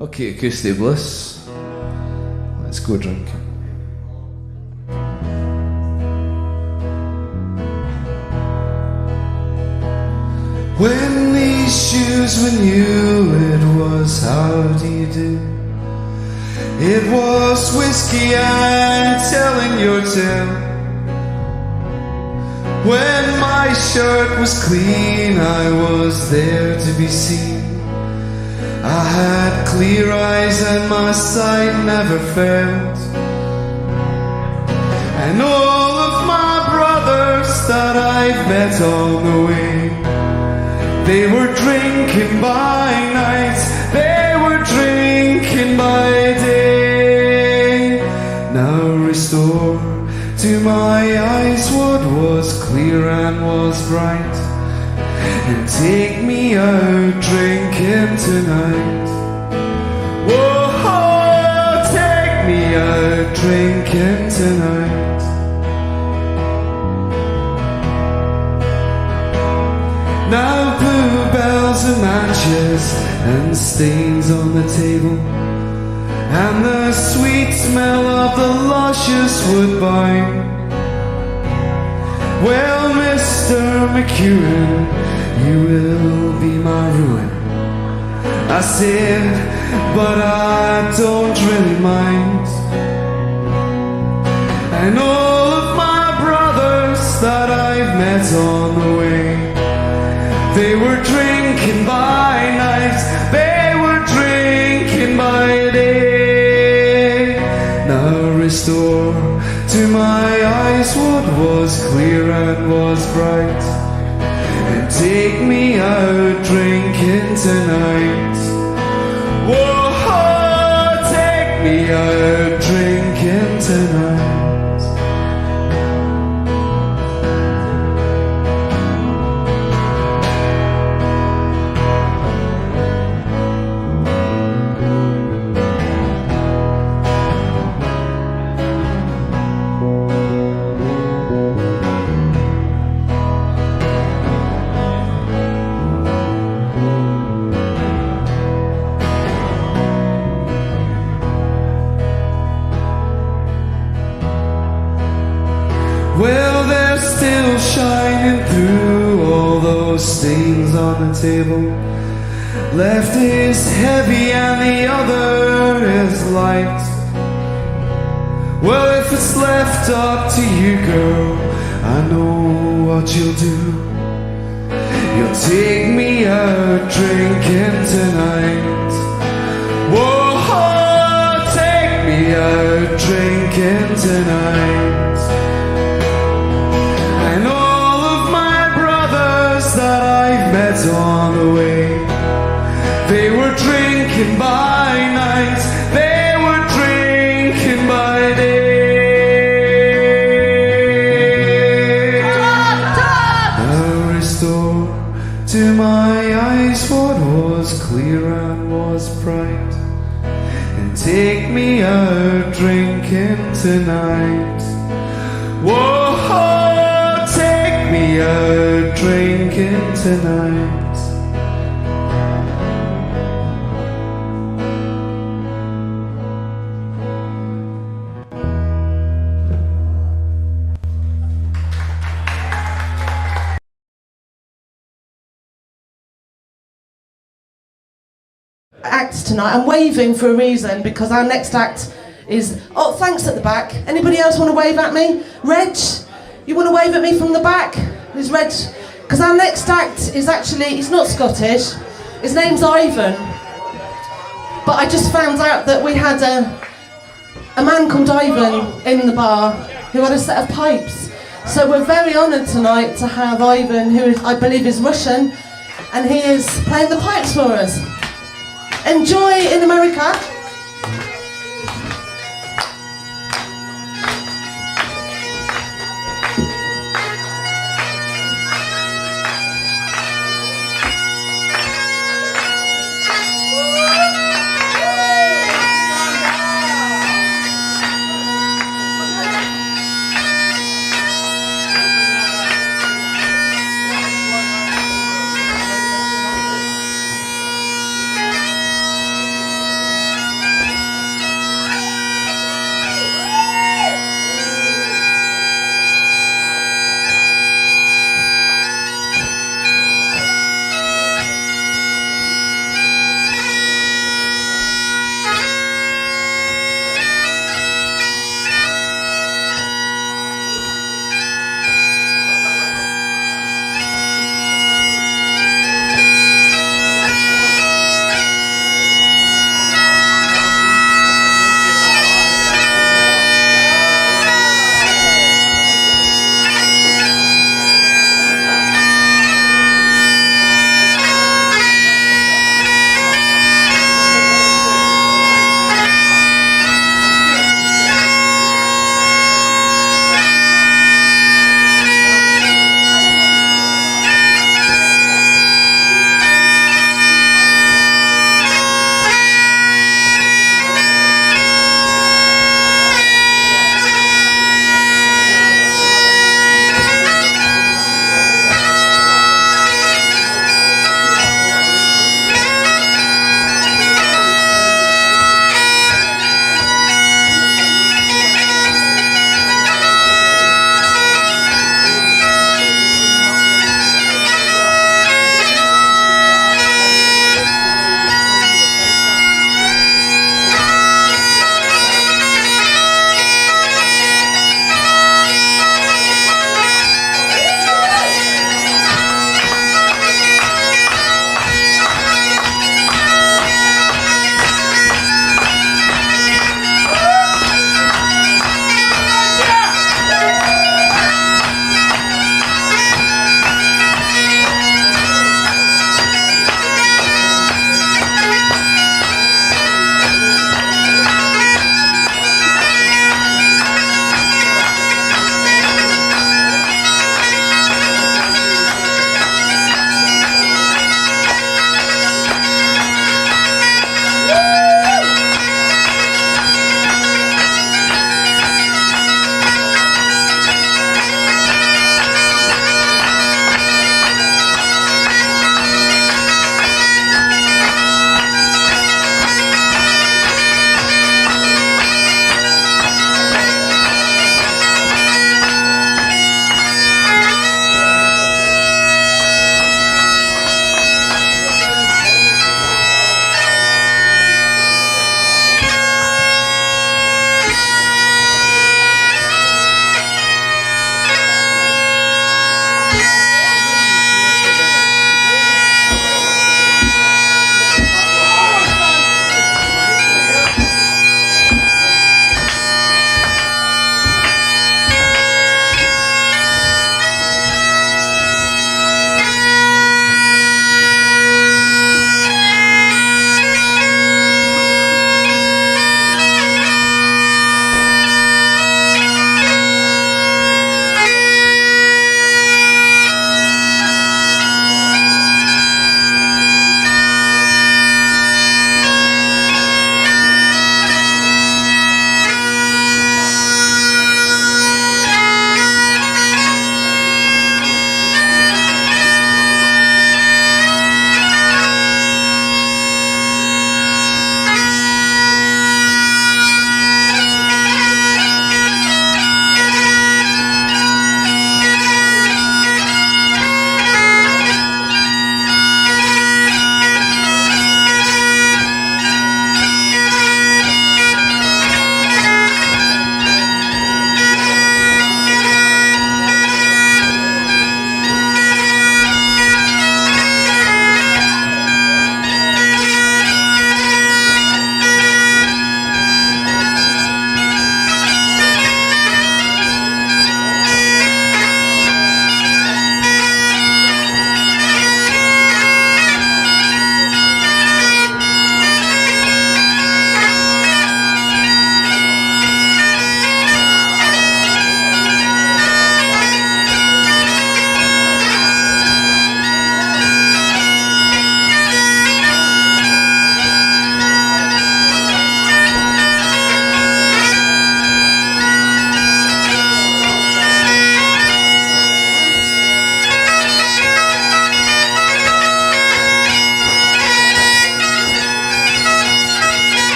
Okay, Acoustic Bliss. Let's go drinking. When these shoes were new, it was how do you do? It was whiskey and telling your tale. When my shirt was clean, I was there to be seen. I had clear eyes and my sight never failed. And all of my brothers that I've met on the way, they were drinking by night, they were drinking by day. Now restore to my eyes what was clear and was bright, and take me out drinking tonight. Whoa, take me out drinking tonight. Now blue bells and matches and stains on the table, and the sweet smell of the luscious woodbine. Well, Mr. McEwen, you will be my ruin, I said, but I don't really mind. And all of my brothers that I've met on the way, they were drinking by night, they were drinking by day. Now restore to my eyes what was clear and was bright, and take me out drinking tonight. Whoa, take me out drinking tonight. Well, they're still shining through all those stains on the table. Left is heavy and the other is light. Well, if it's left up to you, girl, I know what you'll do. You'll take me out drinking tonight. Whoa, take me out drinking tonight. That I've met on the way, they were drinking by night, they were drinking by day. Now restore to my eyes what was clear and was bright, and take me out drinking tonight. Whoa, take me out drinking tonight. Act tonight. I'm waving for a reason, because our next act is... Oh, thanks at the back. Anybody else want to wave at me? Reg, you want to wave at me from the back? Who's Reg? Because our next act is actually, he's not Scottish, his name's Ivan. But I just found out that we had a man called Ivan in the bar who had a set of pipes. So we're very honoured tonight to have Ivan, who I believe is Russian, and he is playing the pipes for us. Enjoy in America.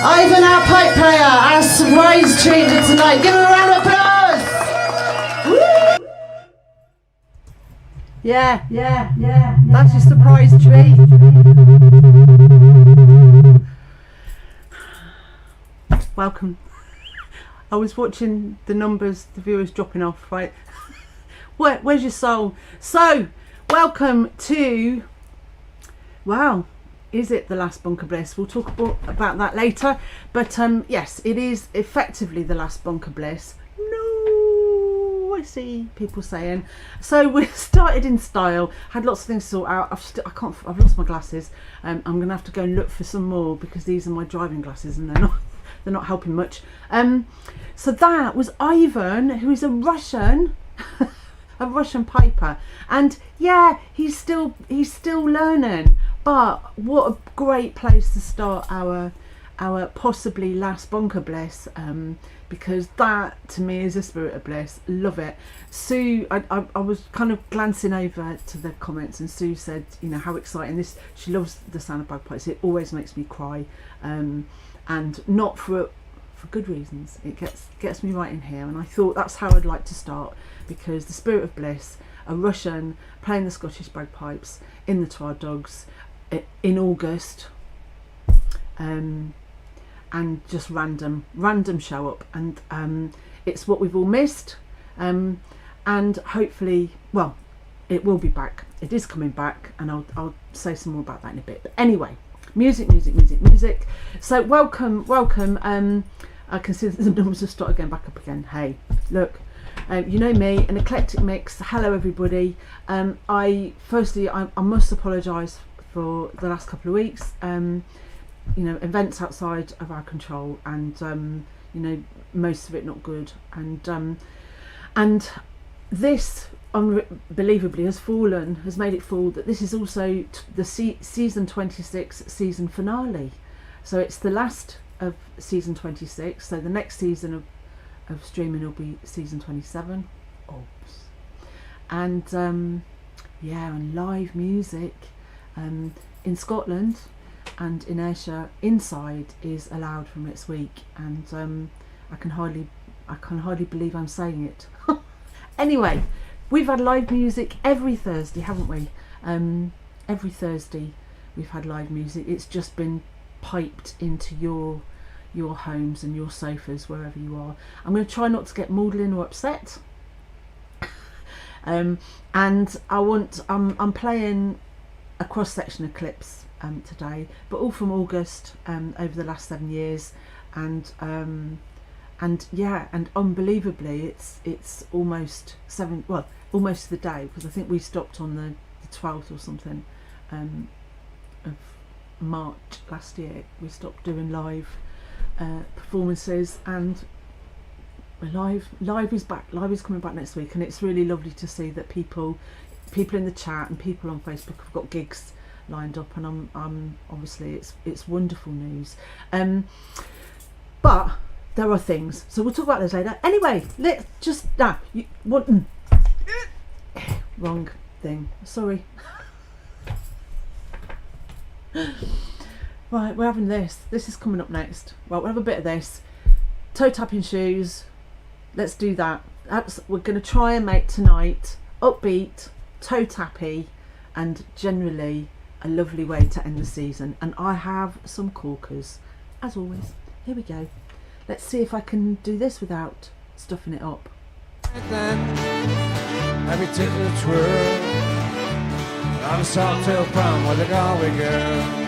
Ivan, our pipe player, our surprise treatment tonight. Give him a round of applause. Woo! Yeah. That's your surprise treat. Welcome. I was watching the numbers, the viewers dropping off, right? Where's your soul? So, welcome to, wow, is it the last Bunker Bliss? We'll talk about that later. But yes, it is effectively the last Bunker Bliss. No, I see people saying. So we started in style, had lots of things to sort out. I've lost my glasses. I'm going to have to go and look for some more because these are my driving glasses and they're not helping much. So that was Ivan, who is a Russian a Russian piper, and yeah, he's still learning, but what a great place to start our possibly last Bunker Bliss, because that to me is a spirit of bliss. Love it. Sue, I was kind of glancing over to the comments, and Sue said, you know, how exciting this, she loves the sound of bagpipes, it always makes me cry, and not for good reasons. It gets me right in here, and I thought that's how I'd like to start, because the spirit of bliss, a Russian playing the Scottish bagpipes in the Twa Dugs in August, and just random show up, and it's what we've all missed, and hopefully, well, it will be back. It is coming back, and I'll say some more about that in a bit. But anyway, music. So welcome. I can see that the numbers have started going back up again. Hey, look, you know me, an eclectic mix. Hello everybody. I must apologise for the last couple of weeks. You know, events outside of our control, and you know, most of it not good, and this unbelievably has made it fall that this is also the season 26 season finale. So it's the last of season 26, so the next season of streaming will be season 27. Oops. And yeah, and live music in Scotland and in Ayrshire inside is allowed from next week, and I can hardly believe I'm saying it. Anyway, we've had live music every Thursday, haven't we? Every Thursday we've had live music. It's just been piped into your homes and your sofas wherever you are. I'm going to try not to get maudlin or upset. And I'm playing a cross section of clips today, but all from August over the last 7 years, and yeah, and unbelievably it's almost almost the day, because I think we stopped on the 12th or something of March last year. We stopped doing live performances, and live is back. Live is coming back next week, and it's really lovely to see that people in the chat and people on Facebook have got gigs lined up, and I'm obviously it's wonderful news. But there are things, so we'll talk about those later. Anyway, let's just wrong thing. Sorry. Right, we're having this. This is coming up next. Well, we'll have a bit of this. Toe tapping shoes. Let's do that. We're going to try and make tonight upbeat, toe tappy, and generally a lovely way to end the season. And I have some corkers, as always. Here we go. Let's see if I can do this without stuffing it up. Let me take a twirl on a salt-tail prom with a Galway girl.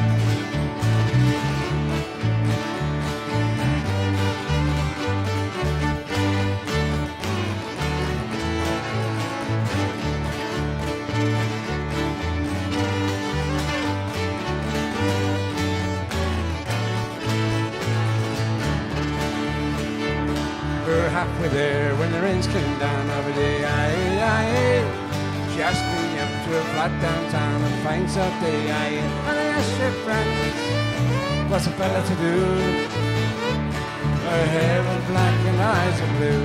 We're halfway there when the rains came down over the She asked me up to a flat downtown and find something and I asked her friends, what's a fella to do? Her hair was black and eyes were blue.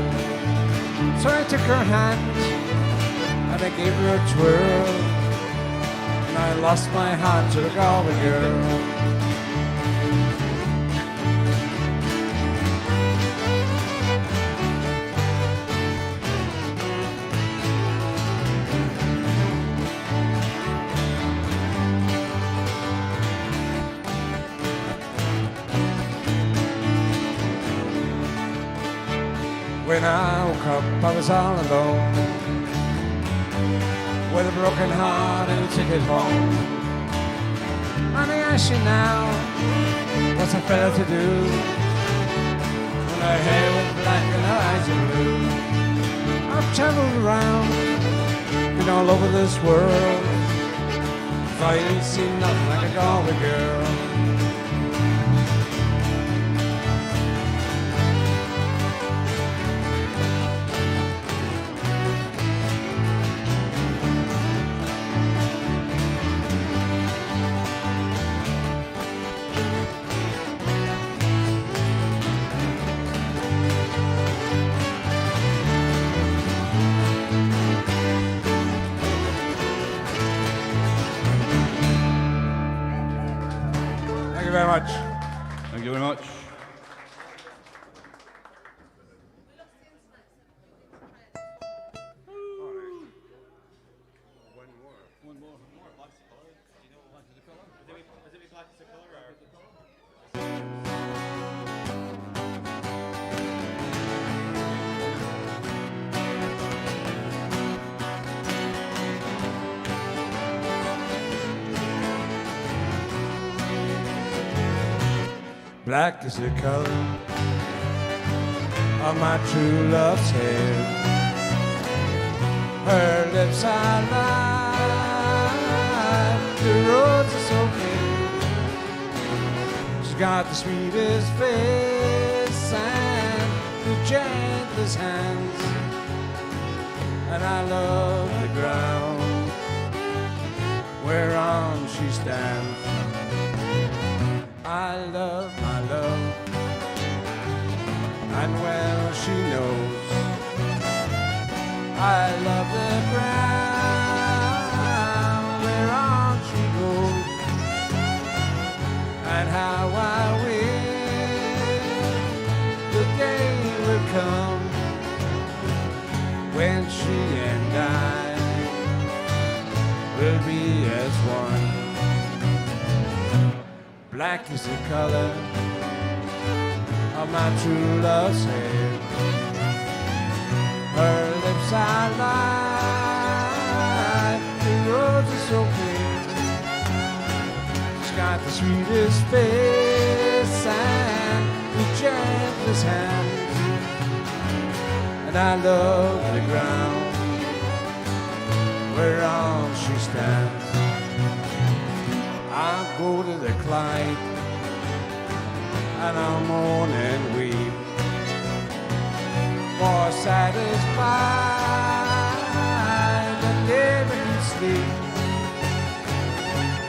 So I took her hand and I gave her a twirl, and I lost my heart to a Galway girl. When I woke up, I was all alone, with a broken heart and a ticket home. Let me ask you now, what's a fella to do when her hair was black and her eyes are blue? I've traveled around, been all over this world, if I ain't seen nothing like a Galway girl. Thank you very much. Thank you very much. Black is the color of my true love's hair. Her lips are light, the rose is so clear. She's got the sweetest face and the gentlest hands, and I love the ground whereon she stands. I love my love, and well she knows I love the ground whereon she goes, and how I wish the day would come when she and I will be as one. Black is the color of my true love's hair. Her lips are light, the rose is so clear. She's got the sweetest face and the gentlest hands, and I love the ground whereon she stands. I'll go to the Clyde and I'll mourn and weep, for satisfied and never can sleep.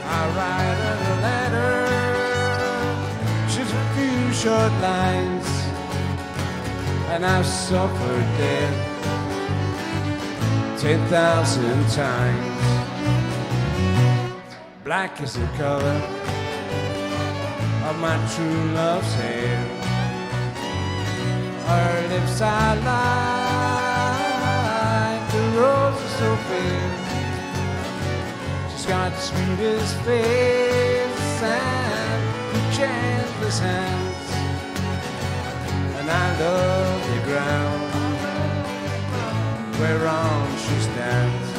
I write her a letter, just a few short lines, and I've suffered death 10,000 times. Black is the color of my true love's hair. Her lips are light, the rose is so fair. She's got the sweetest face and the gentlest hands, and I love the ground whereon she stands.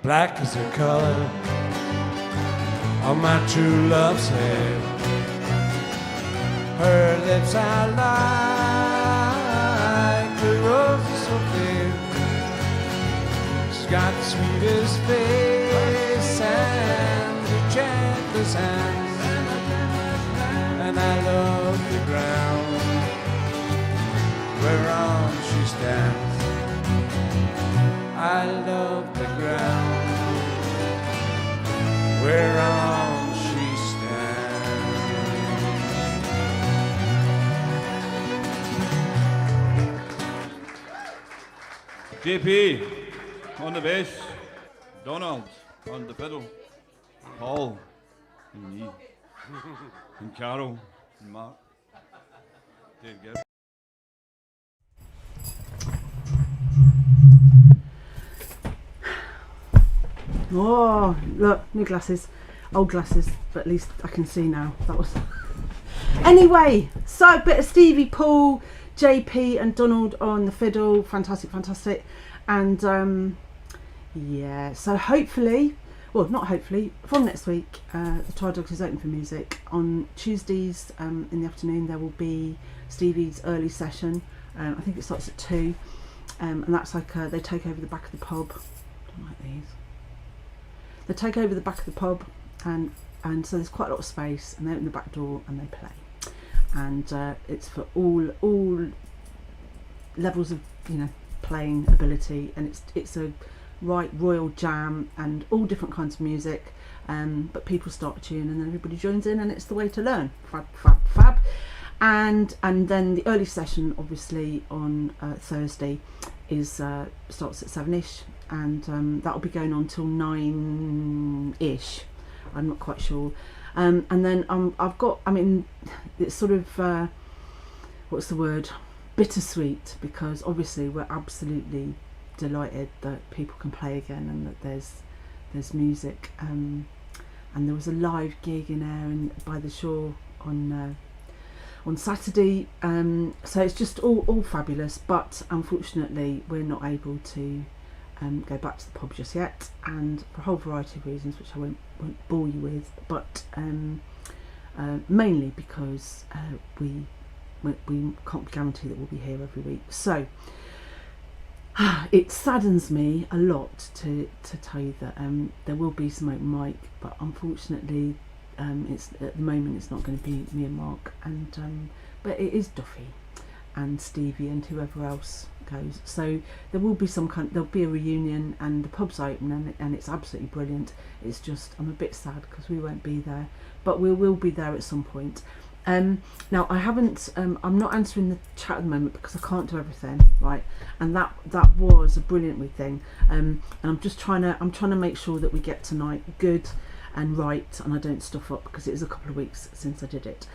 Black is the color of my true love's hair. Her lips are like the rose is so clear. She's got the sweetest face and the gentlest hands, and I love the ground whereon she stands. I love the ground whereon she stands. JP on the bass, Donald on the fiddle, Paul and me, and Carol and Mark. There you go. Oh, look, new glasses. Old glasses, but at least I can see now. That was... Anyway, so a bit of Stevie, Paul, JP and Donald on the fiddle. Fantastic, fantastic. And yeah, so hopefully, well, not hopefully, from next week, the Twa Dugs is open for music. On Tuesdays in the afternoon, there will be Stevie's early session. I think it starts at 2. And that's like they take over the back of the pub. I don't like these. They take over the back of the pub, and so there's quite a lot of space, and they open the back door and they play, and it's for all levels of, you know, playing ability, and it's a right royal jam and all different kinds of music, but people start a tune and then everybody joins in, and it's the way to learn. Fab, fab, fab. And then the early session, obviously on Thursday, is starts at 7ish, and that'll be going on till 9ish. I'm not quite sure. And then I've got, I mean, it's sort of what's the word? Bittersweet, because obviously we're absolutely delighted that people can play again and that there's music. And there was a live gig in Ayr and by the shore on Saturday, so it's just all fabulous, but unfortunately we're not able to go back to the pub just yet, and for a whole variety of reasons which I won't bore you with, but mainly because we can't guarantee that we'll be here every week. So it saddens me a lot to tell you that there will be some open mic, but unfortunately it's at the moment it's not going to be me and Mark, and but it is Duffy and Stevie and whoever else goes. So there will be there'll be a reunion, and the pub's open, and it's absolutely brilliant. It's just I'm a bit sad because we won't be there, but we will be there at some point. Now I haven't I'm not answering the chat at the moment because I can't do everything, right? And that was a brilliant wee thing, and I'm trying to make sure that we get tonight good and right, and I don't stuff up, because it is a couple of weeks since I did it.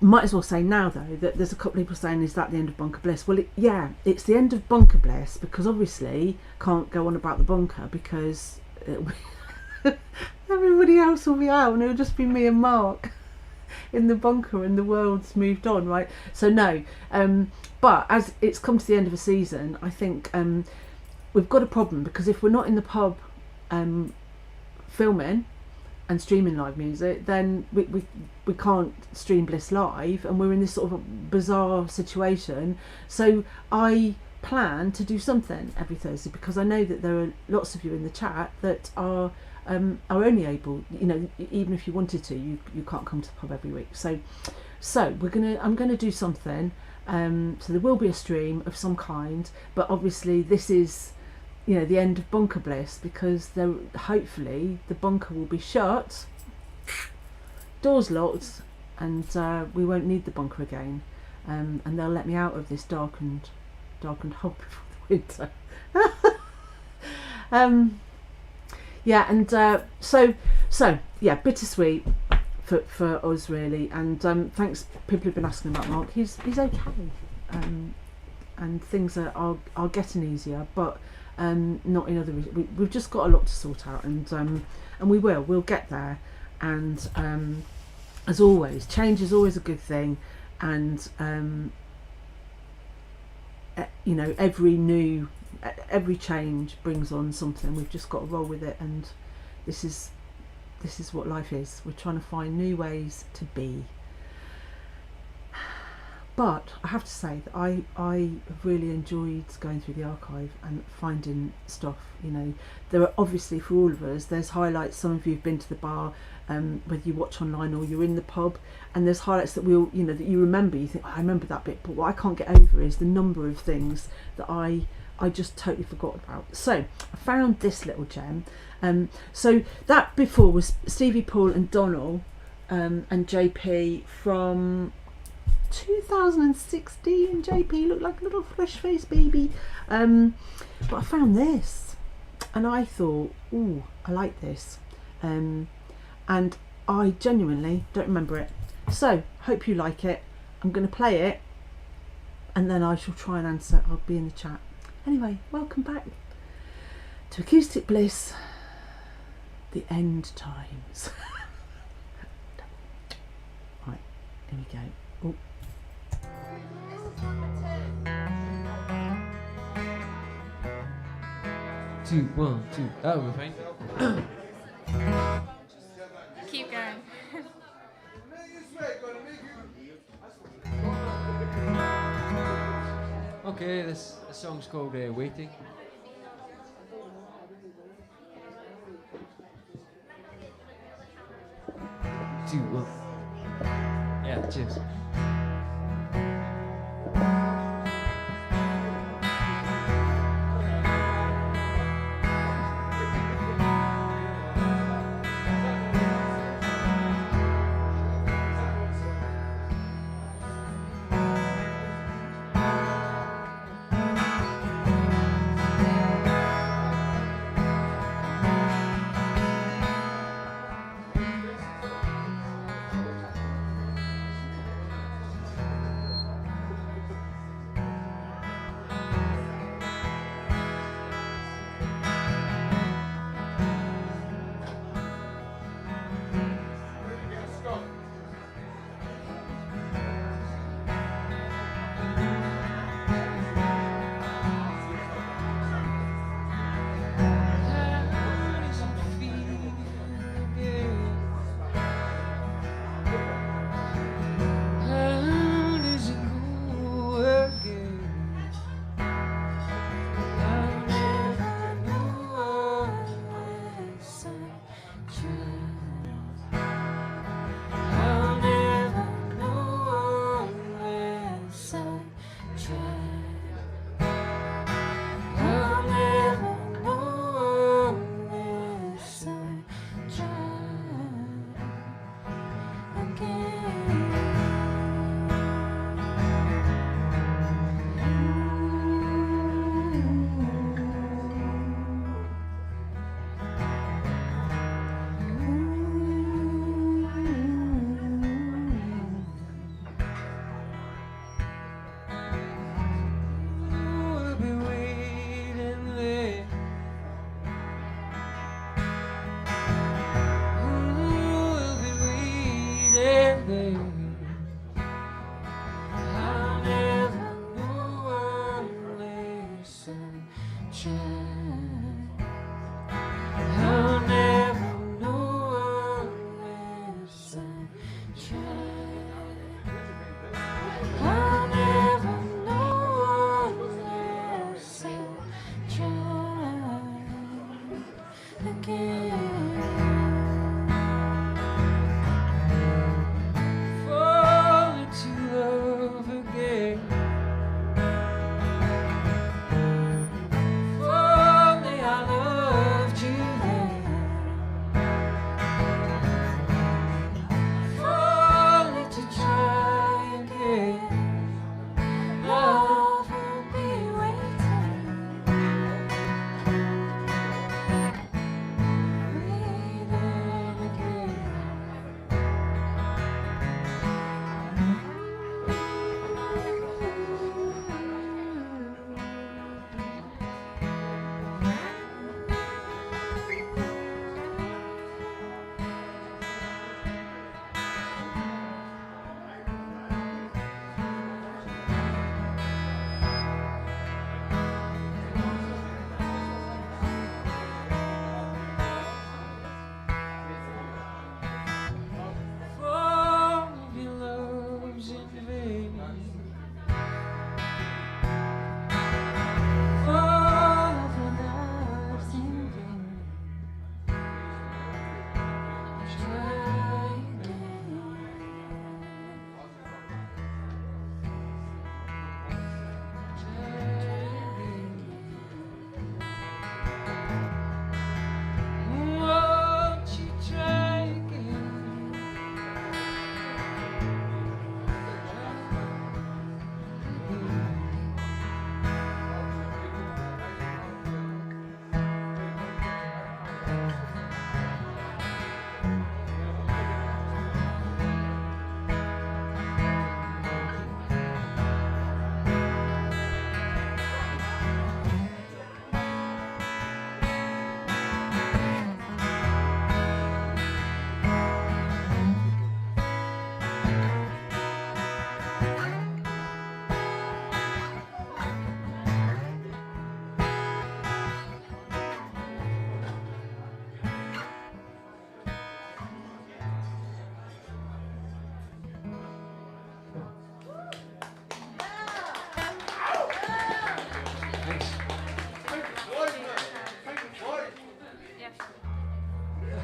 Might as well say now though that there's a couple of people saying, is that the end of Bunker Bliss? Well, yeah, it's the end of Bunker Bliss, because obviously can't go on about the bunker because everybody else will be out and it'll just be me and Mark in the bunker, and the world's moved on, right? So no, but as it's come to the end of a season, I think we've got a problem, because if we're not in the pub filming and streaming live music, then we can't stream Bliss live, and we're in this sort of bizarre situation. So I plan to do something every Thursday, because I know that there are lots of you in the chat that are only able, you know, even if you wanted to, you can't come to the pub every week. So I'm gonna do something. So there will be a stream of some kind, but obviously this is, you know, the end of Bunker Bliss, because hopefully the bunker will be shut, doors locked, and we won't need the bunker again, and they'll let me out of this darkened hole before the winter. Yeah, and so yeah, bittersweet for us really, and thanks. People have been asking about Mark. He's okay, and things are getting easier, but not in other. We've just got a lot to sort out, and we'll get there. And as always, change is always a good thing, and you know, every change brings on something. We've just got to roll with it, and this is what life is. We're trying to find new ways to be. But I have to say that I have really enjoyed going through the archive and finding stuff. You know, there are obviously, for all of us, there's highlights. Some of you have been to the bar, whether you watch online or you're in the pub, and there's highlights that we'll, you know, that you remember. You think, oh, I remember that bit, but what I can't get over is the number of things that I just totally forgot about. So I found this little gem. So that before was Stevie, Paul and Donald, and JP from 2016. JP looked like a little fresh-faced baby. But I found this, and I thought, ooh, I like this. And I genuinely don't remember it. So, hope you like it. I'm going to play it, and then I shall try and answer. I'll be in the chat. Anyway, welcome back to Acoustic Bliss, the end times. Right, here we go. Oh. 2, 1, 2. Oh, we're fine. Keep going. Okay, this song's called Waiting. 2, 1. Yeah, cheers.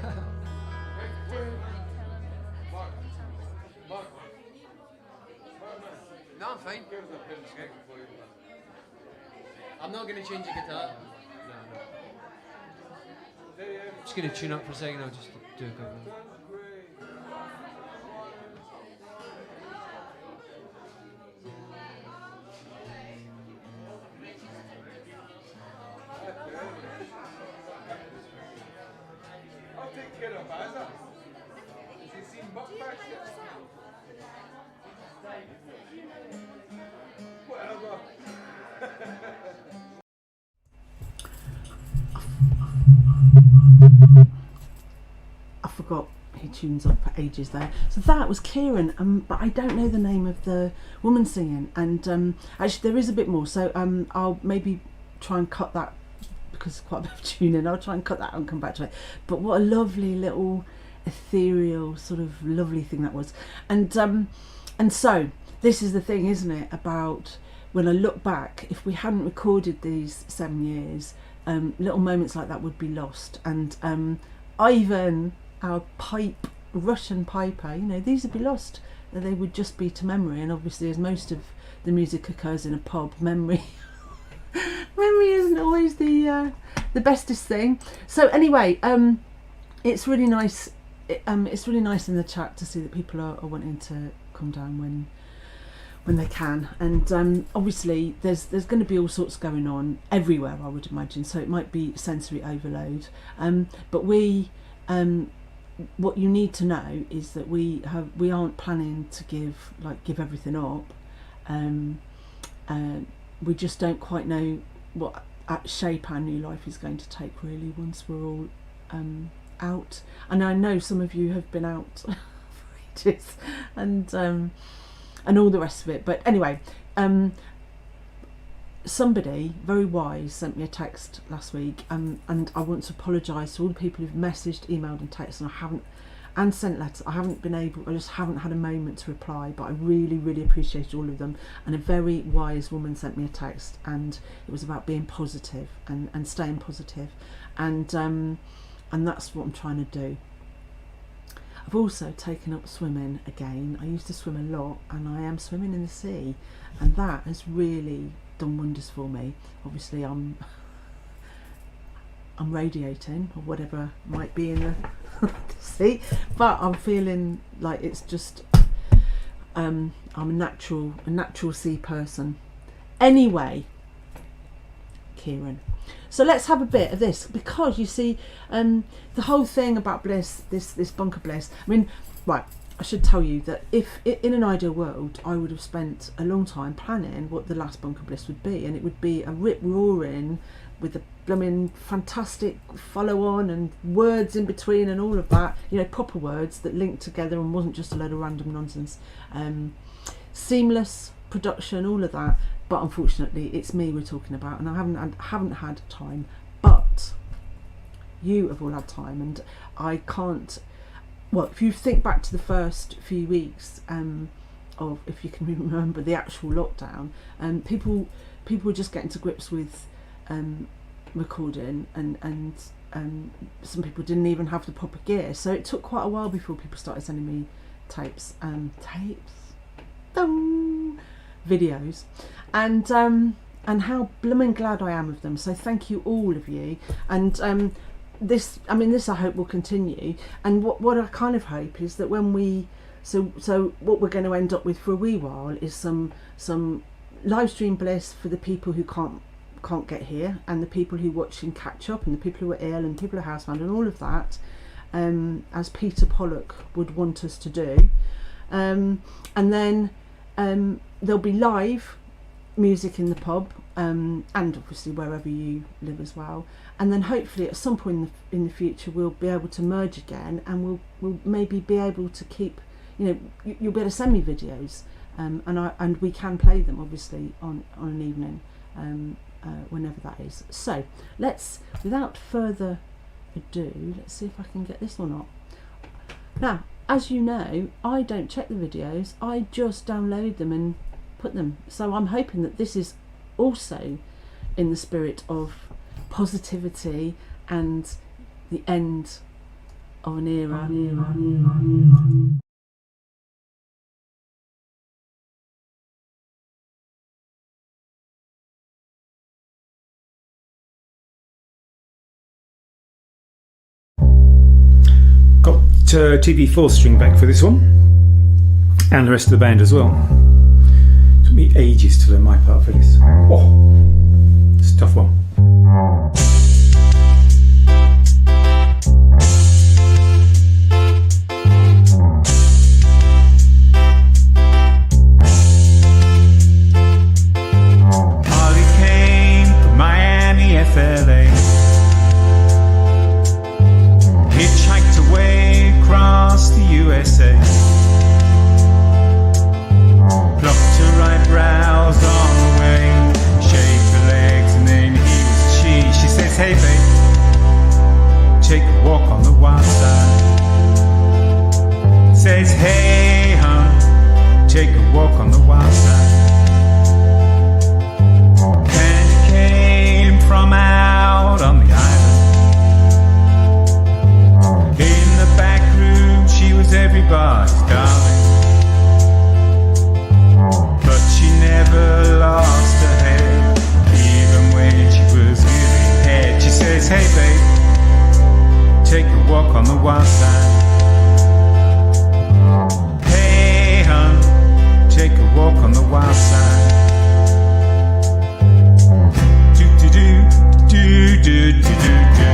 No, I'm fine. I'm not going to change the guitar. No. Just going to tune up for a second. I'll just do a couple. I'll take care of Azza. Has he seen Buckback yet? Whatever. I forgot he tunes up for ages there. So that was Kieran, but I don't know the name of the woman singing. And actually, there is a bit more. So I'll maybe try and cut that because it's quite a bit of tuning. I'll try and cut that and come back to it. But what a lovely little ethereal sort of lovely thing that was. And so this is the thing, isn't it? About when I look back, if we hadn't recorded these 7 years, little moments like that would be lost. And Ivan, our Russian piper, you know, these would be lost. They would just be to memory. And obviously, as most of the music occurs in a pub, memory isn't always the bestest thing. So anyway, it's really nice. It's really nice in the chat to see that people are wanting to come down when they can. And obviously, there's going to be all sorts going on everywhere, I would imagine. So it might be sensory overload. But we. What you need to know is that we aren't planning to give everything up. We just don't quite know what shape our new life is going to take really once we're all out. And I know some of you have been out for ages and all the rest of it. But anyway, somebody very wise sent me a text last week, and I want to apologise to all the people who've messaged, emailed and texted, and sent letters. I just haven't had a moment to reply, but I really, really appreciate all of them. And a very wise woman sent me a text, and it was about being positive and staying positive, and that's what I'm trying to do. I've also taken up swimming again. I used to swim a lot, and I am swimming in the sea, and that has really done wonders for me. Obviously, I'm radiating or whatever might be in the sea, but I'm feeling like it's just I'm a natural sea person. Anyway, Kieran, so let's have a bit of this, because you see, the whole thing about Bliss, this bunker Bliss. I mean, right. I should tell you that if in an ideal world, I would have spent a long time planning what the last Bunker Bliss would be, and it would be a rip-roaring with a blooming fantastic follow-on and words in between and all of that, you know, proper words that linked together and wasn't just a load of random nonsense. Seamless production, all of that. But unfortunately, it's me we're talking about, and I haven't had time. But you have all had time, and I can't. Well, if you think back to the first few weeks of, if you can remember, the actual lockdown, people were just getting to grips with recording, and some people didn't even have the proper gear. So it took quite a while before people started sending me videos, and how blooming glad I am of them. So thank you, all of you, and this I hope will continue. And what I kind of hope is that when we so what we're going to end up with for a wee while is some live stream bliss for the people who can't get here, and the people who watch and catch up, and the people who are ill, and people who are housebound, and all of that, as Peter Pollock would want us to do. And then there'll be live music in the pub, and obviously wherever you live as well. And then hopefully at some point in the future we'll be able to merge again, and we'll maybe be able to keep, you know, you'll be able to send me videos, and we can play them obviously on an evening, whenever that is. So let's, without further ado, let's see if I can get this one up. Now, as you know, I don't check the videos, I just download them and put them. So I'm hoping that this is also in the spirit of positivity and the end of an era. Got TV 4-string back for this one, and the rest of the band as well. Took me ages to learn my part for this. Oh, it's a tough one. Holly came from Miami, FLA. Hitchhiked away across the USA. Plucked her eyebrows on the way, shaved her legs, and then he was she says, hey babe, take a walk on the wild side. Says, hey hon, take a walk on the wild side. Candy came from out on the island. In the back room, she was everybody's darling. But she never lost her head, even when she was giving head. She says, hey babe, take a walk on the wild side. Hey hon, take a walk on the wild side. Do do do do do do do do.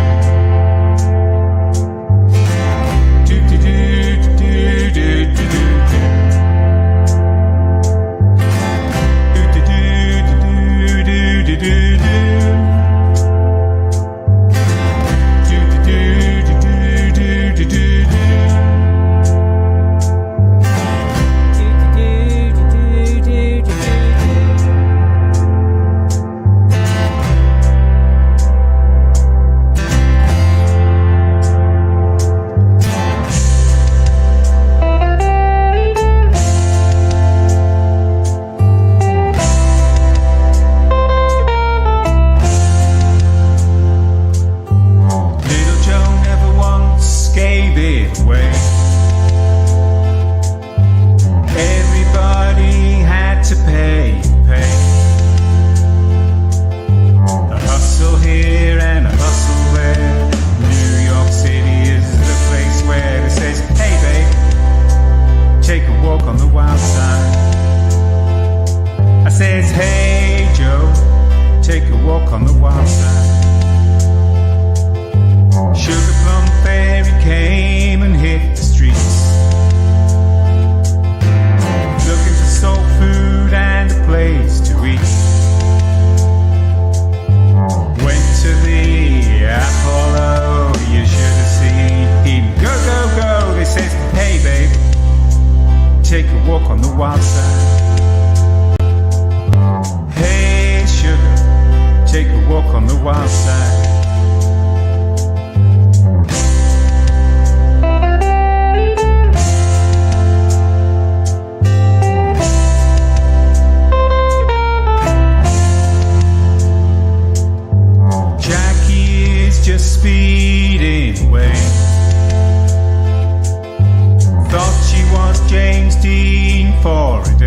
Thought she was James Dean for a day.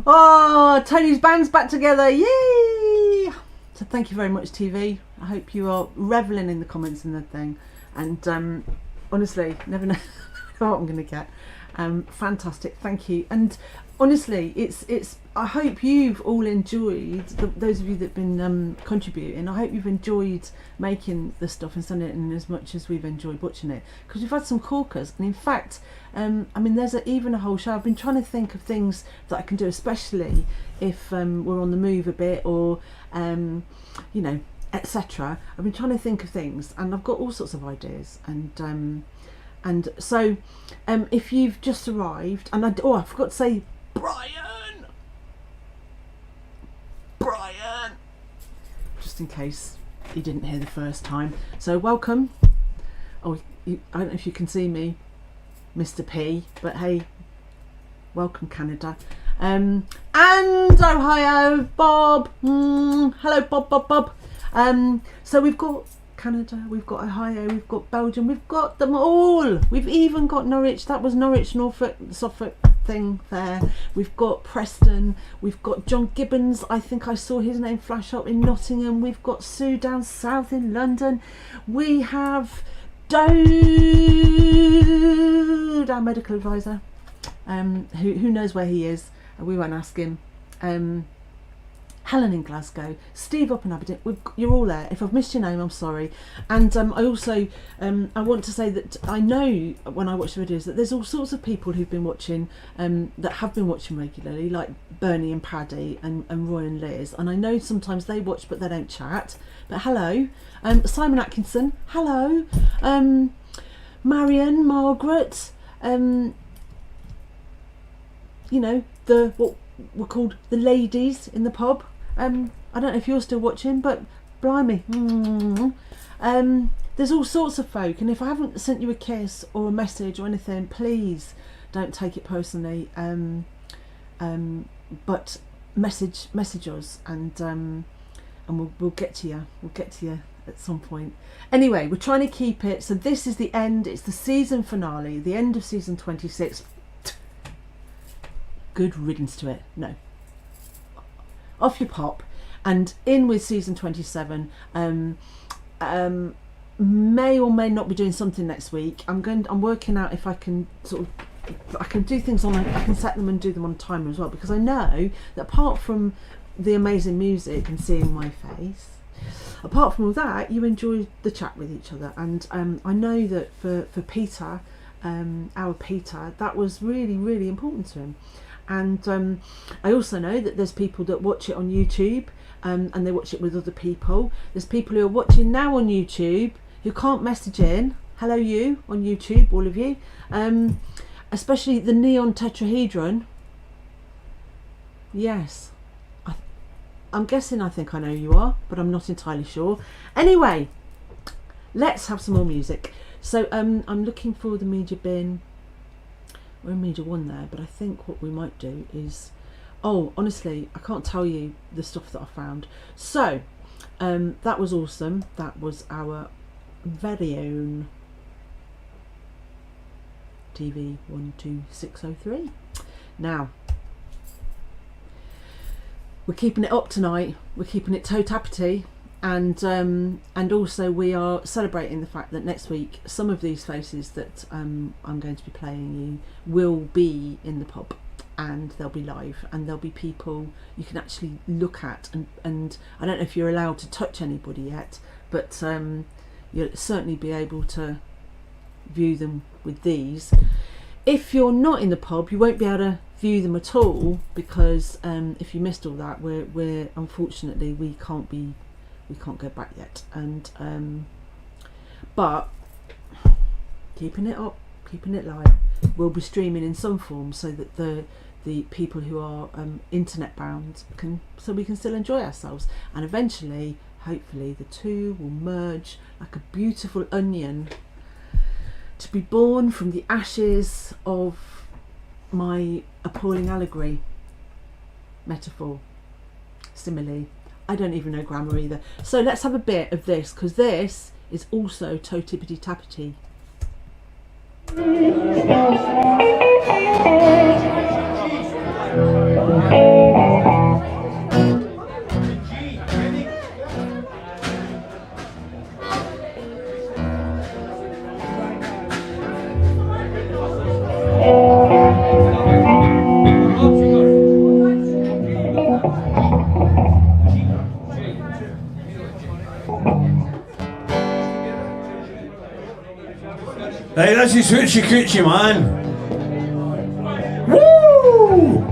Oh, Tony's band's back together. Yay! So thank you very much, TV. I hope you are reveling in the comments and the thing. And honestly, never know what I'm going to get. Fantastic, thank you. And honestly, it's. I hope you've all enjoyed, those of you that've been contributing, I hope you've enjoyed making the stuff and sending it in as much as we've enjoyed watching it. Because we've had some corkers, and in fact, I mean, there's even a whole show. I've been trying to think of things that I can do, especially if we're on the move a bit, or you know, etc. I've been trying to think of things, and I've got all sorts of ideas. And so, if you've just arrived, and I forgot to say, Brian, just in case you didn't hear the first time. So welcome. Oh, I don't know if you can see me, Mr. P, but hey, welcome Canada. And Ohio, Bob. Hello, Bob. So we've got Canada, we've got Ohio, we've got Belgium, we've got them all. We've even got Norwich. That was Norwich, Norfolk, Suffolk thing there. We've got Preston, we've got John Gibbons, I think I saw his name flash up in Nottingham. We've got Sue down south in London. We have Dode, our medical advisor, who knows where he is. We won't ask him. Helen in Glasgow, Steve up in Aberdeen. You're all there. If I've missed your name, I'm sorry. And I also I want to say that I know when I watch the videos that there's all sorts of people who've been watching, that have been watching regularly, like Bernie and Paddy and Roy and Liz. And I know sometimes they watch but they don't chat. But hello, Simon Atkinson. Hello, Marion, Margaret. You know, what were called the ladies in the pub. I don't know if you're still watching, but blimey. There's all sorts of folk, and if I haven't sent you a kiss or a message or anything, please don't take it personally. But message us, and we'll get to you. We'll get to you at some point. Anyway, we're trying to keep it. So this is the end. It's the season finale, the end of season 26. Good riddance to it. No. Off you pop, and in with season 27. May or may not be doing something next week. I'm working out if I can I can do things on. I can set them and do them on timer as well, because I know that apart from the amazing music and seeing my face, apart from all that, you enjoy the chat with each other. And I know that for Peter, our Peter, that was really, really important to him. And I also know that there's people that watch it on YouTube, and they watch it with other people. There's people who are watching now on YouTube who can't message in. Hello you on YouTube, all of you. Especially the neon tetrahedron. Yes. I'm guessing I think I know who you are, but I'm not entirely sure. Anyway, let's have some more music. So I'm looking for the media bin. We're in media 1 there, but I think what we might do is, oh, honestly, I can't tell you the stuff that I found. So that was awesome. That was our very own TV 12603. Now we're keeping it up tonight. We're keeping it toe tappity. And also we are celebrating the fact that next week some of these faces that I'm going to be playing you will be in the pub, and they'll be live, and there'll be people you can actually look at, and I don't know if you're allowed to touch anybody yet, but you'll certainly be able to view them with these. If you're not in the pub, you won't be able to view them at all, because if you missed all that, we're unfortunately we can't go back yet, and but keeping it up, keeping it live. We'll be streaming in some form so that the people who are internet bound we can still enjoy ourselves, and eventually, hopefully, the two will merge like a beautiful onion to be born from the ashes of my appalling allegory, metaphor, simile. I don't even know grammar either. So let's have a bit of this, because this is also toe tippity tappity. sanity switchy kitchy, man. Woo!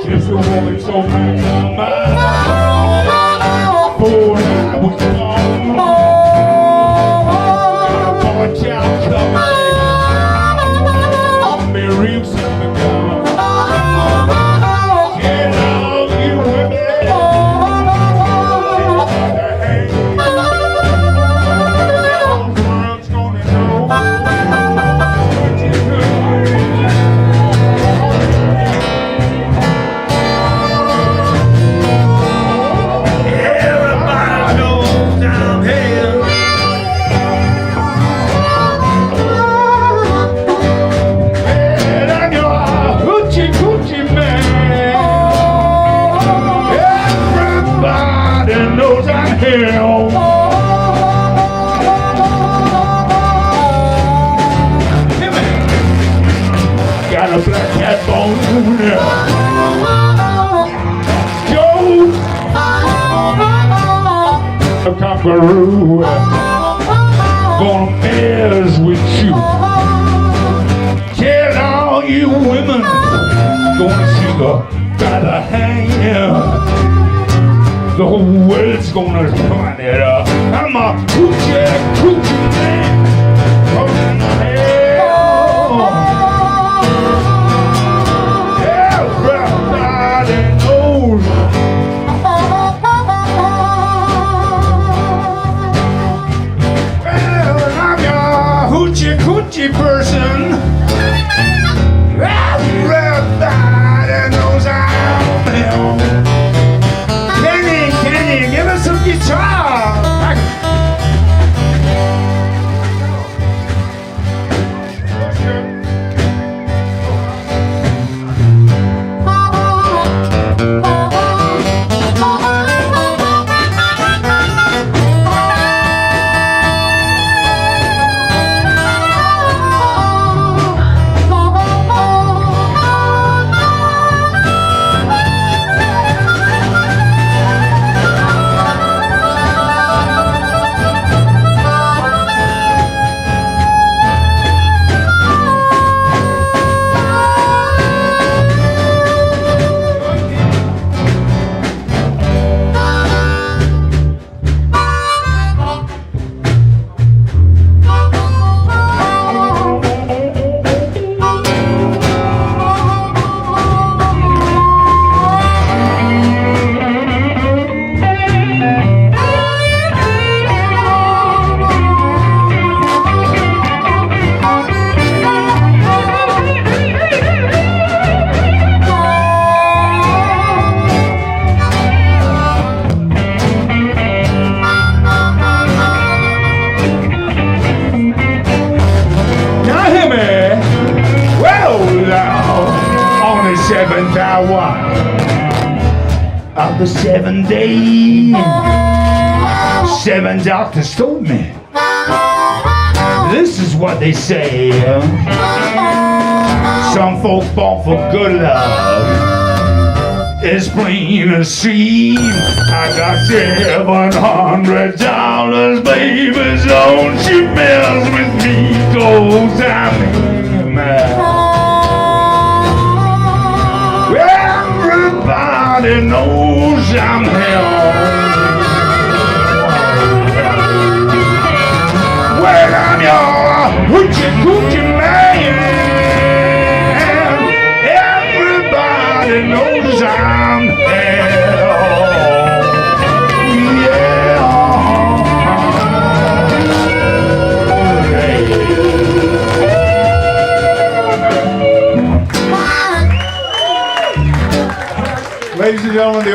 She's a woman so mad. For I was born. Watch out, come Mary, you son of God. Get out, you women. World's gonna know. Everybody knows I'm here. And I know a hoochie coochie man. Everybody knows I'm here. Got a black cat bone. Joe, a kangaroo, gonna mess with you. Tell all you women, gonna see her by the hand. The whole world's gonna find it up. I'm a coochie man. From hell. Everybody knows. Well, I'm your hoochie coochie person. Everybody knows I'm him. Can you give us some guitar? Seventh hour of the 7 days, 7 doctors told me. This is what they say. Some folks born for good love is plain to see. I got $700, baby, don't you mess with me, 'cause I'm mad. Everybody knows I'm hell. Well, I'm your hoochie coochie man. Everybody knows I'm hell. Ladies and gentlemen, the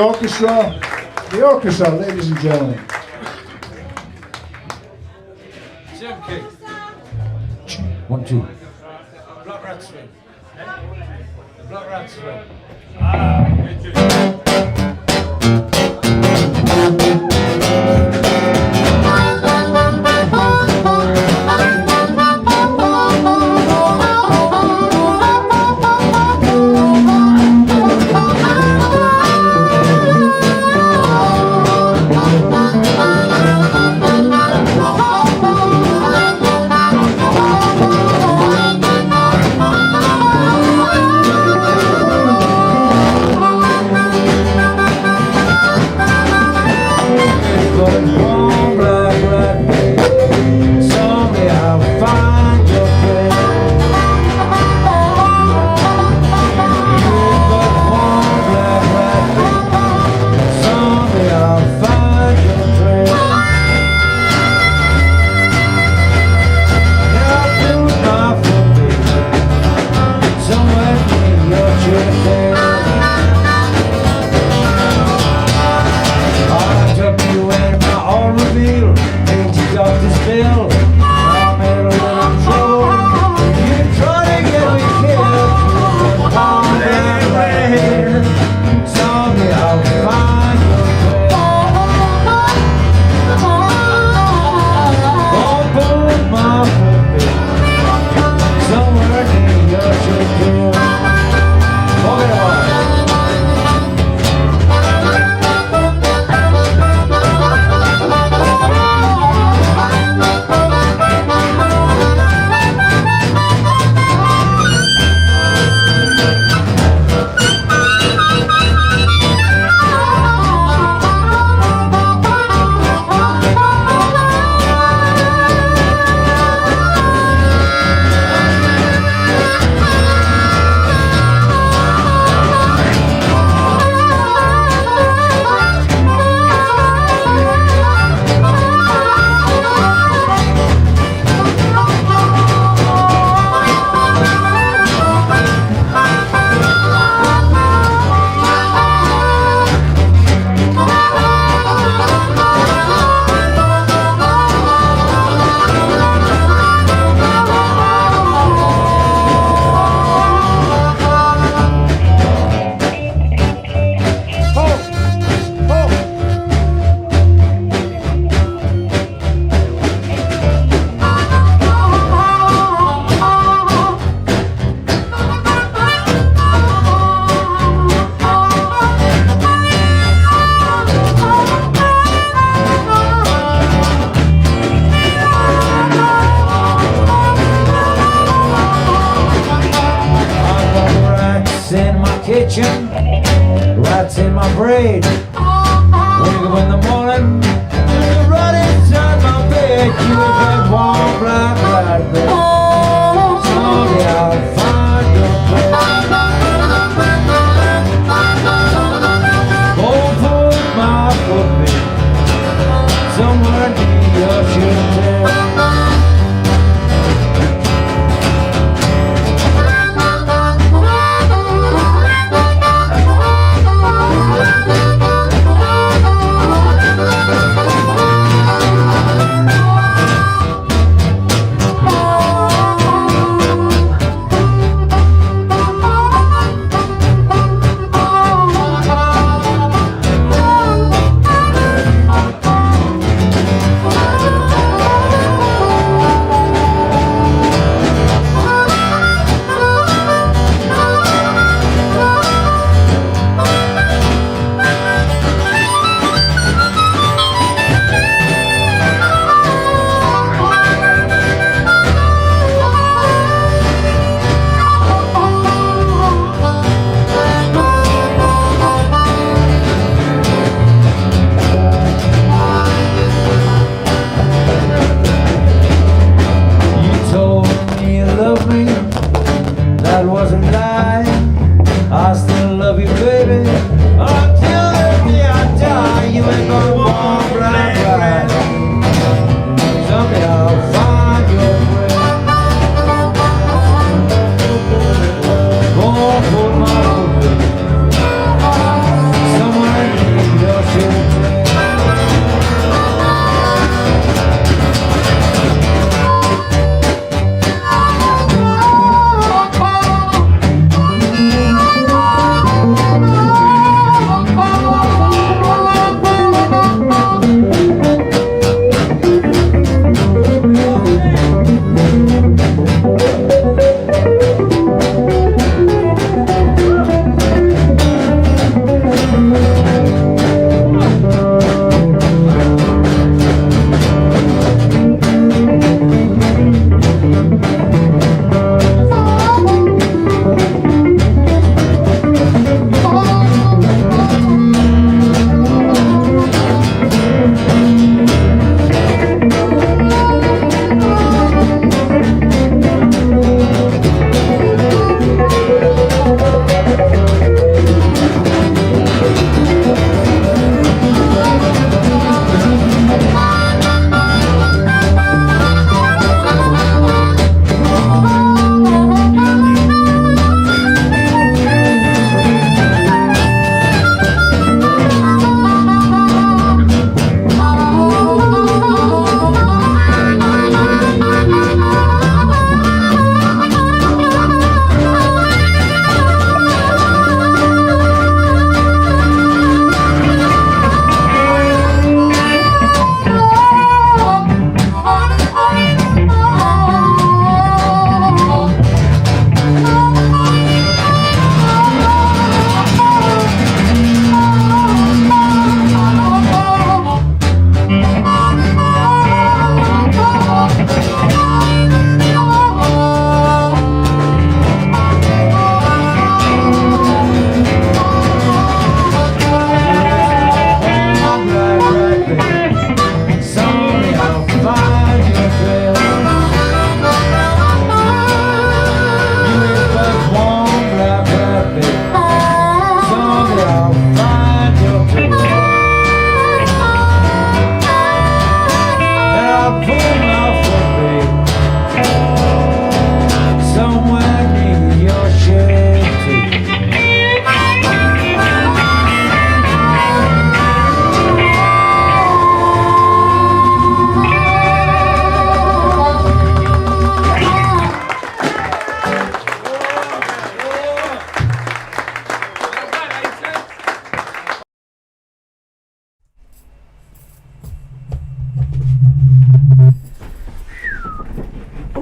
orchestra, ladies and gentlemen. Jimky. 1, 2. Black rat swing. The black rat swing. spill. I'm in a little trouble. You try to get me killed. Calm down, rain. Tell me I'll find your trail. Don't put my foot in somewhere near your chicken. Walk it on. Kitchen, rats in my brain. Wake up in the morning, you're right inside my bed. You ain't got warm black bed. Someday I'll find your place. Won't put my foot in somewhere near your chicken.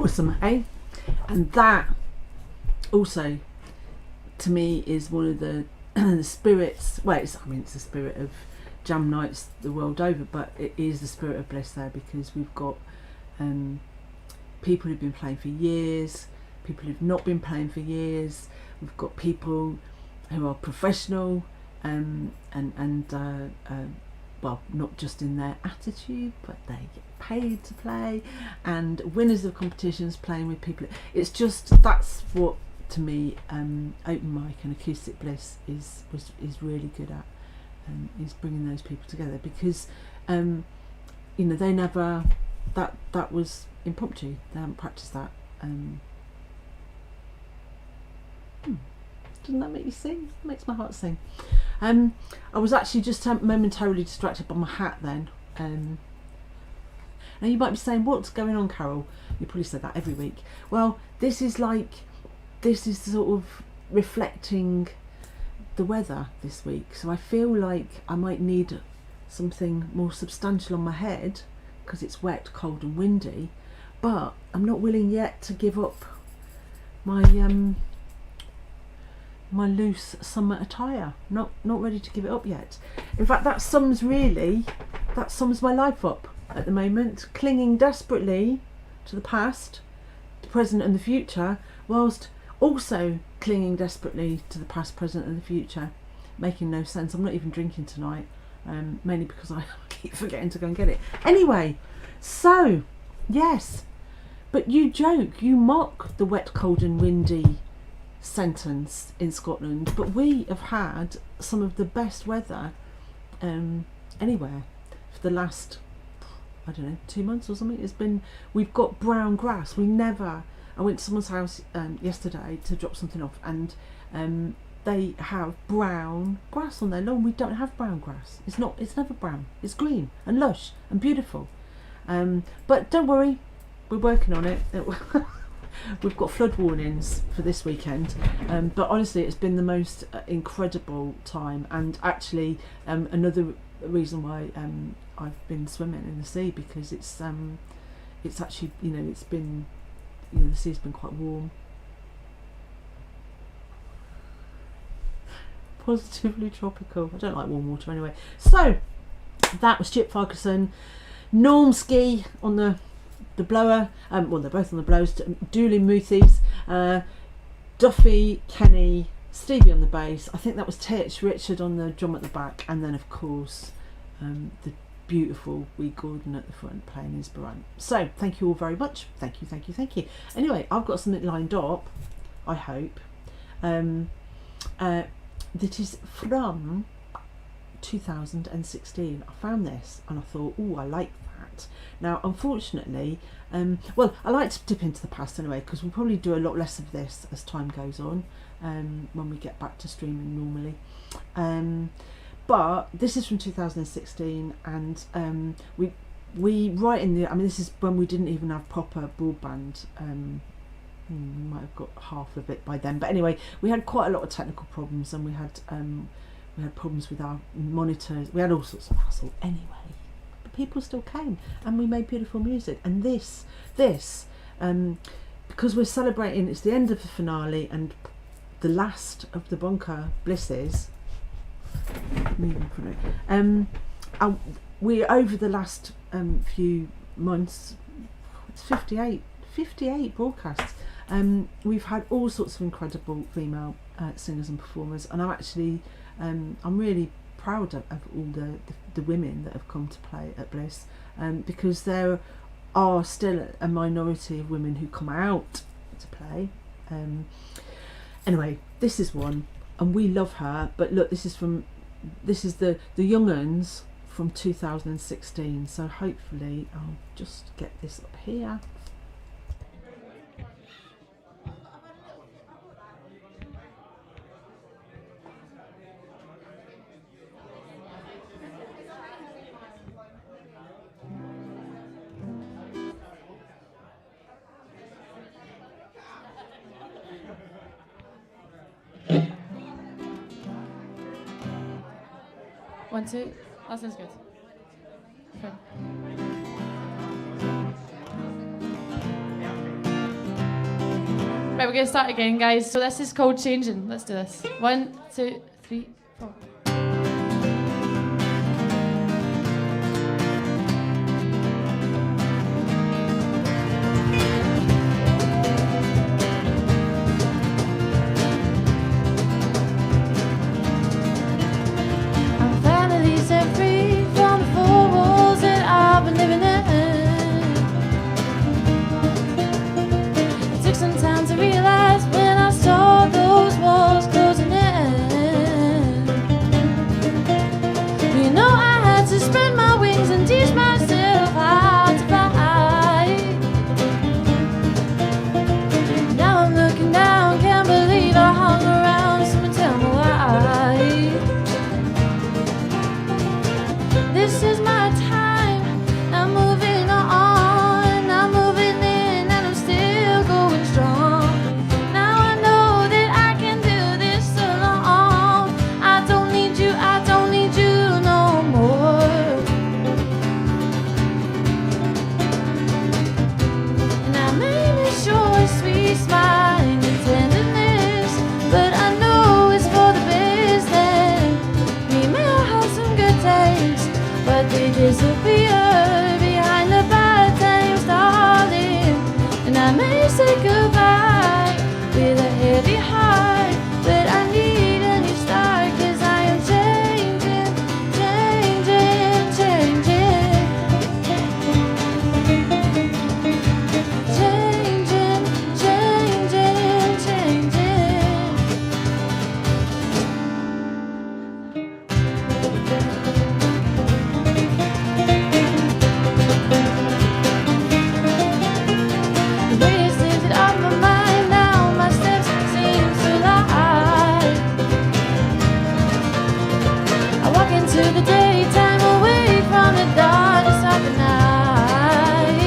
awesome, eh? And that also, to me, is one of the the spirits. Well, it's the spirit of jam nights the world over, but it is the spirit of Bliss there, because we've got people who've been playing for years, people who've not been playing for years. We've got people who are professional, well, not just in their attitude, but they get paid to play, and winners of competitions playing with people. It's just, that's what, to me, open mic and Acoustic Bliss is really good at, is bringing those people together, because you know, they never, that was impromptu. They haven't practiced that. Doesn't that make you sing? It makes my heart sing. I was actually just momentarily distracted by my hat then. Now you might be saying, what's going on, Carol? You probably say that every week. Well, this is sort of reflecting the weather this week. So I feel like I might need something more substantial on my head, because it's wet, cold and windy. But I'm not willing yet to give up my my loose summer attire. Not ready to give it up yet. In fact, that sums my life up at the moment, clinging desperately to the past, the present and the future, whilst also clinging desperately to the past, present and the future, making no sense. I'm not even drinking tonight, mainly because I keep forgetting to go and get it. Anyway, so yes, but you joke, you mock the wet, cold and windy sentence in Scotland, but we have had some of the best weather anywhere for the last, I don't know, 2 months or something. We've got brown grass. I went to someone's house yesterday to drop something off, and they have brown grass on their lawn. We don't have brown grass. It's never brown. It's green and lush and beautiful. But don't worry, we're working on it. We've got flood warnings for this weekend, but honestly it's been the most incredible time, and actually another reason why I've been swimming in the sea, because it's actually, you know, it's been, you know, the sea's been quite warm. Positively tropical. I don't like warm water anyway. So that was Chip Farquharson, Normski on the blower, well, they're both on the blowers, Dooley Moothies, Duffy, Kenny, Stevie on the bass. I think that was Titch, Richard on the drum at the back, and then of course the beautiful Wee Gordon at the front playing his baran. So thank you all very much. Thank you. Anyway, I've got something lined up, I hope, that is from 2016. I found this and I thought, oh, I like that. Now, unfortunately, well, I like to dip into the past anyway, because we'll probably do a lot less of this as time goes on, when we get back to streaming normally. But this is from 2016, and we right in the, I mean, this is when we didn't even have proper broadband. We might have got half of it by then, but anyway, we had quite a lot of technical problems, and we had problems with our monitors. We had all sorts of hassle anyway, but people still came, and we made beautiful music. And this because we're celebrating, it's the end of the finale and the last of the Bunker Blisses. We over the last few months, it's 58 broadcasts. We've had all sorts of incredible female singers and performers, and I'm really proud of all the women that have come to play at Bliss, because there are still a minority of women who come out to play. Anyway, this is one, and we love her. But look, this is the young uns from 2016. So hopefully I'll just get this up here. One, two. That sounds good. Okay. Right, we're going to start again, guys. So this is called Changing. Let's do this. 1, 2, 3, 4. I'm finally set free from the four walls that I've been living in. It took some time to realize when I saw those walls closing in. You know I had to spread my wings and teach myself how to fly. Now I'm looking down, can't believe I hung around. Someone tell me why. This is my time, I'm moving on, I'm moving in, and I'm still going strong. Now I know that I can do this alone. I don't need you no more. And I may miss your sweet smile and your tenderness, but I know it's for the best. And we may have some good times, but they disappear behind the bad times, darling. And I may say goodbye with a heavy heart, but I need a new start, 'cause I am changing, changing, changing. Changing, changing, changing. The way it's lifted out my mind now, my steps seem so light. I walk into the daytime, away from the darkness of the night.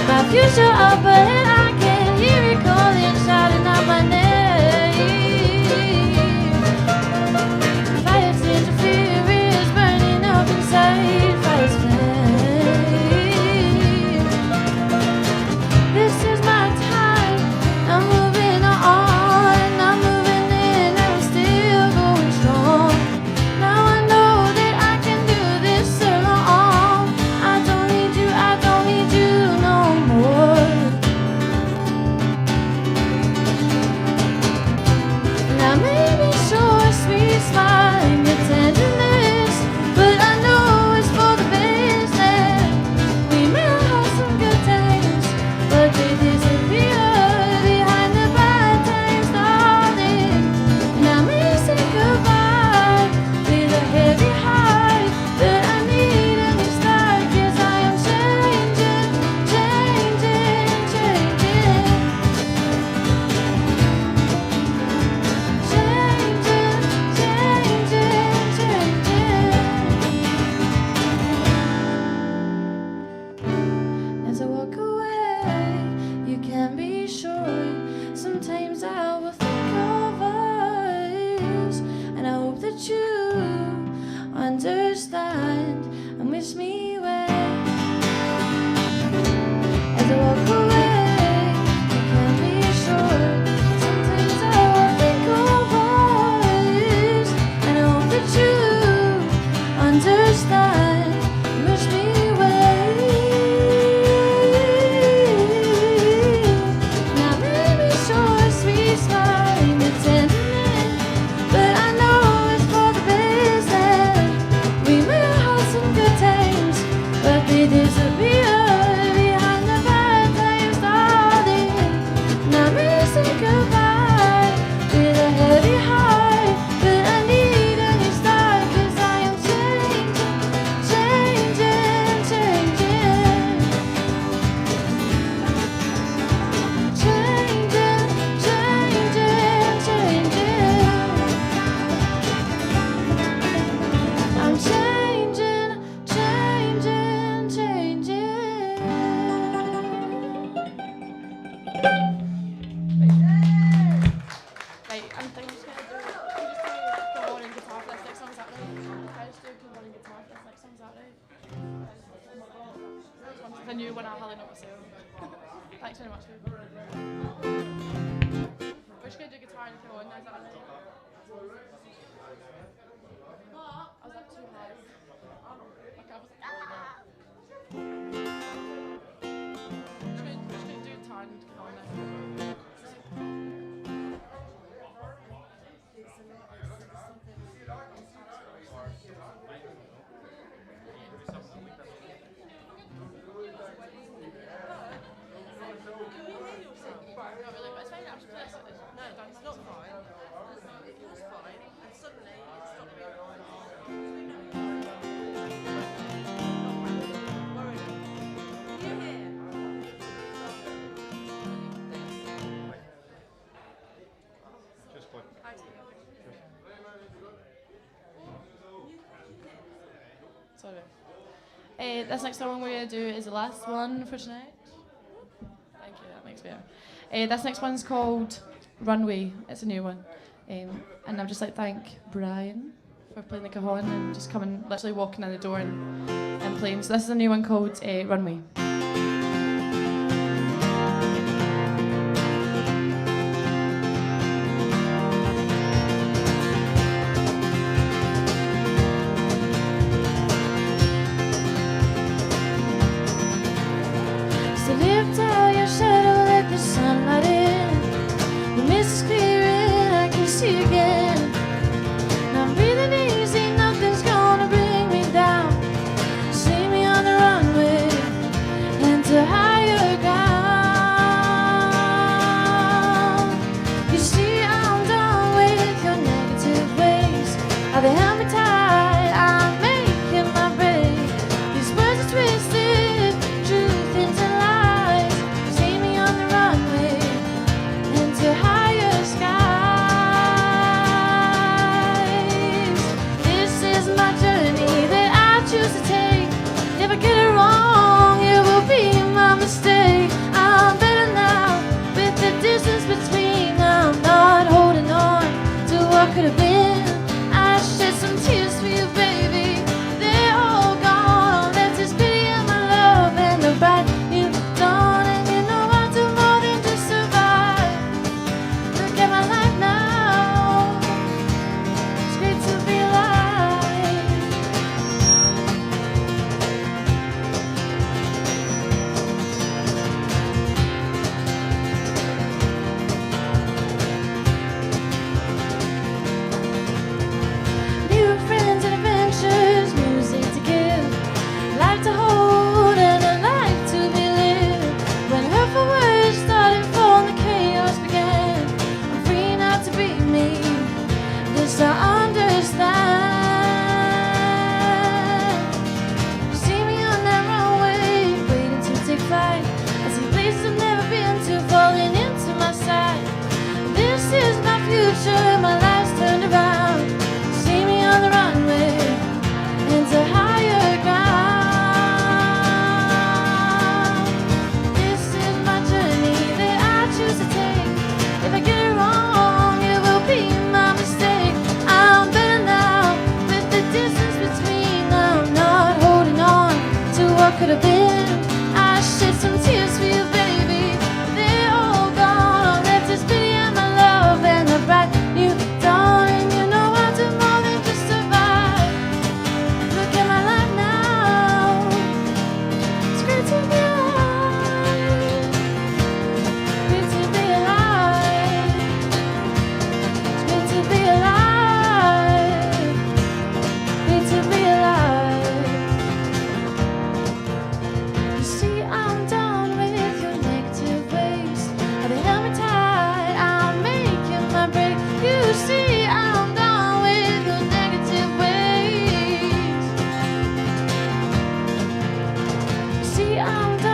My future up ahead, I can hear it calling, shouting out my name. Fire to fear is burning up inside, fire's flame. This is my time, I'm moving on, I'm moving in, and I'm still going strong. Now I know that I can do this alone. I don't need you no more. Now maybe sure sweet smile and your tenderness, but I know it's for the best. And we may have some good times, but they disappear behind the bad times, darling. And I may say goodbye with a heavy heart, but I need a new start, 'cause I am changing, changing, changing. Changing, changing, changing. As I walk away, you can be sure sometimes I will think of us, and I hope that you understand and wish me well. As I walk away, you can be sure sometimes I will think of us, and I hope that you understand and wish me well. Now maybe sure sweet smile and your tenderness, but I know it's for the best. And we may have some good times, new one, I'll hardly know myself. Thanks very much. We're just going to do guitar and throw on, is that right? What? I was up too high. Okay, I was just going to do guitar and throw on now. Sorry. This next song we're going to do is the last one for tonight. Thank you, that makes better. This next one's called Runway. It's a new one. And I'd just like to thank Brian for playing the cajon and just coming, literally walking in the door and playing. So this is a new one called Runway. So lift out your shadow, let the sunlight in. The mist is clearing, I can see again. Now I'm breathing easy, nothing's gonna bring me down. See me on the runway, and to higher ground. You see I'm done with your negative ways. How they held me tight, I'm making my break. These words are twisted, truth into lies. See me on the runway, into higher skies. This is my journey that I choose to take. If I get it wrong, it will be my mistake. I'm better now, with the distance between. I'm not holding on to what could have been. I shed some tears for you, baby. They're all gone. Left this pity in my love and the bad you done. And you know I'll do more than just survive. Look at my life now. It's great to be alive. New friends and adventures, music to give, life to hold and a life to be lived. When hurtful words started falling, the chaos began. I'm free not to be me. This I understand. See me on that runway, waiting to take flight. I see places I've never been to, falling into my sight. This is my future, my life's turned around. See me on the runway, into higher ground. This is my journey that I choose to take. If I get it wrong, it will be my mistake. I'm better now, with the distance between. I'm not holding on to what could have been. I shed some tears for you, baby. They're all gone. Left this pity and my love and the bright new dawn. And you know I'll do more than just survive. Look at my life now. It's great to be alive. Great to be alive. It's great to be alive. Great to be alive. You see I'm done with your negative ways. How they held me tight, I'm making my break. You see I'm done with your negative ways. You see I'm done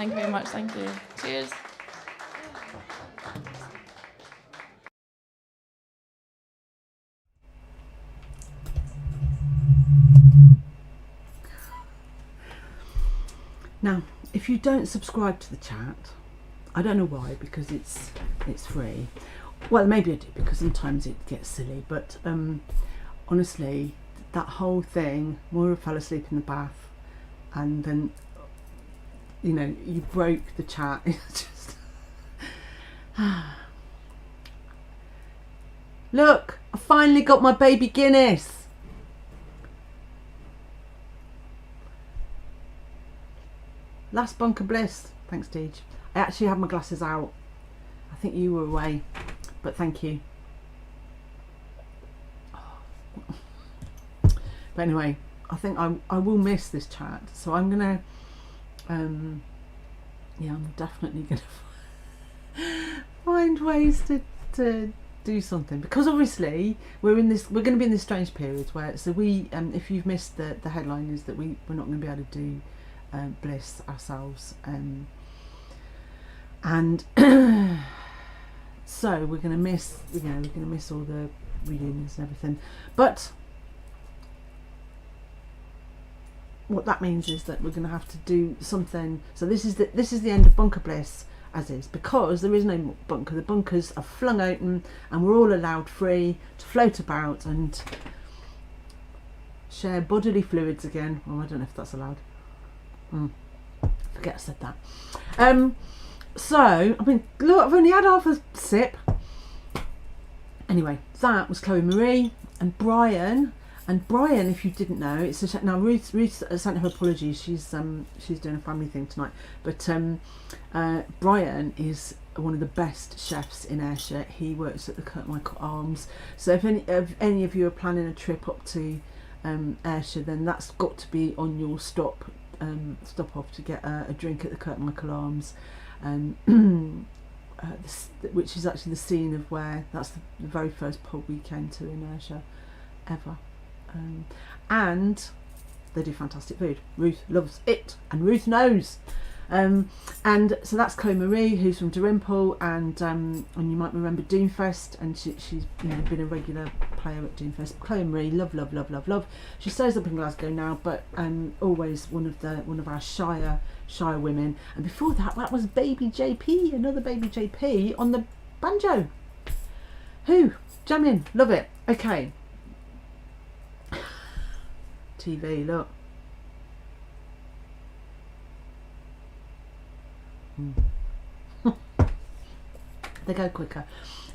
Thank you very much. Thank you. Cheers. Now, if you don't subscribe to the chat, I don't know why, because it's free. Well, maybe I do, because sometimes it gets silly, but honestly, that whole thing, Moira fell asleep in the bath, and then, you know, you broke the chat. It's just... Look, I finally got my baby Guinness. Last Bunker Bliss. Thanks, Deej. I actually had my glasses out. I think you were away, but thank you. But anyway, I think I will miss this chat, so I'm gonna yeah, I'm definitely gonna find ways to do something, because obviously we're going to be in this strange period where, so we if you've missed the headline, is that we're not going to be able to do Bliss ourselves, and so we're going to miss, you know, we're going to miss all the reunions and everything. But what that means is that we're going to have to do something. So this is the end of Bunker Bliss as is, because there is no more bunker. The bunkers are flung open and we're all allowed free to float about and share bodily fluids again. Well, I don't know if that's allowed. Forget I said that. So, I mean, look, I've only had half a sip. Anyway, that was Chloe Marie and Brian. And Brian, if you didn't know, it's now Ruth sent her apologies. She's doing a family thing tonight. But Brian is one of the best chefs in Ayrshire. He works at the Kirkmichael Arms. So if any of you are planning a trip up to Ayrshire, then that's got to be on your stop off to get a drink at the Kirkmichael Arms, which is actually the scene of where that's the very first pub we came to in Ayrshire ever. And they do fantastic food. Ruth loves it, and Ruth knows. And so that's Chloe Marie, who's from Dalrymple, and you might remember Doomfest, and she's been a regular player at Doomfest. Chloe Marie, love. She stays up in Glasgow now, but always one of our shire women. And before that was Baby JP, another Baby JP on the banjo. Jamming, love it. Okay. TV, look. They go quicker.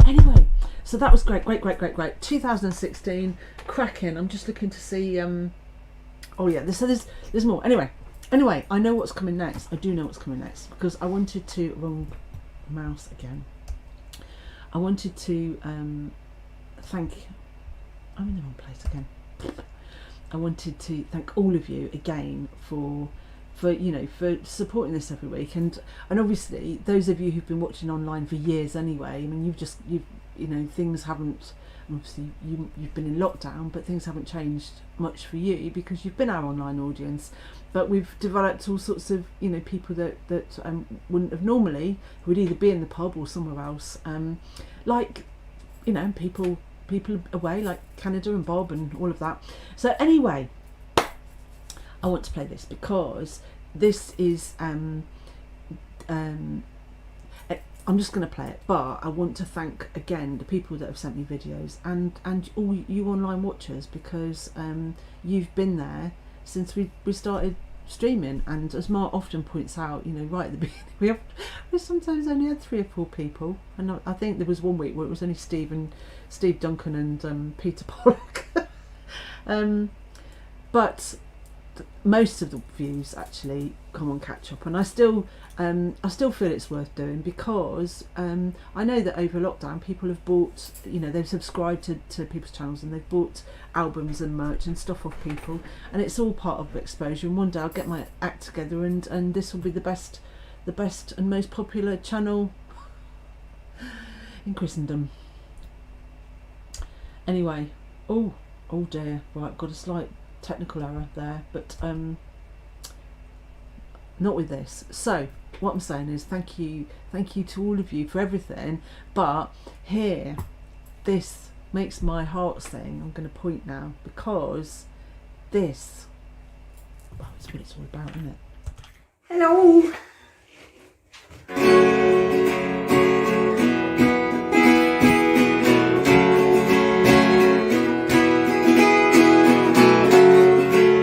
Anyway, so that was great. 2016, cracking. I'm just looking to see. Oh yeah, so there's more. Anyway, I know what's coming next. I do know what's coming next, because I wanted to wrong mouse again. I wanted to thank. I'm in the wrong place again. I wanted to thank all of you again for supporting this every week, and obviously those of you who've been watching online for years anyway. I mean, things haven't, obviously you've been in lockdown, but things haven't changed much for you because you've been our online audience. But we've developed all sorts of people that wouldn't have normally, who would either be in the pub or somewhere else, like people away, like Canada and Bob and all of that. So anyway, I want to play this because this is I'm just going to play it, but I want to thank again the people that have sent me videos and all you online watchers, because you've been there since we started streaming. And as Mark often points out, right at the beginning, we sometimes only had 3 or 4 people, and I think there was one week where it was only Steve Duncan and Peter Pollock. But most of the views actually come on catch up, and I still feel it's worth doing, because I know that over lockdown people have bought, they've subscribed to people's channels and they've bought albums and merch and stuff off people, and it's all part of exposure. And one day I'll get my act together and this will be the best and most popular channel in Christendom. Anyway, oh dear, right, got a slight technical error there, but not with this. So what I'm saying is thank you to all of you for everything. But here, this makes my heart sing. I'm going to point now, because this, well, it's what it's all about, isn't it? Hello.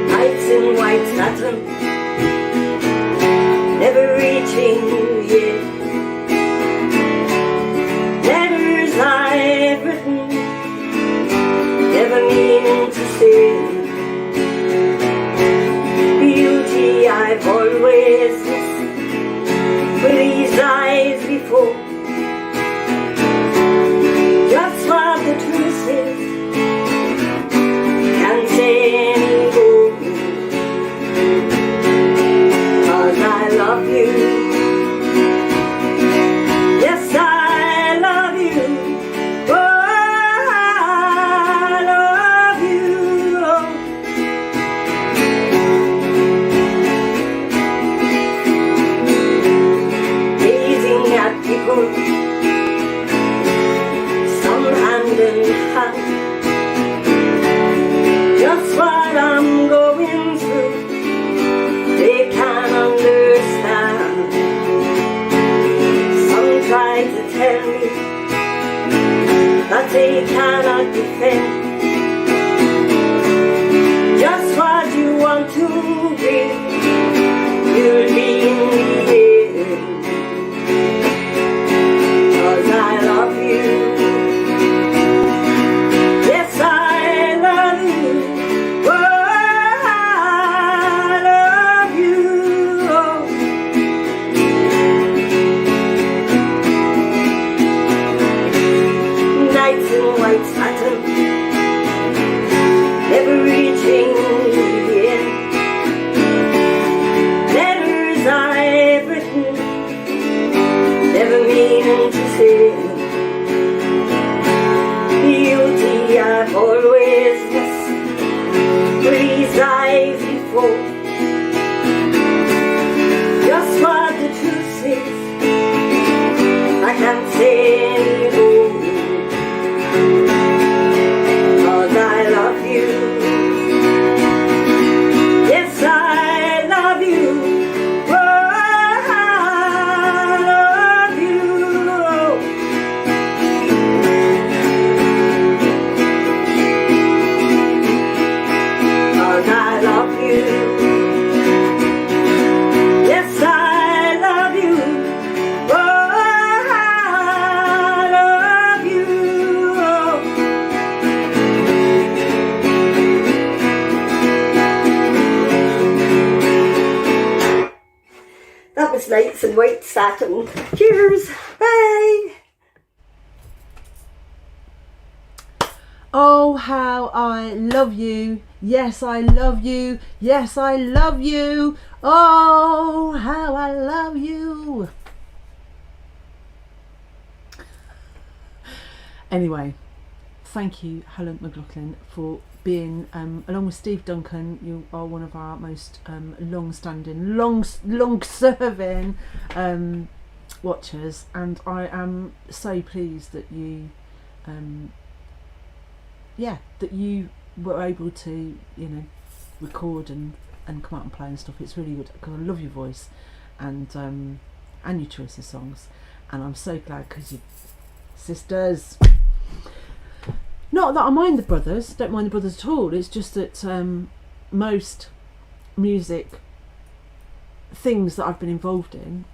Nights in white satin, never reaching yet. Letters I've written, never meaning to say. Beauty I've always missed with these eyes before. Just what the truth is, can't say anymore. 'Cause I love you. Yes, I love you. Oh, I love you. Oh. Gazing at people, some hand in hand. Just what I'm going through, they can't understand. Some try to tell me that they cannot defend just what you want to be. You'll be in the end. 'Cause I love you. Yes, I love you. Oh, I love you. Oh. Nights in white satin, never reaching the end. Letters I've written, never meaning to say. Beauty I've always missed with these eyes before. Just what the truth is, I can't say anymore. 'Cause I love you. Yes, I love you. Oh, I love you. Oh. Cause I love you. Yes, I love you. Oh, I love you. Oh. That was Nights in White Satin. Cheers. Bye. Oh, how I love you. Yes, I love you. Yes, I love you. Oh, how I love you. Anyway, thank you, Helen McLaughlin, for being, along with Steve Duncan, you are one of our most long-standing, long-serving watchers, and I am so pleased that you that you were able to, you know, record and come out and play and stuff. It's really good because I love your voice and your choice of songs, and I'm so glad because you're sisters. Not that I mind the brothers, don't mind the brothers at all. It's just that most music things that I've been involved in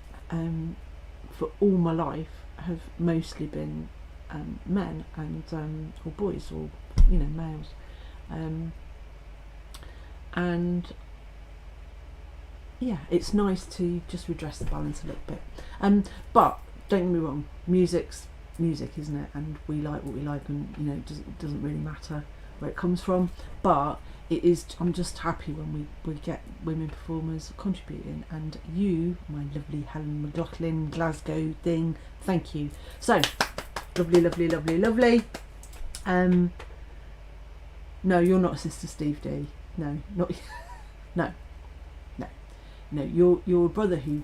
for all my life have mostly been men and or boys, or you know, males, and yeah, it's nice to just redress the balance a little bit. But don't get me wrong, music's music, isn't it? And we like what we like, and you know, it doesn't really matter where it comes from. But it is. I'm just happy when we get women performers contributing, and you, my lovely Helen McLaughlin, Glasgow thing. Thank you. So lovely, lovely, lovely, lovely. No, you're not a Sister Steve D. No, not no. You're a brother who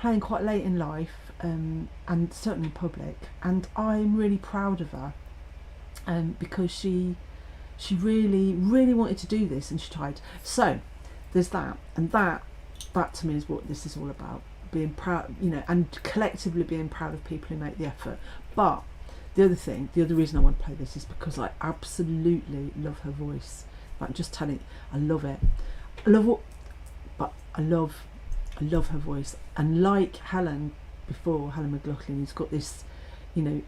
playing quite late in life, and certainly in public, and I'm really proud of her, because she really wanted to do this, and she tried. So there's that, and that to me is what this is all about, being proud, you know, and collectively being proud of people who make the effort. But the other reason I want to play this is because I absolutely love her voice. Like, just telling, I love it. I love her voice. And like Helen McLaughlin, who's got this, you know,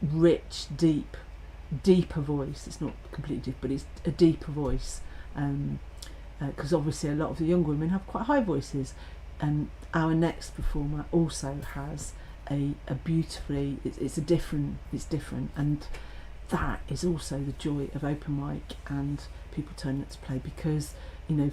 rich, deeper voice. It's not completely deep, but it's a deeper voice. Because obviously a lot of the young women have quite high voices. And our next performer also has a beautifully, it's different, and that is also the joy of open mic and people turning up to play, because, you know,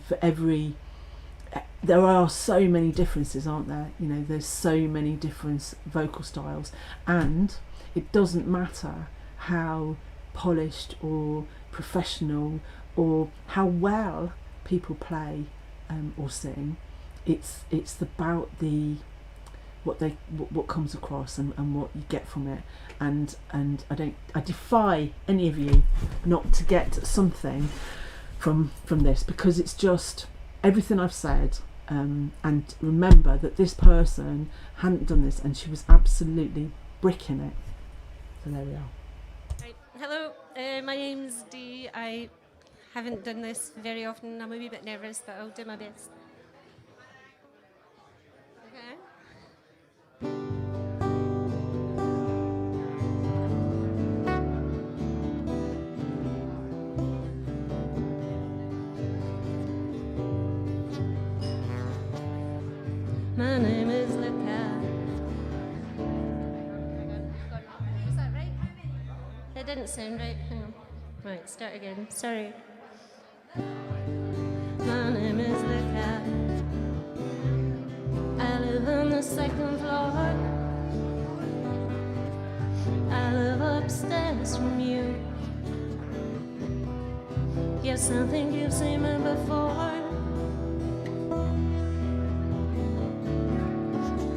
there are so many differences, aren't there? You know, there's so many different vocal styles, and it doesn't matter how polished or professional or how well people play or sing. It's about what comes across and what you get from it, and I defy any of you not to get something from this, because it's just everything I've said, and remember that this person hadn't done this and she was absolutely bricking it. So there we are. Right. Hello, my name's Dee. I haven't done this very often. I'm a wee bit nervous, but I'll do my best. Okay. My name is Luca. Is that right? It didn't sound right. Hang on. Right, start again. Sorry. My name is Luca. I live on the second floor. I live upstairs from you. Yes, I think you've seen me before.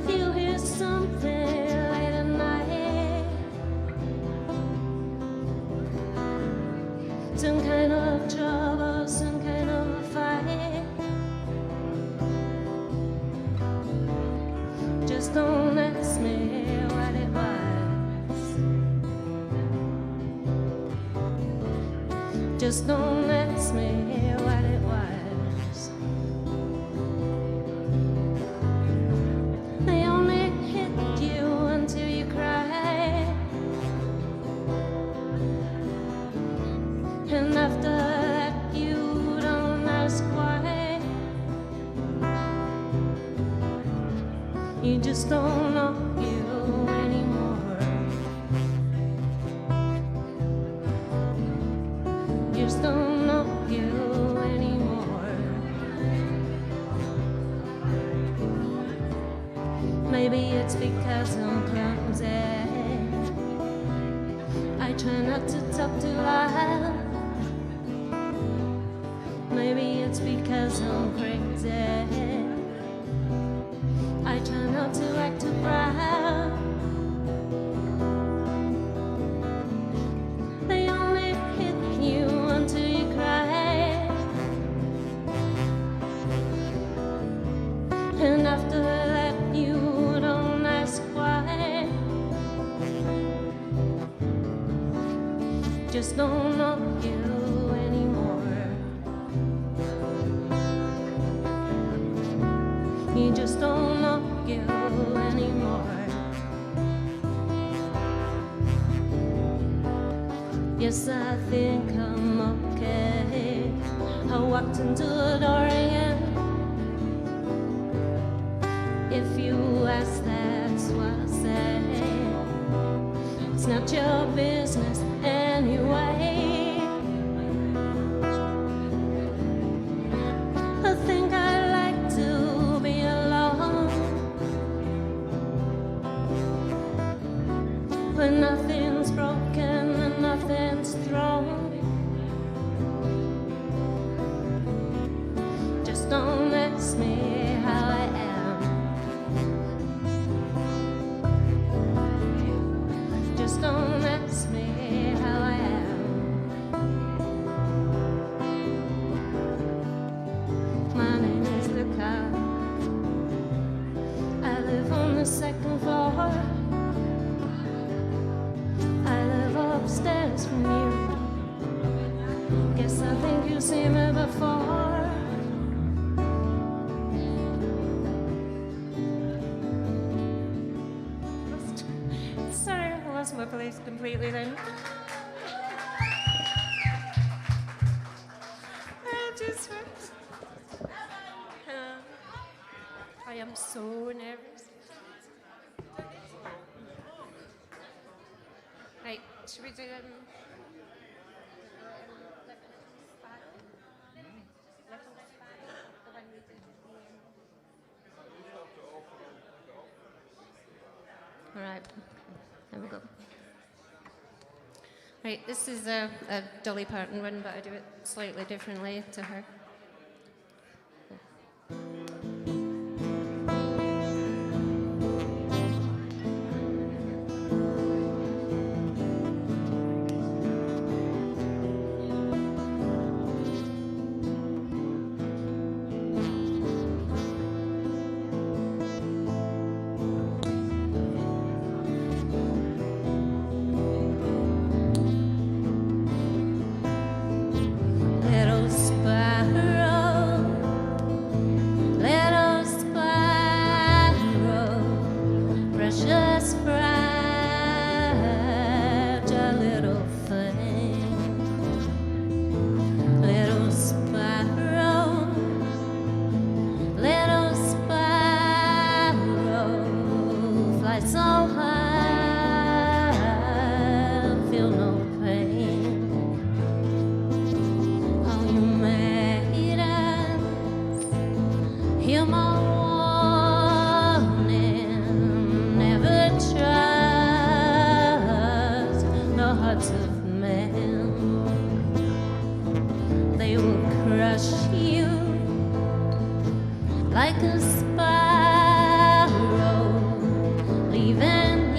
If you hear something late at night, some kind of trouble, some kind of a fight, just don't ask me what it was. Just don't ask me what it was. They only hit you until you cry, and after that you don't ask why. You just don't know you anymore. Just don't know you anymore. Maybe it's because I'm clumsy. I try not to talk too loud. Maybe it's because I'm crazy. I try not to act too proud. They only hit you until you cry, and after that you don't ask why. Just don't know you anymore. You just don't know you anymore. Yes, I think I'm okay. I walked into the door again. If you ask, that's what I say. It's not your business anyway. I think I like to be alone, when nothing's broken and nothing's thrown. Just don't ask me how I am. the second floor. I live upstairs from you. Guess I think you've seen me before. Sorry, I lost my place completely then. I am so nervous. Right, should we do Alright, there we go. Right, this is a Dolly Parton one, but I do it slightly differently to her. Like a sparrow leaving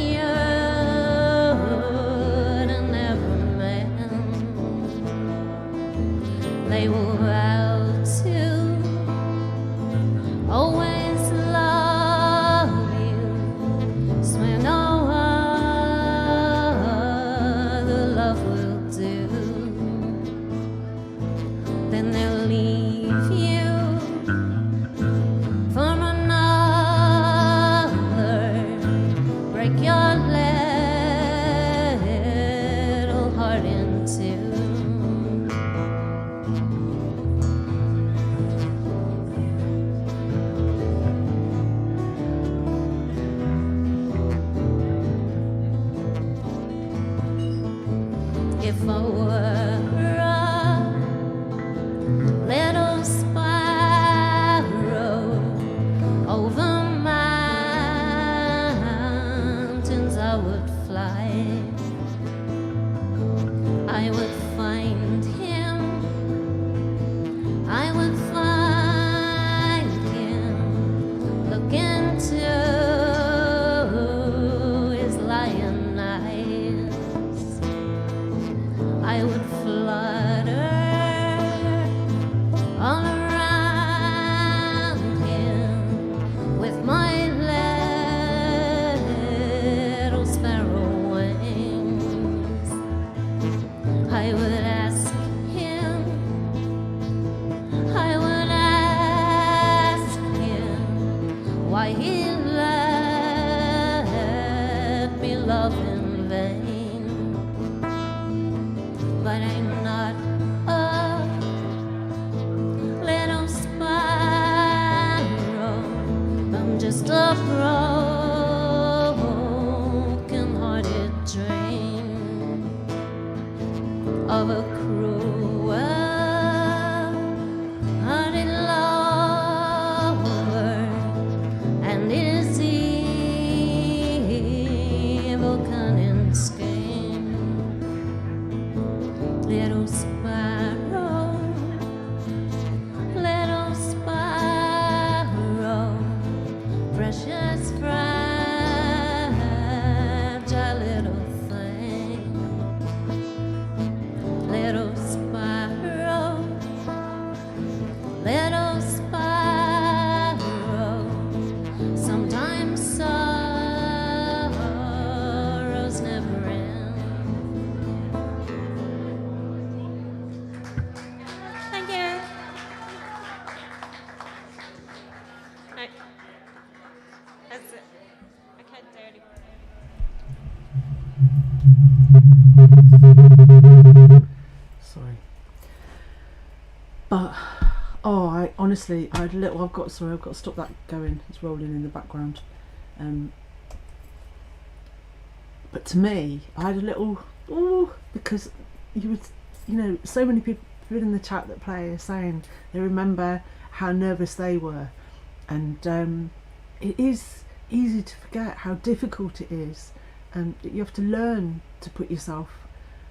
honestly, I had a little. I've got to stop that going. It's rolling in the background. But to me, I had a little. Because so many people in the chat that play are saying they remember how nervous they were, and it is easy to forget how difficult it is, and you have to learn to put yourself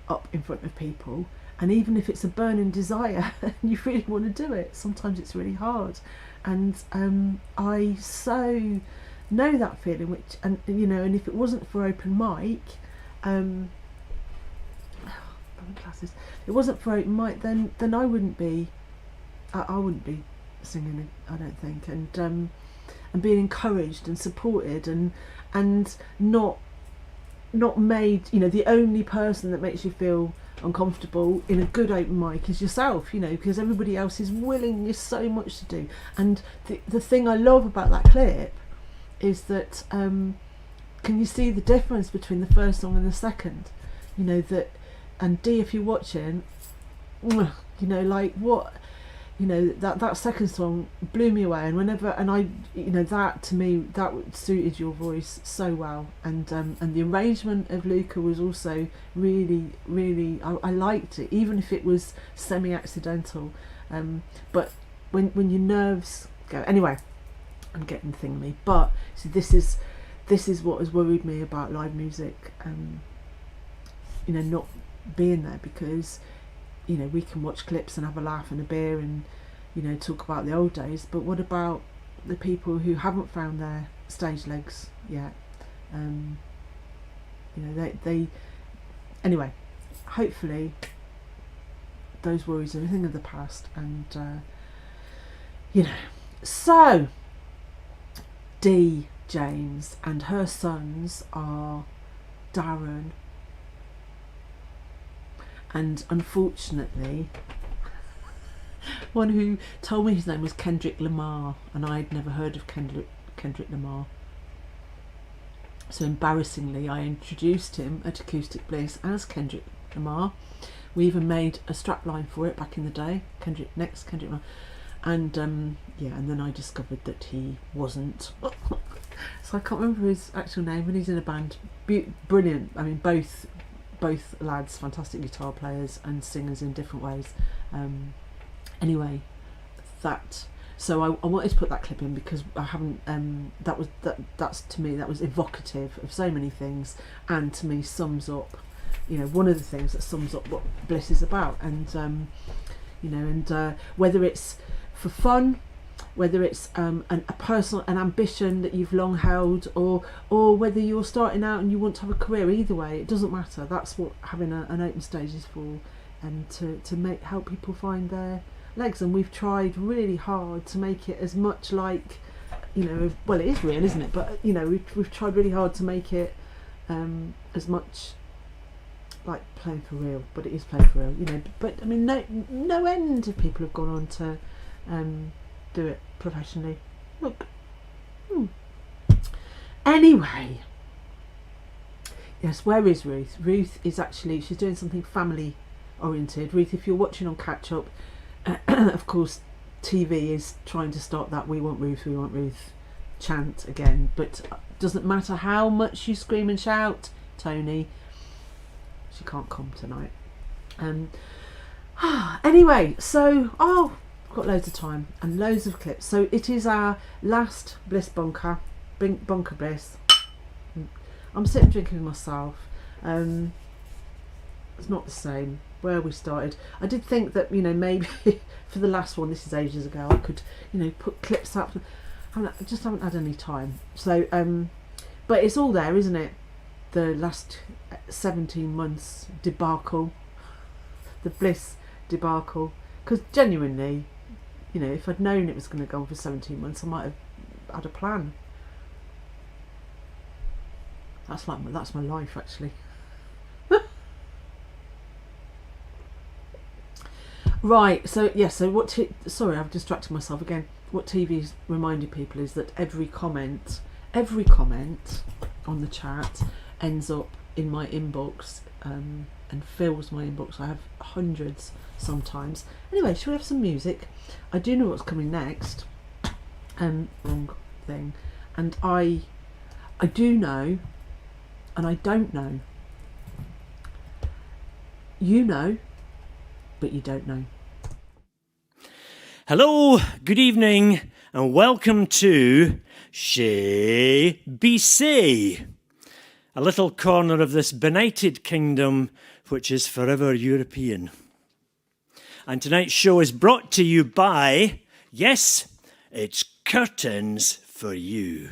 up in front of people, and even if it's a burning desire and you really want to do it, sometimes it's really hard, and I so know that feeling, and if it wasn't for open mic, classes, it wasn't for open mic, then I wouldn't be singing, I don't think, and being encouraged and supported, and not made, the only person that makes you feel uncomfortable in a good open mic is yourself, because everybody else is willing. There's so much to do, and the thing I love about that clip is that can you see the difference between the first song and the second? And Dee, if you're watching, that second song blew me away, and I that to me, that suited your voice so well, and the arrangement of Luca was also really, really, I liked it, even if it was semi-accidental, but when your nerves go, anyway, I'm getting thingy, but so this is what has worried me about live music, not being there, because we can watch clips and have a laugh and a beer and talk about the old days, but what about the people who haven't found their stage legs yet? They anyway, hopefully those worries are a thing of the past, and so Dee James and her sons are Darren, and unfortunately one who told me his name was Kendrick Lamar, and I'd never heard of Kendrick Lamar. So embarrassingly, I introduced him at Acoustic Bliss as Kendrick Lamar. We even made a strapline for it back in the day, Kendrick Lamar. And and then I discovered that he wasn't. So I can't remember his actual name, and he's in a band. Brilliant. I mean, both lads, fantastic guitar players and singers in different ways. Anyway, so I wanted to put that clip in because I haven't. That's to me, that was evocative of so many things, and to me sums up, one of the things that sums up what Bliss is about, and whether it's for fun, whether it's a personal ambition that you've long held, or whether you're starting out and you want to have a career, either way, it doesn't matter. That's what having an open stage is for, and to help people find their legs. And we've tried really hard to make it as much like, well, it is real, isn't it? But we've tried really hard to make it as much like playing for real, but it is playing for real, But I mean, no end of people have gone on to do it professionally. Look. Anyway, yes, where is Ruth? Ruth is actually, she's doing something family oriented. Ruth, if you're watching on Catch Up, of course TV is trying to start that we want Ruth chant again, but doesn't matter how much you scream and shout, Tony, she can't come tonight. Anyway, so I've got loads of time and loads of clips, so it is our last BlissBunker, Bunker Bliss. I'm sitting drinking with myself. It's not the same where we started. I did think that maybe for the last one, this is ages ago, I could put clips up. I just haven't had any time, so but it's all there, isn't it? The last 17 months debacle, the Bliss debacle, because genuinely, if I'd known it was going to go on for 17 months, I might have had a plan. That's my life, actually. Right, so sorry, I've distracted myself again. What TV's reminded people is that every comment on the chat ends up in my inbox and fills my inbox. I have hundreds sometimes. Anyway, shall we have some music? I do know what's coming next. Wrong thing. And I do know, and I don't know. You know, but you don't know. Hello, good evening, and welcome to Chez BC, a little corner of this benighted kingdom which is forever European. And tonight's show is brought to you by, yes, it's Curtains for You.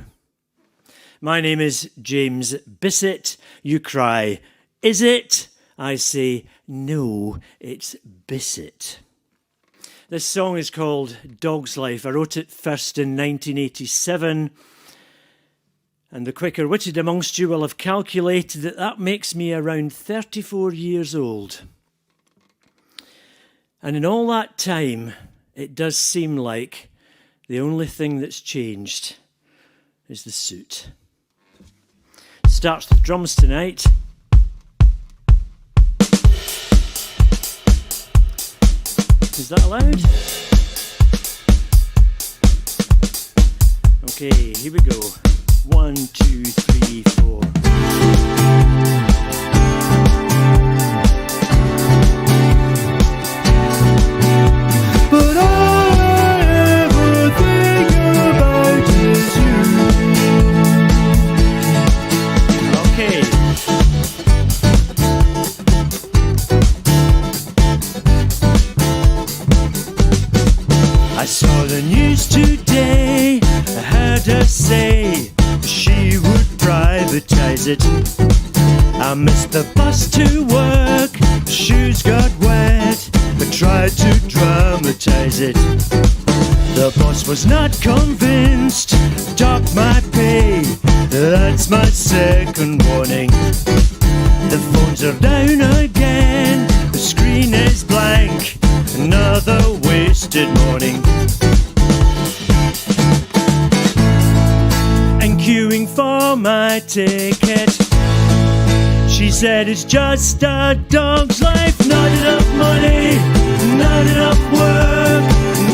My name is James Bissett. You cry, is it? I say, no, it's Bissett. This song is called Dog's Life. I wrote it first in 1987. And the quicker-witted amongst you will have calculated that that makes me around 34 years old. And in all that time, it does seem like the only thing that's changed is the suit. Starts with drums tonight. Is that allowed? Okay, here we go. 1, 2, 3, 4. But all I ever think about is you. Okay. I saw the news today, I heard her say she would privatize it. I missed the bus to work, shoes got wet, I tried to dramatize it. The boss was not convinced, docked my pay, that's my second warning. The phones are down again, the screen is blank, another wasted morning. And queuing for my ticket, she said it's just a dog's life. Not enough money, not enough work,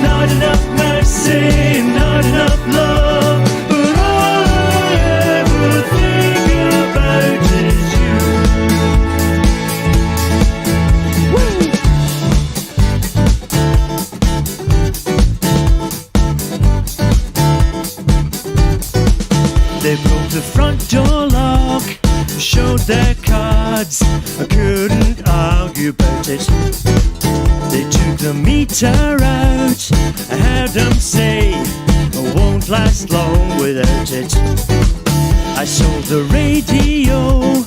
not enough mercy, not enough love. But all I ever think about is you. Woo! They broke the front door lock, showed their cards, I couldn't argue about it. They took the meter out, I heard them say, I won't last long without it. I sold the radio,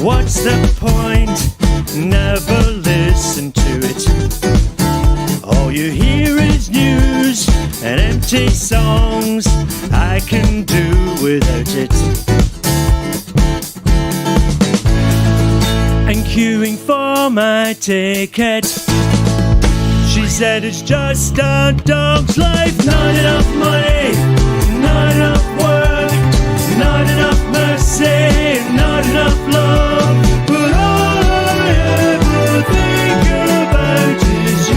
what's the point? Never listen to it. All you hear is news and empty songs, I can do without it. And queuing for my ticket, she said it's just a dog's life. Not enough money, not enough work, not enough mercy, not enough love. But all I ever think about is you.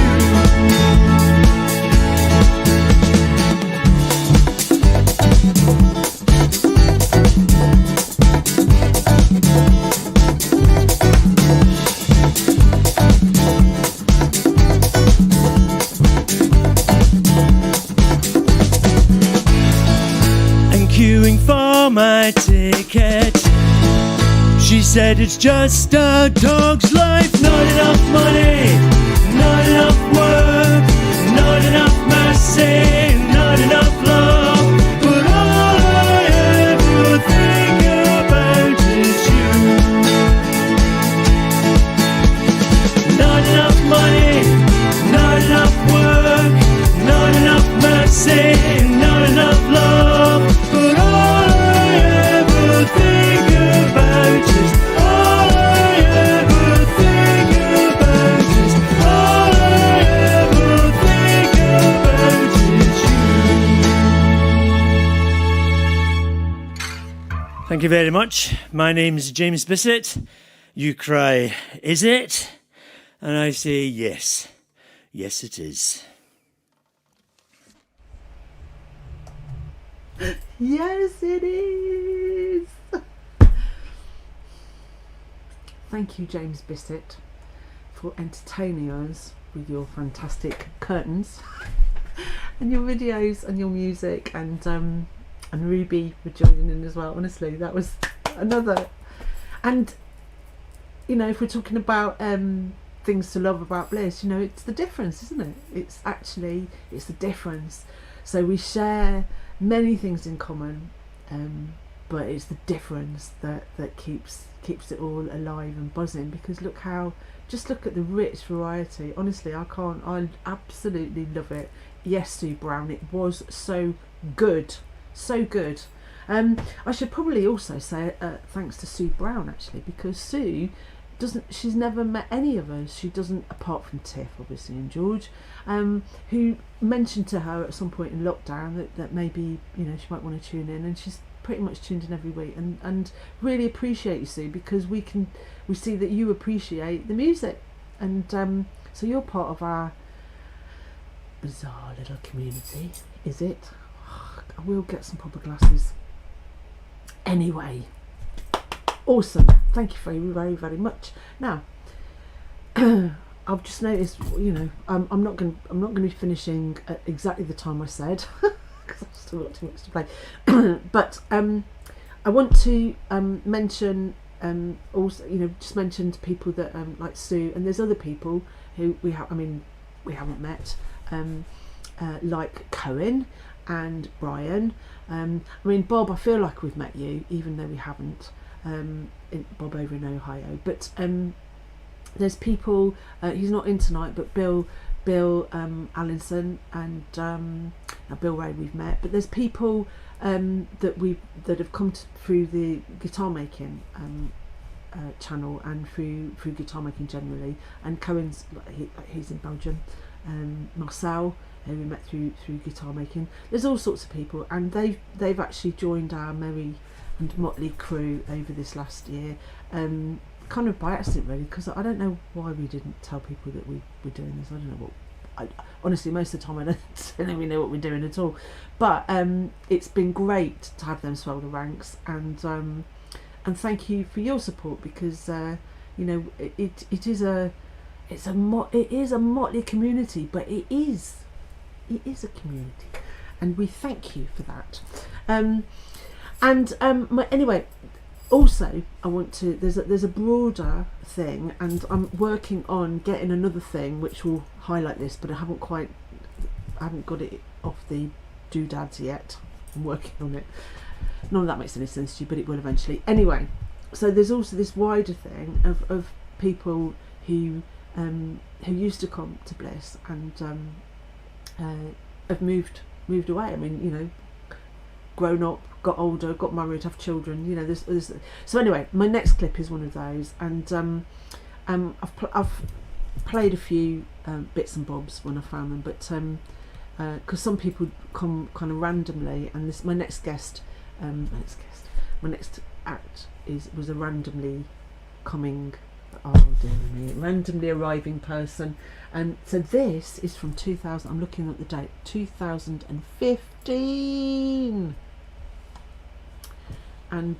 Queuing for my ticket, she said it's just a dog's life. Not enough money, not enough work, not enough mercy, not enough love. But all I ever think about is you. Not enough money, not enough work, not enough mercy, not enough love. But all I ever think about is, all I ever think about is, all I ever think about is you. Thank you very much. My name's James Bissett. You cry, is it? And I say, yes. Yes, it is. Yes, it is. Thank you, James Bissett, for entertaining us with your fantastic curtains and your videos and your music, and Ruby for joining in as well. Honestly, that was another. And you know, if we're talking about things to love about Bliss, you know, it's the difference, isn't it? It's the difference. So we share many things in common, but it's the difference that keeps it all alive and buzzing. Because just look at the rich variety. Honestly, I absolutely love it. Yes, Sue Brown, it was so good, so good. I should probably also say thanks to Sue Brown, actually, because Sue she's never met any of us. She doesn't, apart from Tiff, obviously, and George, who mentioned to her at some point in lockdown that maybe, you know, she might want to tune in, and she's pretty much tuned in every week, and really appreciate you, Sue, because we see that you appreciate the music, and so you're part of our bizarre little community, is it? I will get some proper glasses. Anyway, awesome. Thank you very, very, very much. Now, I've just noticed, you know, I'm not going to be finishing at exactly the time I said, because I've still got too much to play. But I want to mention also, you know, just mention to people that like Sue, and there's other people who we haven't met, like Cohen and Brian. I mean, Bob, I feel like we've met you, even though we haven't. Bob over in Ohio, but there's people. He's not in tonight, but Bill Allinson and now Bill Ray we've met. But there's people that have come through the guitar making channel and through guitar making generally. And Cohen's he's in Belgium. Marcel, who we met through guitar making. There's all sorts of people, and they've actually joined our merry and motley crew over this last year, kind of by accident really, because I don't know why we didn't tell people that we were doing this. I don't know what. Honestly, most of the time I don't even know what we're doing at all. But it's been great to have them swell the ranks, and thank you for your support, because you know, it is a motley community, but it is a community, and we thank you for that. Anyway, also I want to. There's a broader thing, and I'm working on getting another thing which will highlight this, but I haven't got it off the doodads yet. I'm working on it. None of that makes any sense to you, but it will eventually. Anyway, so there's also this wider thing of people who used to come to Bliss and have moved away. I mean, you know, grown up, got older, got married, have children. You know, there's so anyway, my next clip is one of those, and I've played a few bits and bobs when I found them, but because some people come kind of randomly, and my next act was a randomly coming. Oh dear me, randomly arriving person, and so this is from 2000. I'm looking at the date, 2015, and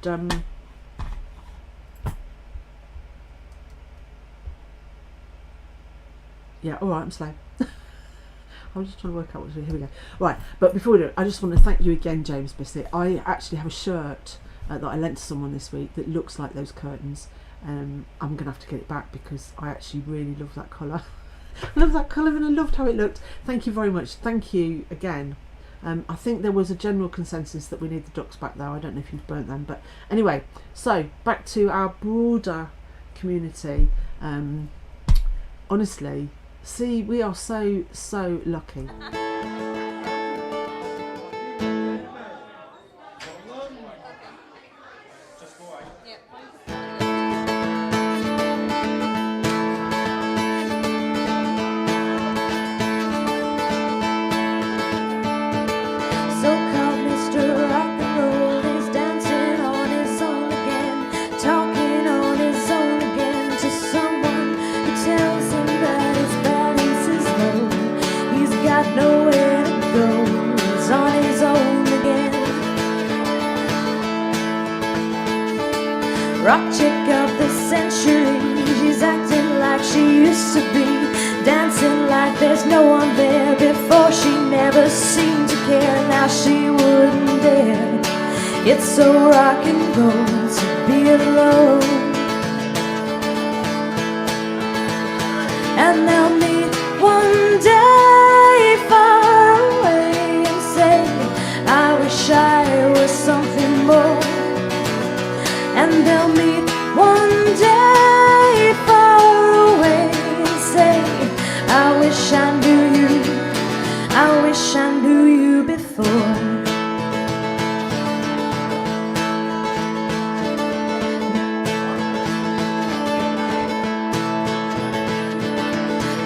yeah, all right, I'm slow. I was just trying to work out what to do. Here we go. Right, but before we do it, I just want to thank you again, James Bissett. I actually have a shirt that I lent to someone this week that looks like those curtains. I'm going to have to get it back because I actually really love that colour. I love that colour, and I loved how it looked. Thank you very much. Thank you again. I think there was a general consensus that we need the ducks back though. I don't know if you've burnt them, but anyway, so back to our broader community. Honestly, see, we are so lucky. So-called Mr. Rock and Roll is dancing on his own. rock chick of the century. She's acting like she used to be, dancing like there's no one there. Before she never seemed to care, now she wouldn't dare. It's so rock and roll to be alone. And they'll meet one day far away and say, I wish I was something more. And they'll meet one day far away and say, I wish I knew you, I wish I knew you before.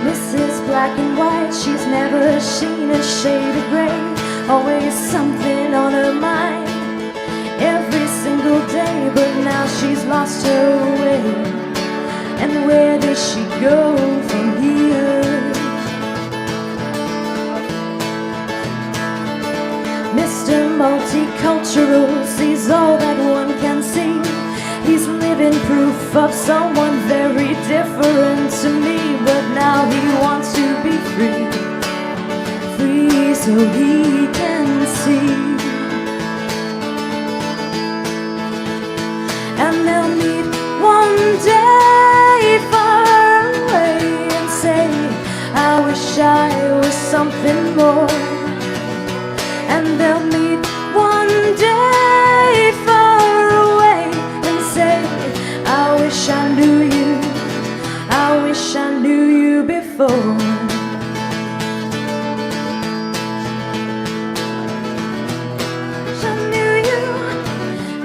Mrs. Black and White, she's never seen a shade of grey. Always something on her mind every single day, but now she's lost her way. And where does she go from here? Mr. Multicultural sees all that one can see. He's living proof of someone very different to me, but now he wants to be free, free so he can see. And they'll meet one day far away and say, I wish I was something more. And they'll meet one day far away and say, I wish I knew you, I wish I knew you before.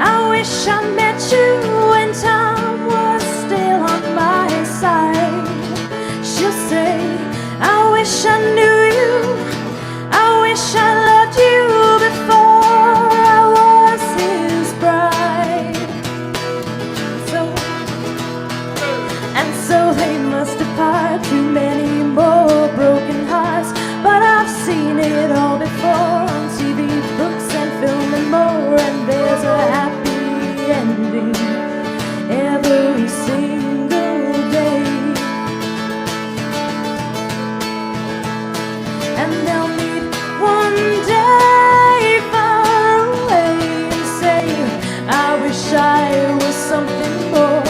I wish I met you when time was still on my side. She'll say, I wish I knew you, I wish I loved you before I was his bride. So they must depart, too many more broken hearts. But I've seen it all before on TV, books and film and more. And there's a happy ending every single day. And they'll meet one day far away and say, I wish I was something more.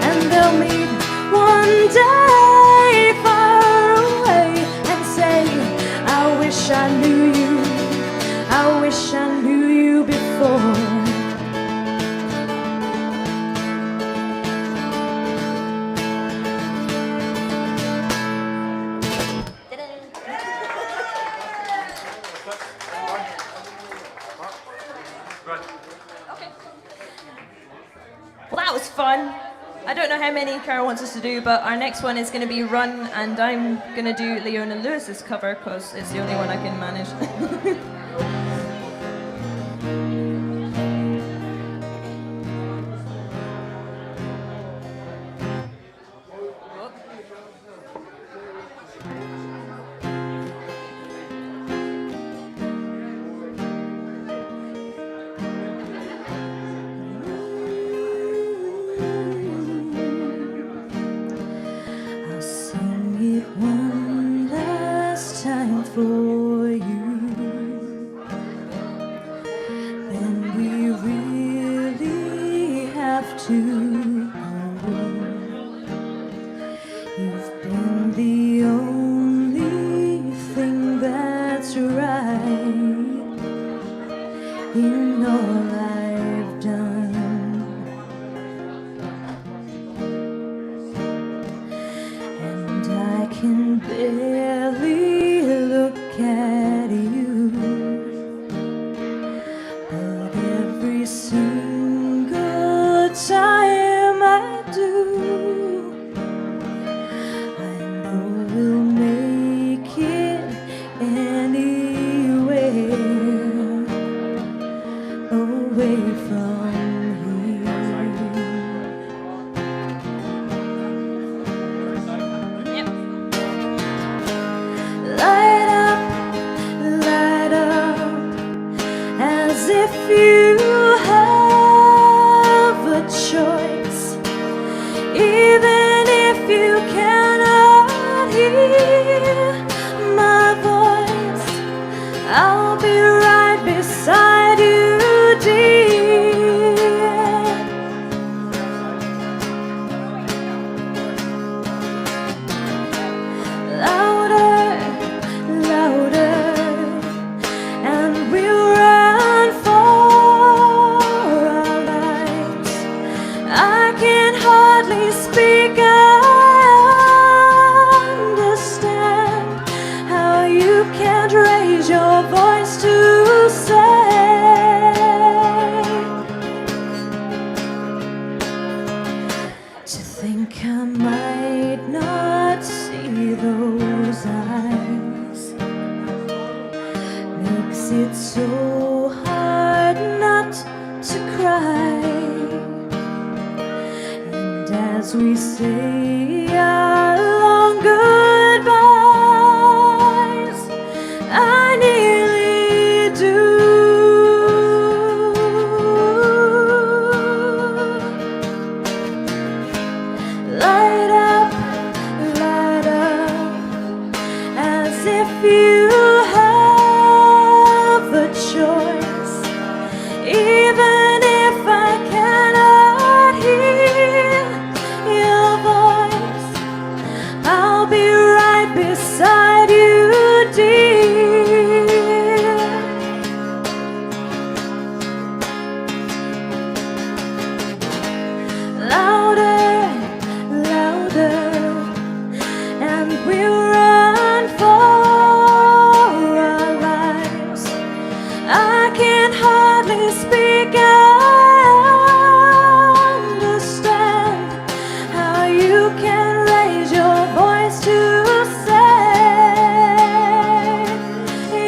And they'll meet one day far away and say, I wish I knew you, I wish I knew you before. Well, that was fun. I don't know how many Carol wants us to do, but our next one is going to be Run, and I'm going to do Leona Lewis's cover because it's the only one I can manage. One last time for you, then we really have to go. You've been the only thing that's right in all I've done. I can barely look at you, but every single time I do, I know we'll make it anywhere away from light up, as if you have hardly speak, I understand how you can't raise your voice to say, to think I might not see those eyes makes it so hard not to cry. And as we say our long goodbyes, I nearly do. Light up, as if you have a choice, even if I cannot hear your voice. I'll be right beside you, dear. Louder, and we'll run for our lives. I can hardly speak, I understand how you can raise your voice to say,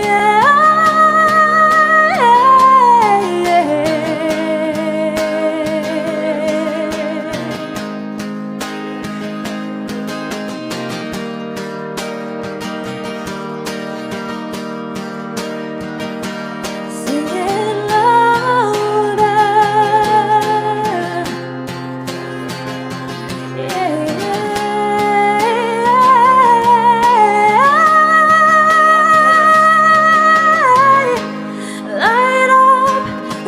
yeah. Sing it louder,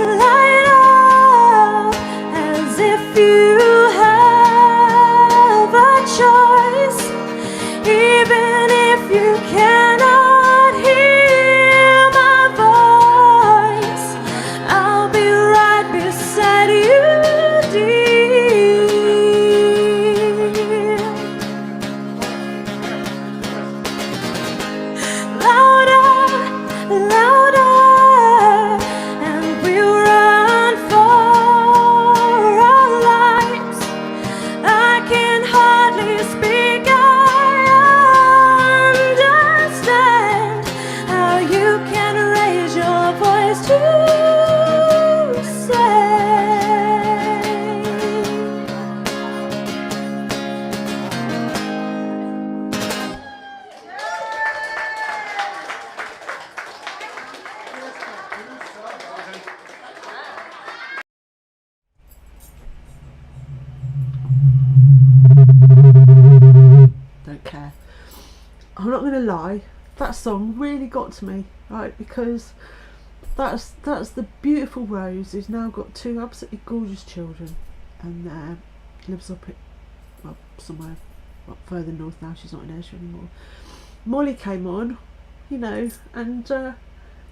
light up, as if you have a choice, even if you cannot hear my voice. I'll be right beside you, dear. Louder, and we'll run for our lives. I can hardly speak, I understand how you can raise your voice to say. Don't care. I'm not gonna lie, that song really got to me, right? Because that's the beautiful Rose who's now got two absolutely gorgeous children, and lives up at, well, somewhere up further north now. She's not in Ayrshire anymore. Molly came on, you know, and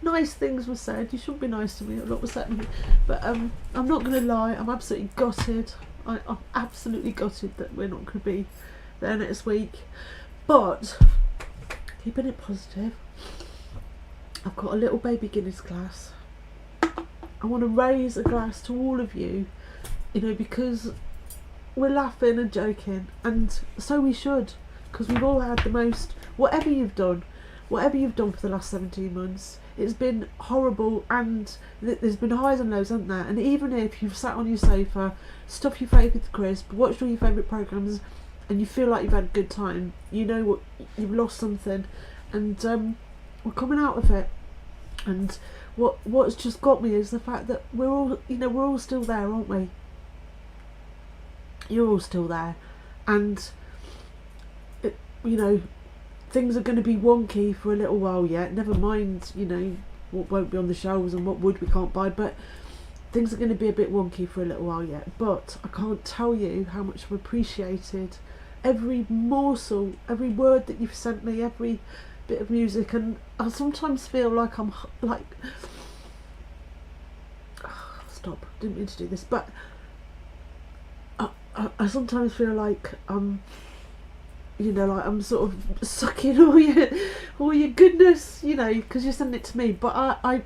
nice things were said. You shouldn't be nice to me, a lot was said to me, but I'm not gonna lie, I'm absolutely gutted. I'm absolutely gutted that we're not gonna be there next week, but keeping it positive, I've got a little baby Guinness glass. I want to raise a glass to all of you, you know, because we're laughing and joking, and so we should, because we've all had the most, whatever you've done for the last 17 months, it's been horrible, and there's been highs and lows, hasn't there? And even if you've sat on your sofa, stuffed your face with crisp, watched all your favourite programmes, and you feel like you've had a good time, you know what, you've lost something, and we're coming out of it. And what's just got me is the fact that we're all still there, aren't we? You're all still there, and things are going to be wonky for a little while yet. Never mind, what won't be on the shelves and what wood we can't buy, but things are going to be a bit wonky for a little while yet. But I can't tell you how much I've appreciated every morsel, every word that you've sent me, every bit of music, and I sometimes feel like I'm like, stop, didn't mean to do this, but I sometimes feel like you know, like I'm sort of sucking all your goodness, you know, because you send it to me. But I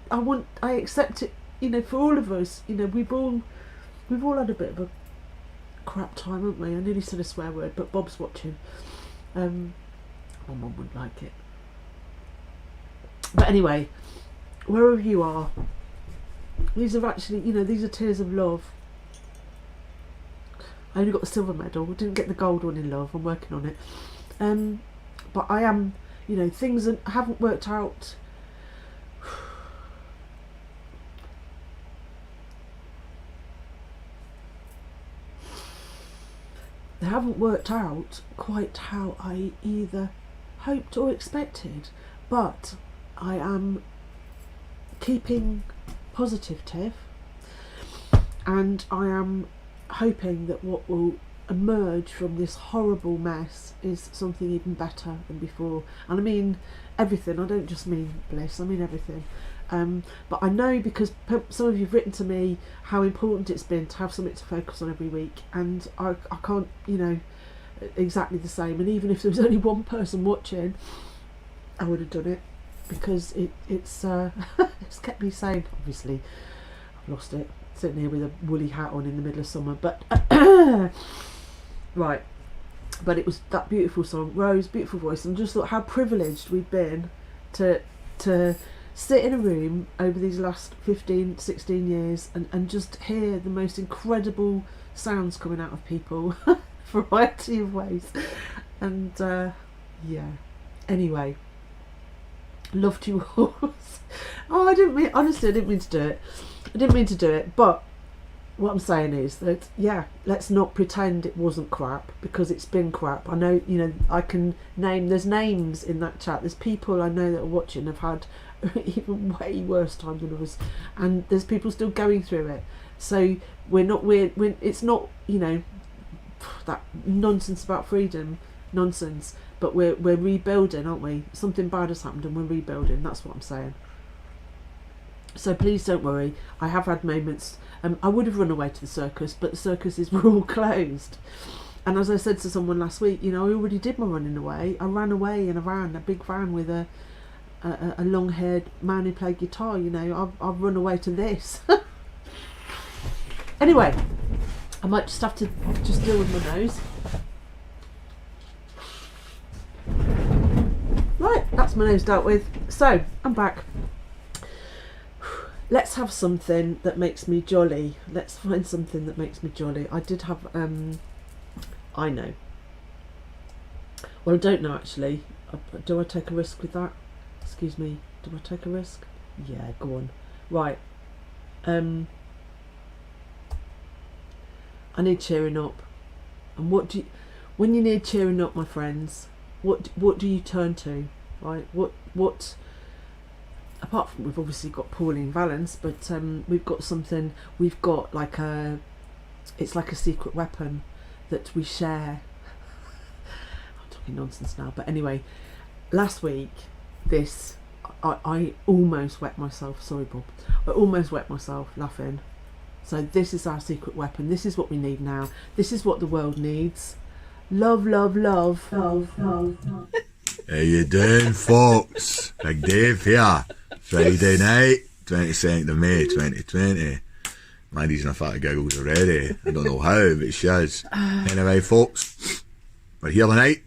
accept it, you know, for all of us. You know, we've all had a bit of a crap time, haven't we? I nearly said a swear word, but Bob's watching. My mum wouldn't like it. But anyway, wherever you are, these are actually, you know, these are tears of love. I only got the silver medal, didn't get the gold one in love, I'm working on it. But I am, you know, things that haven't worked out. They haven't worked out quite how I either hoped or expected, but I am keeping positive, Tiff, and I am hoping that what will emerge from this horrible mess is something even better than before. And I mean everything, I don't just mean Bliss, I mean everything. But I know, because some of you've written to me how important it's been to have something to focus on every week, and I can't, you know, exactly the same. And even if there was only one person watching, I would have done it, because it's it's kept me sane. Obviously I've lost it sitting here with a woolly hat on in the middle of summer, but right, but it was that beautiful song, Rose, beautiful voice, and just thought how privileged we've been to sit in a room over these last 15, 16 years and just hear the most incredible sounds coming out of people, variety of ways. And yeah, anyway, love to you all. Oh, I didn't mean to do it. I didn't mean to do it, but what I'm saying is that, yeah, let's not pretend it wasn't crap, because it's been crap. I know, you know, I can name, there's names in that chat, there's people I know that are watching have had even way worse times than us, and there's people still going through it. So it's not, you know, that nonsense about freedom nonsense, but we're rebuilding, aren't we? Something bad has happened and we're rebuilding. That's what I'm saying. So please don't worry. I have had moments. I would have run away to the circus, but the circuses were all closed. And as I said to someone last week, you know, I already did my running away. I ran away in a van, a big van with a long-haired man who played guitar. You know, I've run away to this. Anyway, I might just have to deal with my nose. Right, that's my nose dealt with. So I'm back. Let's have something that makes me jolly. Let's find something that makes me jolly. I did have, I know. Well, I don't know actually. Do I take a risk with that? Excuse me, do I take a risk? Yeah, go on. Right. I need cheering up. And when you need cheering up, my friends, what do you turn to? Right? What apart from, we've obviously got Pauline Valence, but we've got something, we've got like it's like a secret weapon that we share. I'm talking nonsense now, but anyway, last week, I almost wet myself, sorry Bob, I almost wet myself laughing. So this is our secret weapon, this is what we need now, this is what the world needs. Love, love, love, love, love. How you doing, folks? Big Dave here. Friday night, 22nd of May 2020. Mandy's in a fat of giggles already. I don't know how, but she is. Anyway, folks, we're here tonight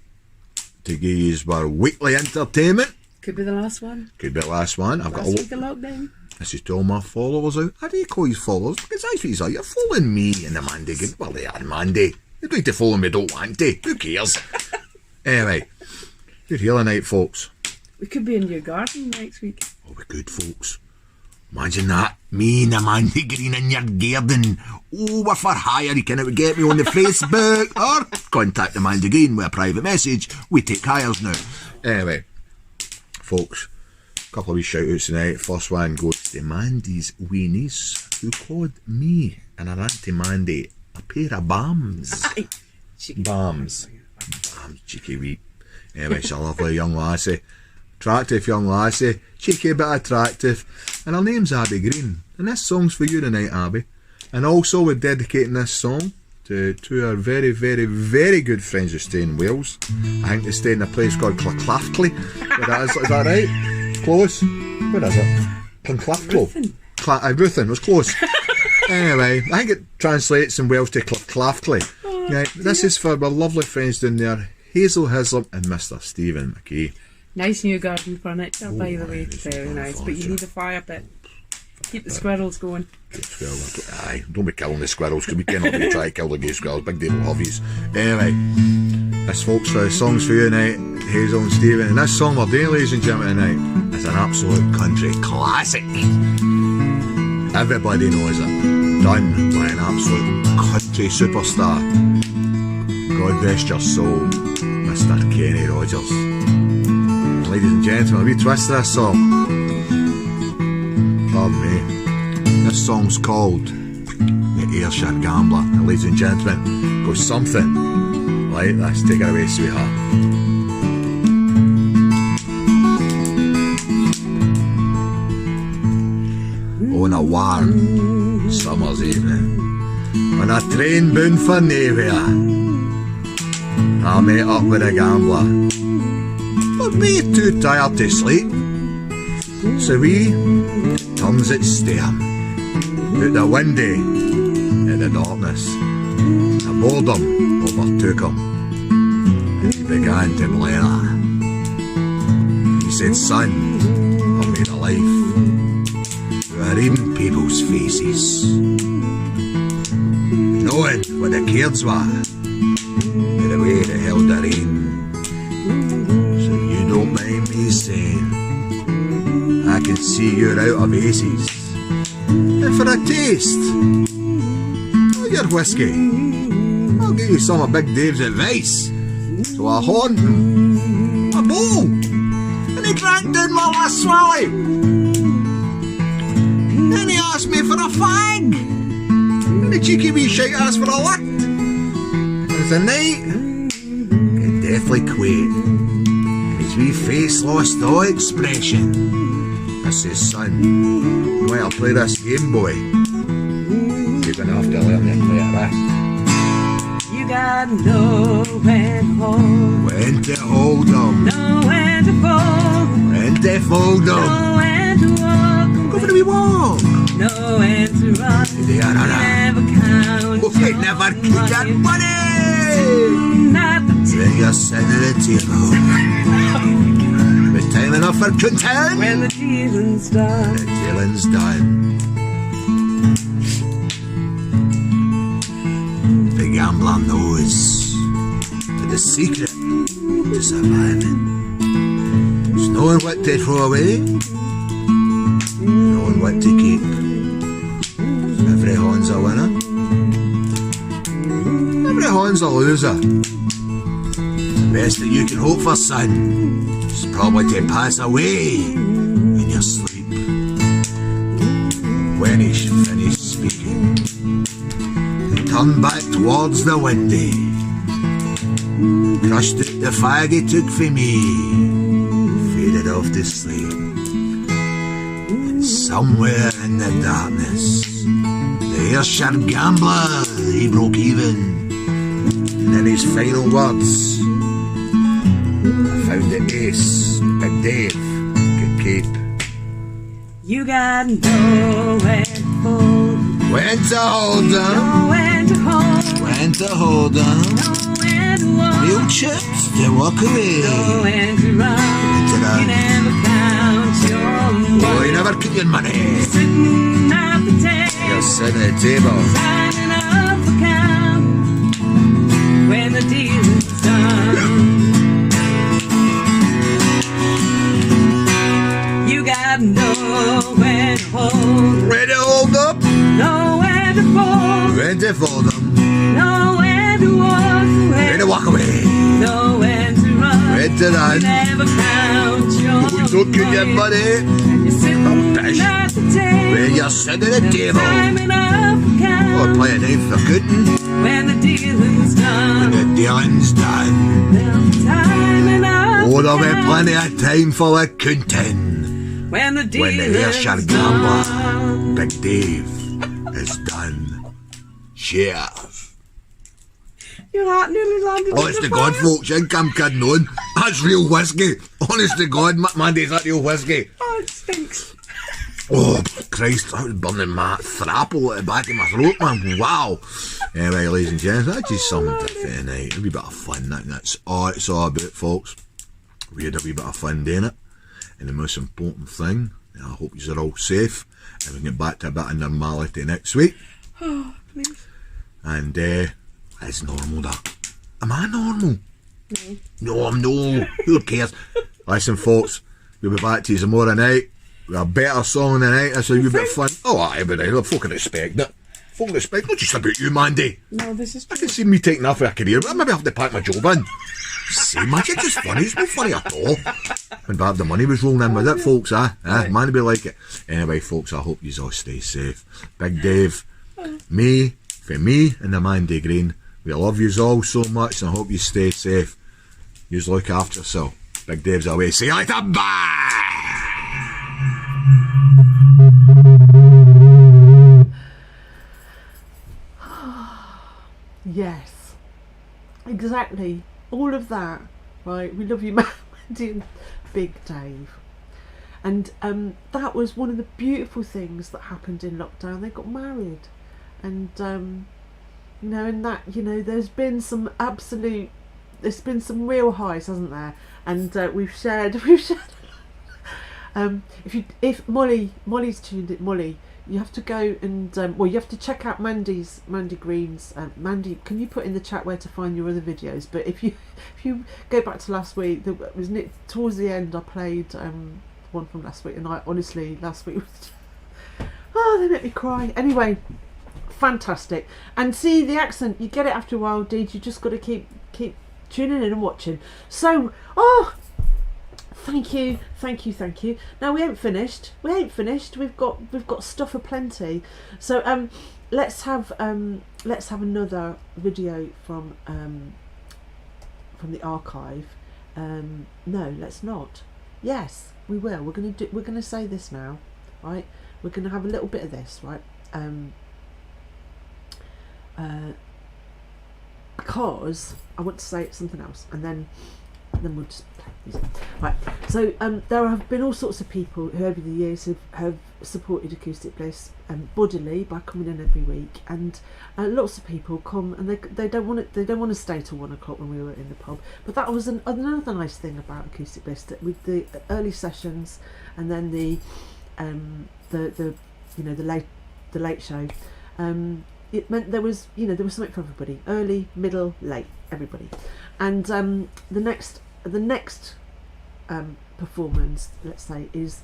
to give you our weekly entertainment. Could be the last one. Could be the last one. I've got a week of lockdown. This is to all my followers out. How do you call you followers? Because that's what you are. You're following me and the Mandy. Well, they are Mandy. You don't need to follow me, don't want to. Who cares? Anyway, you're here tonight, folks. We could be in your garden next week. Oh, we're good, folks. Imagine that. Me and Amanda Green in your garden. Oh, we're for hire. You can get me on the Facebook or contact Amanda Green with a private message. We take hires now. Anyway, folks, a couple of wee shout outs tonight. First one goes to Mandy's wee niece who called me and her auntie Mandy a pair of bams. Bams, cheeky wee. Anyway, she's a lovely young lassie. Attractive young lassie, cheeky but attractive, and her name's Abby Green, and this song's for you tonight, Abby. And also we're dedicating this song two are very, very, very good friends who stay in Wales. I think they stay in a place called Claclafcley. Is that right? Close. Where is it? Claclafcley. Ruthin was close. Anyway, I think it translates in Welsh to Claclafcley. Right, this is for our lovely friends down there, Hazel Hislop and Mr. Stephen McC. Nice new garden furniture, by the way. Very nice, but you need a fire pit. Keep the squirrels going. Aye, don't be killing the squirrels, because we cannot be trying to kill the gay squirrels. Big deal will have yous. Anyway, this folks for the songs for you tonight, Hazel and Stephen. And this song we're doing, ladies and gentlemen, tonight is an absolute country classic. Everybody knows it. Done by an absolute country superstar. God rest your soul, Mr. Kenny Rogers. Ladies and gentlemen, a wee twist to this song. Pardon me. This song's called The Ayrshire Gambler. And ladies and gentlemen, goes something like this. Take it away, sweetheart. On a warm summer's evening, on a train bound for nowhere, I met up with a gambler. But we too tired to sleep, so we turns its stern out the window in the darkness. A boredom overtook him, and he began to blare. He said, "Son, I've made a life out of reading people's faces, knowing what the cairds were, and the way they held their aim. So you don't mind me saying, I can see you're out of aces. And for a taste of your whiskey, I'll give you some of Big Dave's advice. So I horned him a bowl, and he drank down my last swally. Then he asked me for a fag, and the cheeky wee shite asked for a lick. As the night got deathly quiet, his wee face lost all expression. I says, "Son, you want to play this game, boy? You're going to have to learn to play it right." You gotta know when to hold. When to hold 'em. Know when to fold. When to fold 'em. Know when to walk. Go for a wee walk. Know when to run. Never count. Okay, never keep that money. Not the when you're sitting at the table. With time enough for content. When the dealing's done. The dealing's done. The gambler knows that the secret to surviving is knowing what to throw away, knowing what to keep. Every horn's a winner, every horn's a loser. The best that you can hope for, son, is probably to pass away in your sleep. When he finished speaking, he turned back towards the window, crushed out the fag he took from me, faded off to sleep. And somewhere in the darkness, the Ayrshire gambler, he broke even. And in his final words, I found the ace Big Dave could keep. You gotta know when to fold. When to hold 'em. Know when to hold. When to hold 'em. Know when to walk. Real chips to walk away. Know when to run. When to run. You never count your money. Oh, you never keep your money. Sitting at the table. You're sitting at the table. Signing up for count. When the dealing's done. You gotta know when to hold. When to hold up. Know when to fold. When to fold 'em. Know when to walk away. When to walk away. Know when to run. When to run. You never count your Oh, don't get your money. You're sitting at the table. When you're sitting at the table. Timing up for count. Or play a name for goodin'. When the dealing's done. When the dealing's done. Timing up Oh, there'll for be count. plenty of time for the counting. When the When the dealing's Ayrshire gambler, Big Dave, is done. Cheers. Your heart nearly landed. Honest to God, folks, you think I'm kidding on? That's real whiskey. Honest to God, Mandy, is that real whiskey? Oh, it stinks. Oh, Christ, that was burning my thrapple at the back of my throat, man. Wow. Anyway, ladies and gents, that's just something different tonight. A wee bit of fun, that's all it's all about, folks. We had a wee bit of fun doing it. And the most important thing, and I hope you're all safe, and we can get back to a bit of normality next week. Oh, please. And, it's normal, that. Am I normal? No. No, I'm no. Who cares? Listen, folks, we'll be back to you tomorrow night with a better song tonight. That's a wee bit of fun. Oh, aye, but I fucking respect it. Fucking respect. Not just about you, Mandy. No, this is true. I can see me taking off a career, but I maybe have to pack my job in. See, man, it's just funny. It's not funny at all. When Bob the money was rolling in with it, folks, man, be like it. Anyway, folks, I hope you all stay safe. Big Dave, me, for me and the Mandy Green, we love yous all so much, and I hope you stay safe. Yous look after yourself. Big Dave's away. See you later. Bye. Yes, exactly. All of that, right? We love you, Mandy and Big Dave. And that was one of the beautiful things that happened in lockdown. They got married, and you know, and that, you know, there's been some real highs, hasn't there? And we've shared. If Molly's tuned in, Molly, you have to go and you have to check out Mandy Green's. Mandy, can you put in the chat where to find your other videos? But if you go back to last week, towards the end I played one from last week, and I honestly last week was they make me cry. Anyway, fantastic. And see the accent, you get it after a while, Deed. You just got to keep tuning in and watching. So thank you. Now we ain't finished. We've got stuff aplenty. So let's have another video from the archive. No, let's not. Yes, we will. We're gonna say this now, right? We're gonna have a little bit of this, right? Because I want to say something else, and then we'll just play music. Right, so there have been all sorts of people who over the years have supported Acoustic Bliss bodily by coming in every week, and lots of people come and they don't want to stay till 1 o'clock when we were in the pub. But that was another nice thing about Acoustic Bliss, that with the early sessions and then the late show, it meant there was something for everybody, early, middle, late, everybody. And the next performance, let's say, is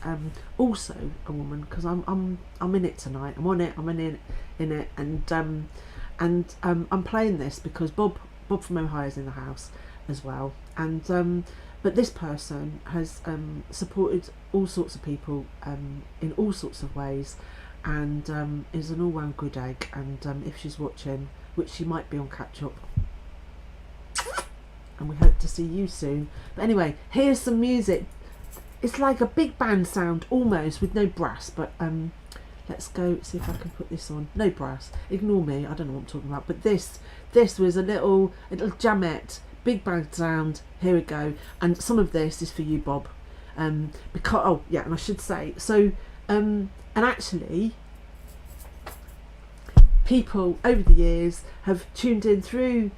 also a woman, because I'm in it tonight. I'm on it. I'm in it, and I'm playing this because Bob from Ohio is in the house as well. And but this person has supported all sorts of people in all sorts of ways, and is an all-round good egg. And if she's watching, which she might be on catch up, and we hope to see you soon. But anyway, here's some music. It's like a big band sound almost, with no brass, but let's go see if I can put this on. No brass, ignore me, I don't know what I'm talking about. But this was a little jamette, big band sound. Here we go. And some of this is for you, Bob, because and I should say so, and actually people over the years have tuned in through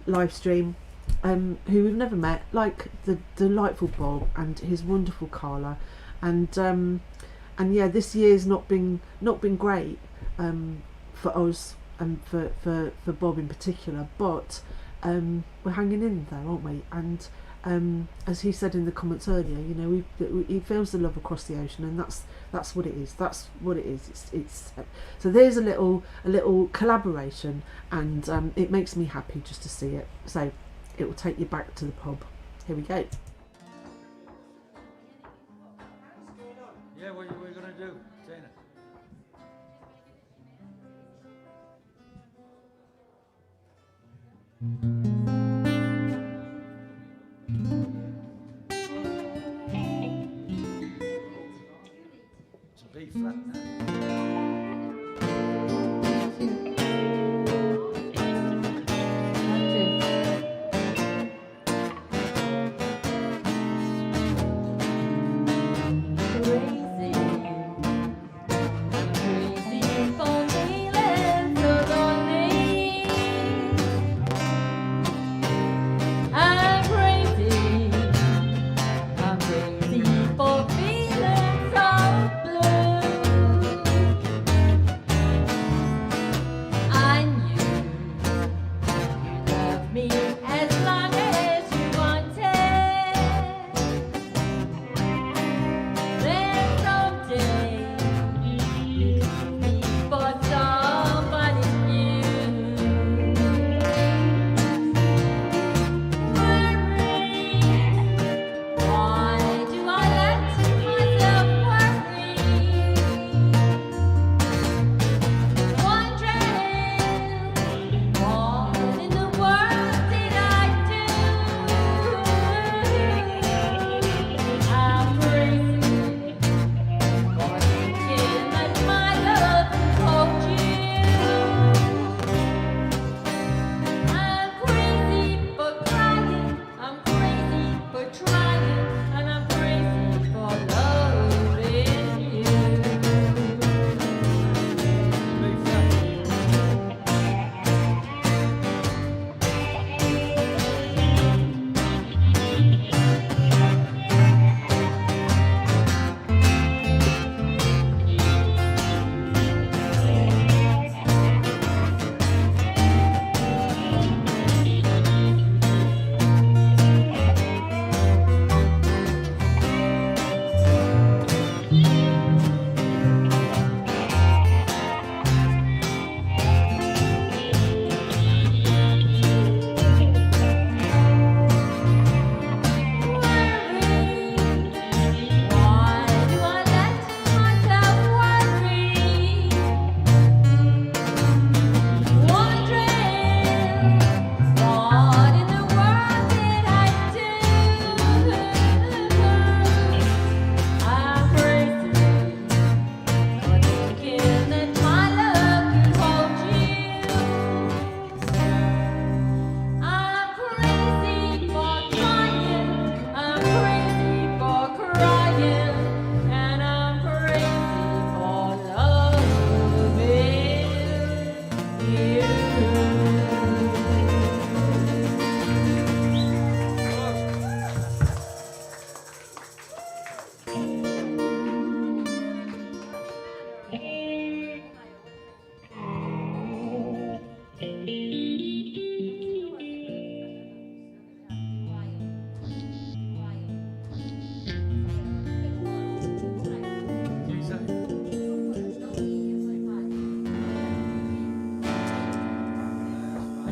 live stream, who we've never met, like the delightful Bob and his wonderful Carla, and yeah, this year's not been great for us and for Bob in particular, but we're hanging in there, aren't we? And as he said in the comments earlier, you know, he feels the love across the ocean, and that's what it is. That's what it is. It's so there's a little collaboration, and it makes me happy just to see it. So it will take you back to the pub. Here we go. Yeah, what are we going to do, Tina? It's a B flat now.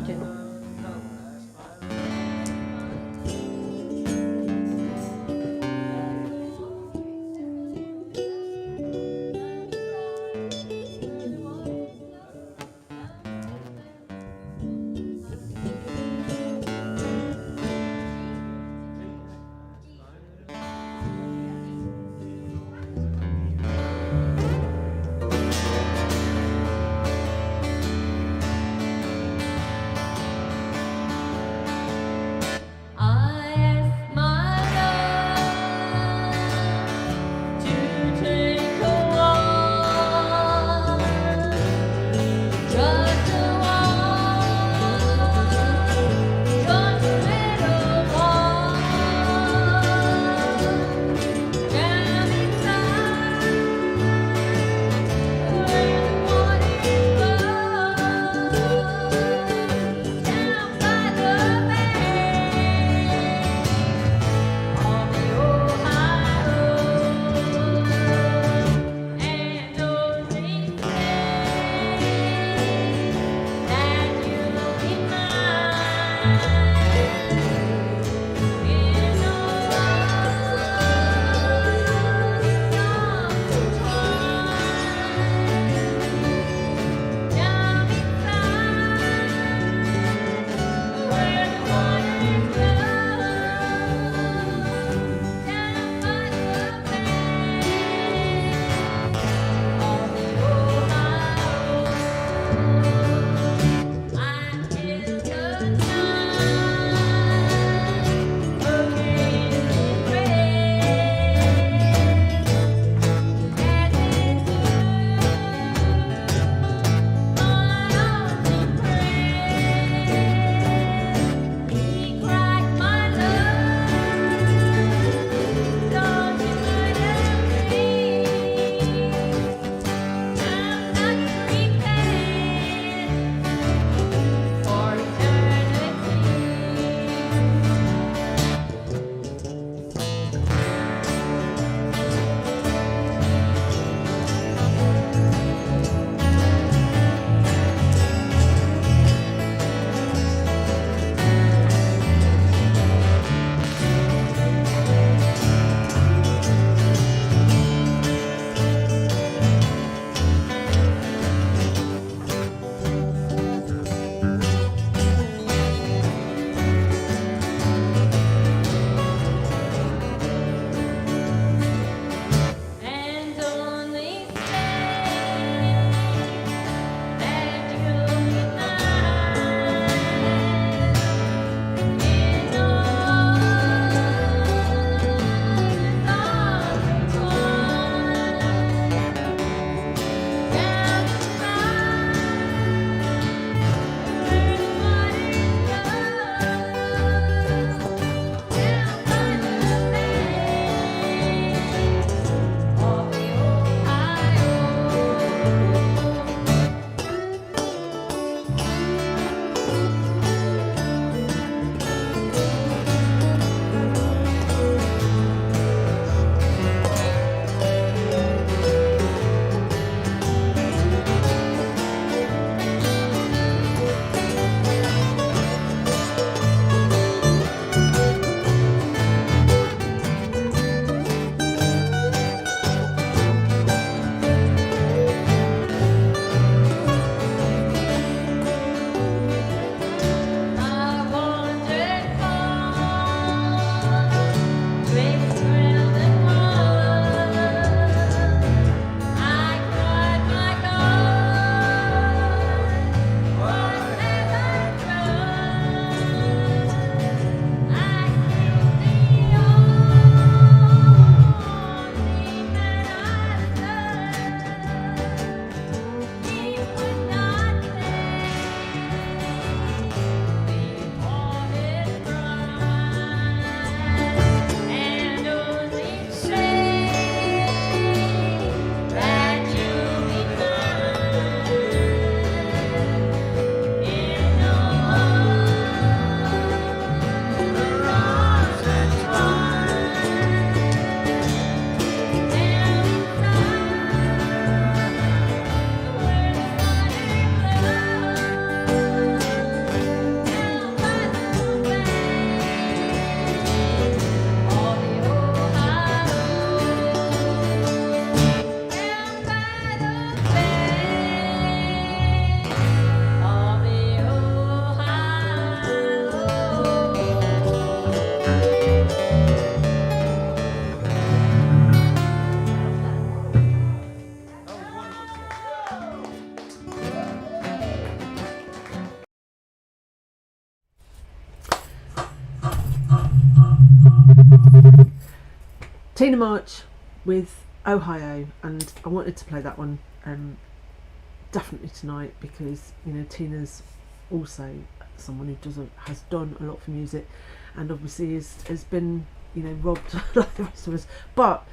tune. Tina March with Ohio, and I wanted to play that one definitely tonight because, you know, Tina's also someone who has done a lot for music, and obviously has been, you know, robbed like the rest of us. But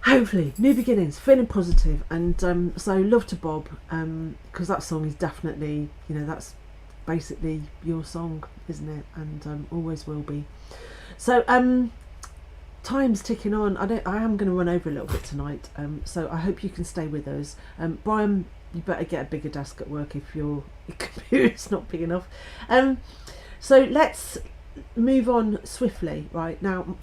hopefully, new beginnings, feeling positive, and so love to Bob, because that song is definitely, you know, that's basically your song, isn't it? And always will be. So time's ticking on. I am going to run over a little bit tonight, so I hope you can stay with us. Brian, you better get a bigger desk at work if your computer's not big enough. So let's move on swiftly. Right now,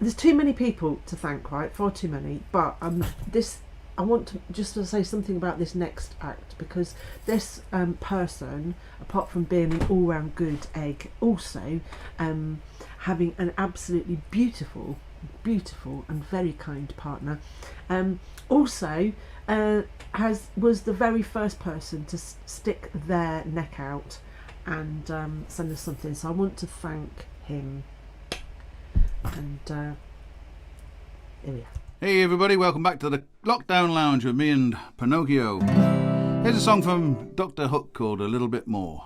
there's too many people to thank, right? Far too many. But I want to just to say something about this next act, because this person, apart from being an all-round good egg, also having an absolutely beautiful and very kind partner, also was the very first person to stick their neck out and send us something. So I want to thank him. And here we are. Hey everybody, welcome back to the Lockdown Lounge with me and Pinocchio. Here's a song from Dr. Hook called A Little Bit More.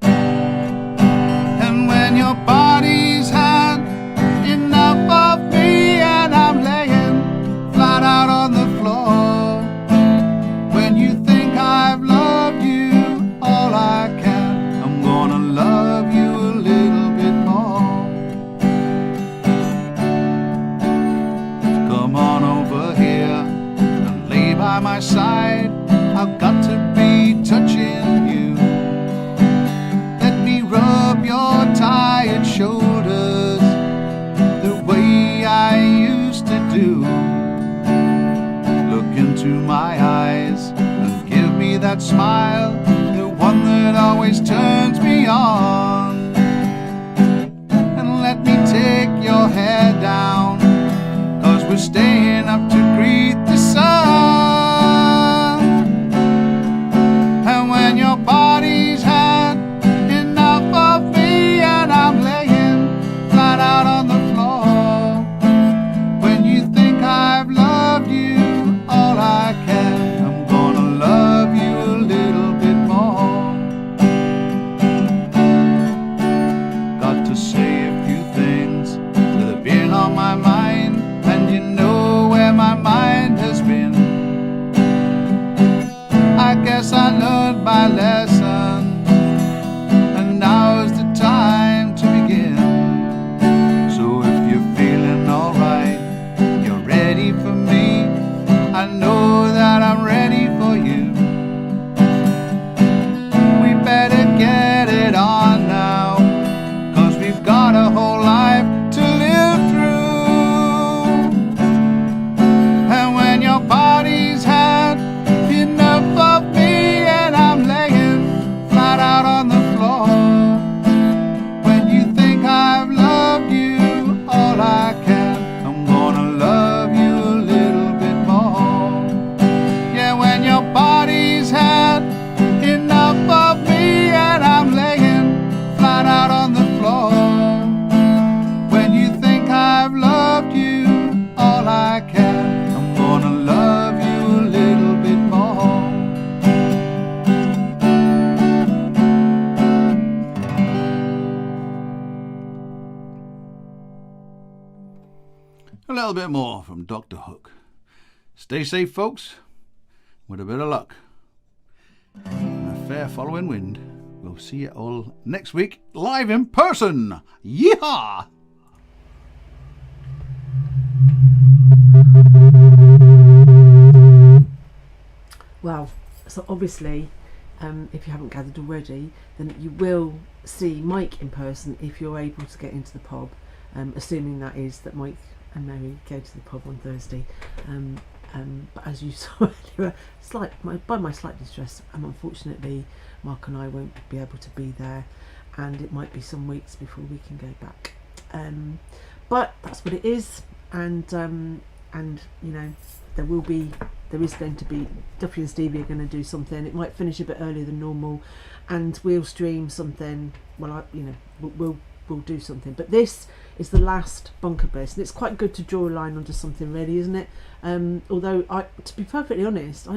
And when your body's had enough of me and I'm laying flat out on the floor, when you think I've loved you all I can, I'm gonna love you a little bit more. Come on over here and lay by my side, I've got to be touching you. Let me rub your tired shoulders the way I used to do. Look into my eyes and give me that smile, the one that always turns me on. And let me take your hair down, 'cause we're staying up to greet the sun. And when your body's had enough of me and I'm laying flat out on the floor, when you think I've loved you all I can, I'm gonna love you a little bit more. Got to say a few things that have been on my mind, and you know where my mind has been. I guess I learned my lesson, and now's the time to begin. So if you're feeling alright, you're ready for me, I know that I'm ready for you. We better get it on now, 'cause we've got a whole life to live through. And when your body's had enough of me and I'm laying flat out on the floor, when you think I've loved you all I can, I'm gonna love you a little bit more. Yeah, when your body's had enough of me and I'm laying flat out on the floor, when you think I've loved you all I can, I'm gonna love you a little bit more. A little bit more from Dr. Hook. Stay safe, folks. With a bit of luck and a fair following wind, we'll see you all next week live in person. Yeehaw! Well, so obviously, if you haven't gathered already, then you will see Mike in person if you're able to get into the pub, assuming that is that Mike and Mary go to the pub on Thursday. But as you saw earlier, by my slight distress, unfortunately, Mark and I won't be able to be there, and it might be some weeks before we can go back. But that's what it is, and you know, there is going to be Duffy and Stevie are going to do something. It might finish a bit earlier than normal, and we'll stream something. Well, we'll will do something. But this is the last Bunker Bliss, and it's quite good to draw a line onto something, really, isn't it? Although, to be perfectly honest,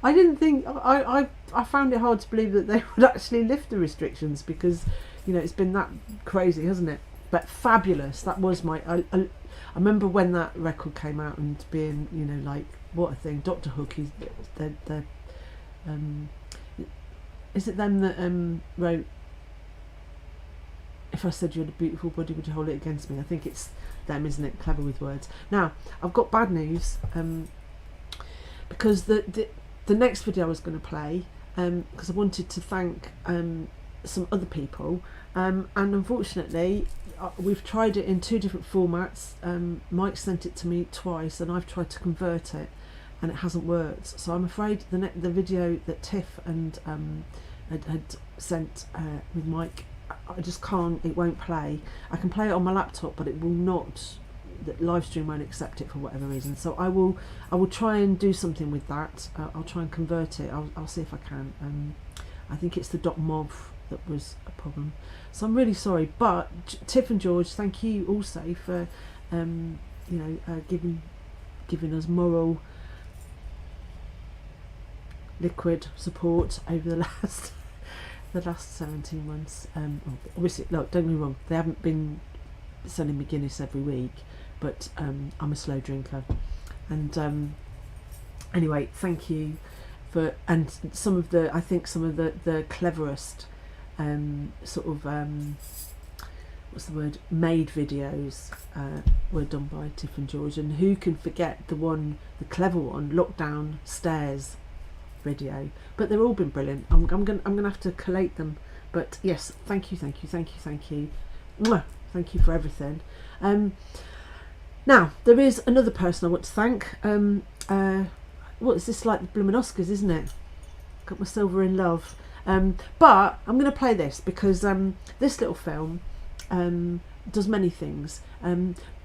I didn't think, I found it hard to believe that they would actually lift the restrictions, because, you know, it's been that crazy, hasn't it? But fabulous. That was my, I remember when that record came out and being, you know, like, what a thing. Dr. Hook, they're is it them that wrote If I Said You Had a Beautiful Body, Would You Hold It Against Me? I think it's them, isn't it? Clever with words. Now, I've got bad news, because the next video I was going to play, because I wanted to thank some other people, and unfortunately we've tried it in 2 different formats. Mike sent it to me twice and I've tried to convert it and it hasn't worked, so I'm afraid the video that Tiff and had sent with Mike, I just can't, it won't play. I can play it on my laptop, but it will not, the live stream won't accept it for whatever reason. So I will try and do something with that. I'll try and convert it. I'll see if I can. I think it's the .mov that was a problem, so I'm really sorry. But Tiff and George, thank you also for you know, giving us moral liquid support over the last 17 months. Obviously, look, don't get me wrong, they haven't been sending me Guinness every week, but I'm a slow drinker, and anyway, thank you for, and some of the, I think some of the cleverest sort of what's the word, made videos were done by Tiff and George, and who can forget the clever one, Lockdown Stairs video. But they've all been brilliant. I'm gonna have to collate them, but yes, thank you. Mwah! Thank you for everything. Now there is another person I want to thank. What is this, like the blooming Oscars, isn't it? Got my silver in love. But I'm going to play this because this little film does many things.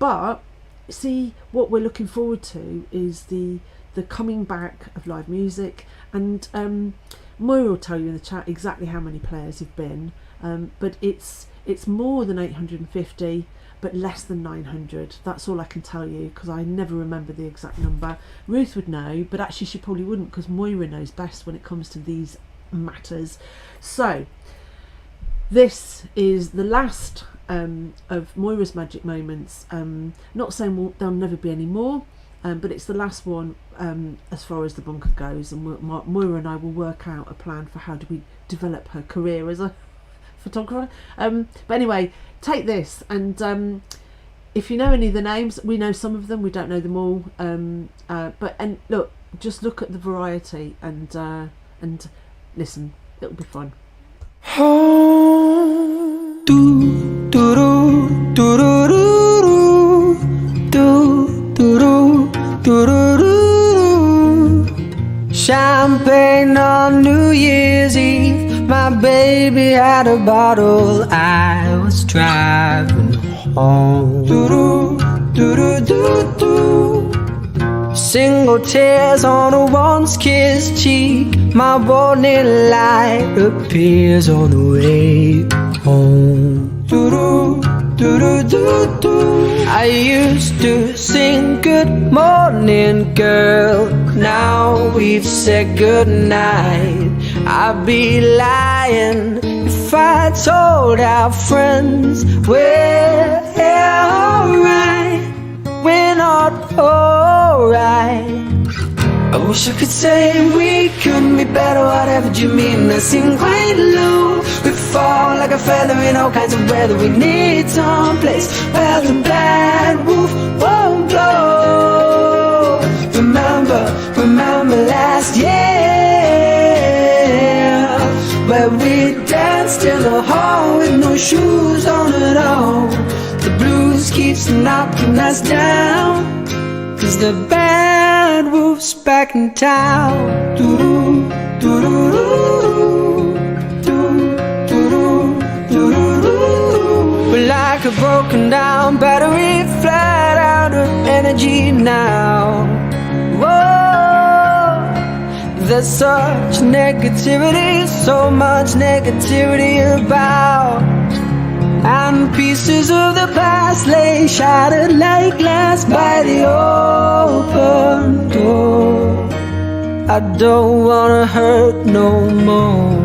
But see, what we're looking forward to is the coming back of live music, and Moira will tell you in the chat exactly how many players have been, but it's more than 850, but less than 900. That's all I can tell you, because I never remember the exact number. Ruth would know, but actually she probably wouldn't, because Moira knows best when it comes to these matters. So this is the last of Moira's magic moments. Not saying there'll never be any more, but it's the last one as far as the bunker goes, and Moira and I will work out a plan for how do we develop her career as a photographer. But anyway, take this, and if you know any of the names, we know some of them, we don't know them all, but look, just look at the variety and listen, it'll be fun. Champagne on New Year's Eve, my baby had a bottle, I was driving home. Single tears on a once-kissed cheek, my warning light appears on the way home. I used to sing good morning girl, now we've said good night. I'd be lying if I told our friends we're alright. We're not alright. I wish I could say we couldn't be better. Whatever you mean, I sing quite low. We fall like a feather in all kinds of weather. We need someplace where the bad wolf won't blow. Remember last year, where we danced in the hall with no shoes on at all. The blues keeps knocking us down, 'cause the bad wolf's back in town. We're like a broken down battery, flat out of energy now. Whoa, there's such negativity, so much negativity about. and pieces of the past lay shattered like glass by the open door. I don't wanna hurt no more.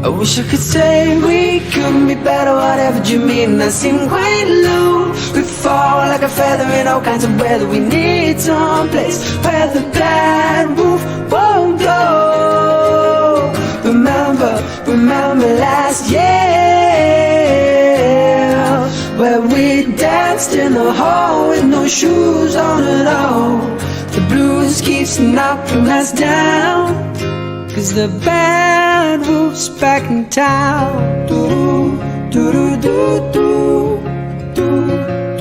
I wish I could say we could be better, whatever you mean. I seem quite low. We fall like a feather in all kinds of weather. We need some place where the bad wolf won't go. Remember last year, where we danced in the hall with no shoes on at all. The blues keeps knocking us down, 'cause the bad wolf's back in town. Doo doo doo doo doo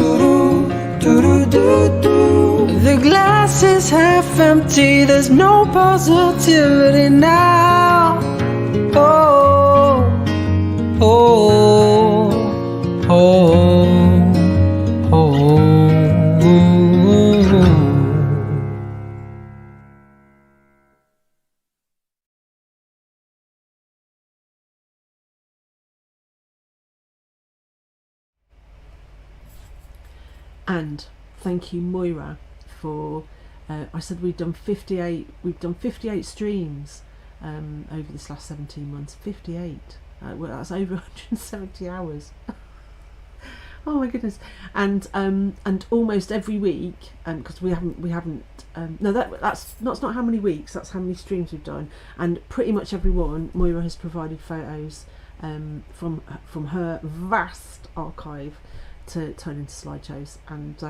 doo doo doo doo. The glass is half empty, there's no positivity now. Oh, oh, oh, oh. And thank you, Moira, for I said we've done 58 streams over this last 17 months. 58, well, that's over 170 hours. Oh my goodness. And almost every week, because we haven't no, that's not how many weeks, that's how many streams we've done, and pretty much everyone Moira has provided photos from her vast archive to turn into slideshows, and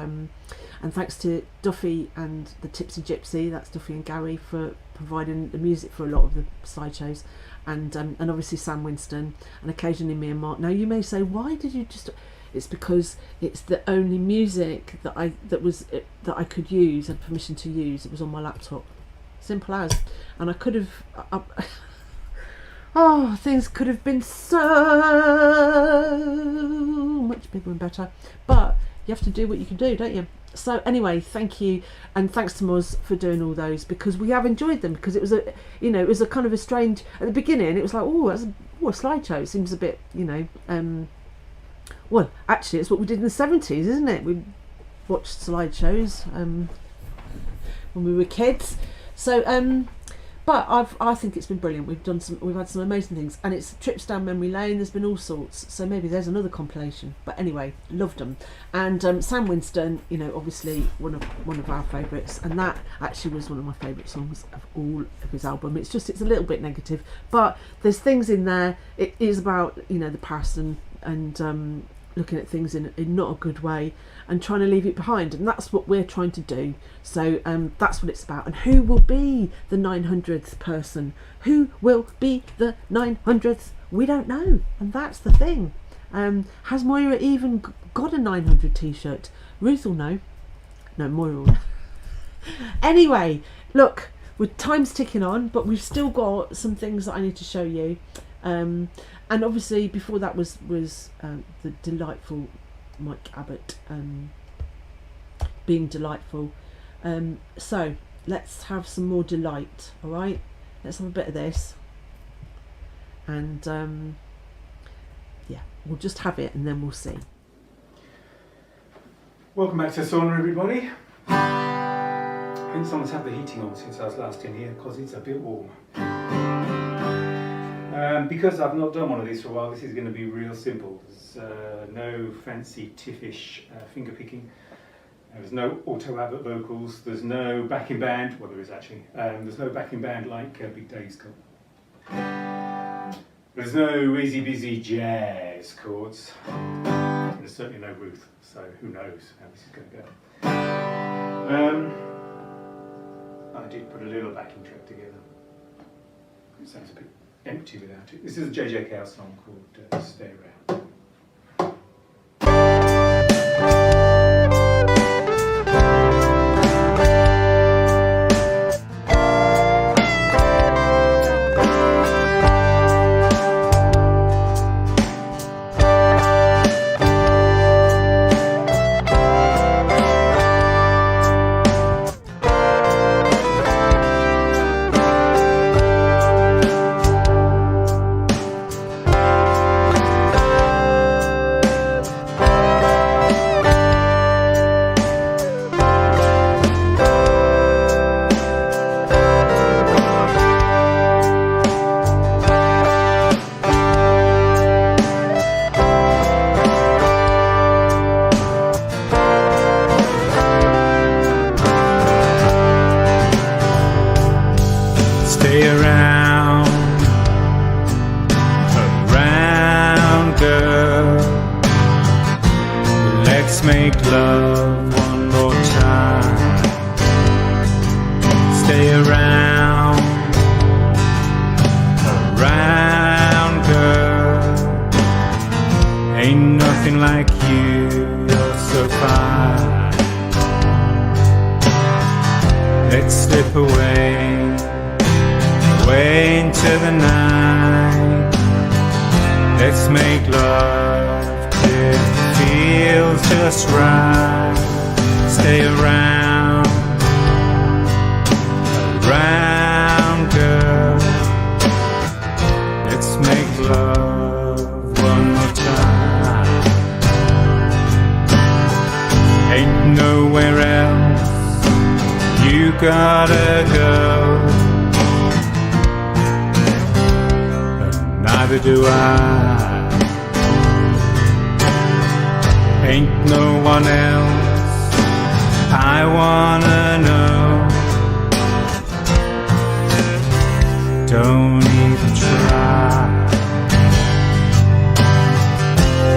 thanks to Duffy and the Tipsy Gypsy, that's Duffy and Gary, for providing the music for a lot of the slideshows, and obviously Sam Winston, and occasionally me and Mark. Now you may say, why did you just? It's because it's the only music that I could use, had permission to use. It was on my laptop, simple as, and I could have. Oh, things could have been so much bigger and better, but you have to do what you can do, don't you? So anyway, thank you, and thanks to Moz for doing all those, because we have enjoyed them, because it was a kind of a strange, at the beginning it was like, oh, that's a slideshow, it seems a bit, well, actually it's what we did in the 70s, isn't it? We watched slideshows when we were kids. So but I think it's been brilliant. We've had some amazing things, and it's trips down memory lane. There's been all sorts, so maybe there's another compilation. But anyway, loved them. And Sam Winston, obviously one of our favourites, and that actually was one of my favourite songs of all of his album. It's a little bit negative, but there's things in there. It is about the past and looking at things in not a good way and trying to leave it behind, and that's what we're trying to do. So that's what it's about. And who will be the 900th person? Who will be the 900th? We don't know, and that's the thing. Has Moira even got a 900 t-shirt? Ruth will know. No, Moira will know. Anyway, look, with time's ticking on, but we've still got some things that I need to show you. And obviously before that was the delightful Mike Abbott being delightful. So let's have some more delight, all right? Let's have a bit of this, and yeah, we'll just have it and then we'll see. Welcome back to the sauna, everybody. I think someone's had the heating on since I was last in here because it's a bit warm. Because I've not done one of these for a while, this is going to be real simple. There's no fancy tiffish finger picking. There's no auto Abbott vocals. There's no backing band. Well, there is actually. There's no backing band like Big Dave's got. There's no easy busy jazz chords. There's certainly no Ruth. So who knows how this is going to go. I did put a little backing track together. It sounds a bit empty without it. This is a JJ Cale song called Stay Around. Let's make love one more time. Stay around, girl. Ain't nothing like you, you're so fine. Let's slip away into the night. Let's make love till it feels just right. Stay around, girl. Let's make love one more time. Ain't nowhere else you gotta go. Neither do I. Ain't no one else I wanna know. Don't even try.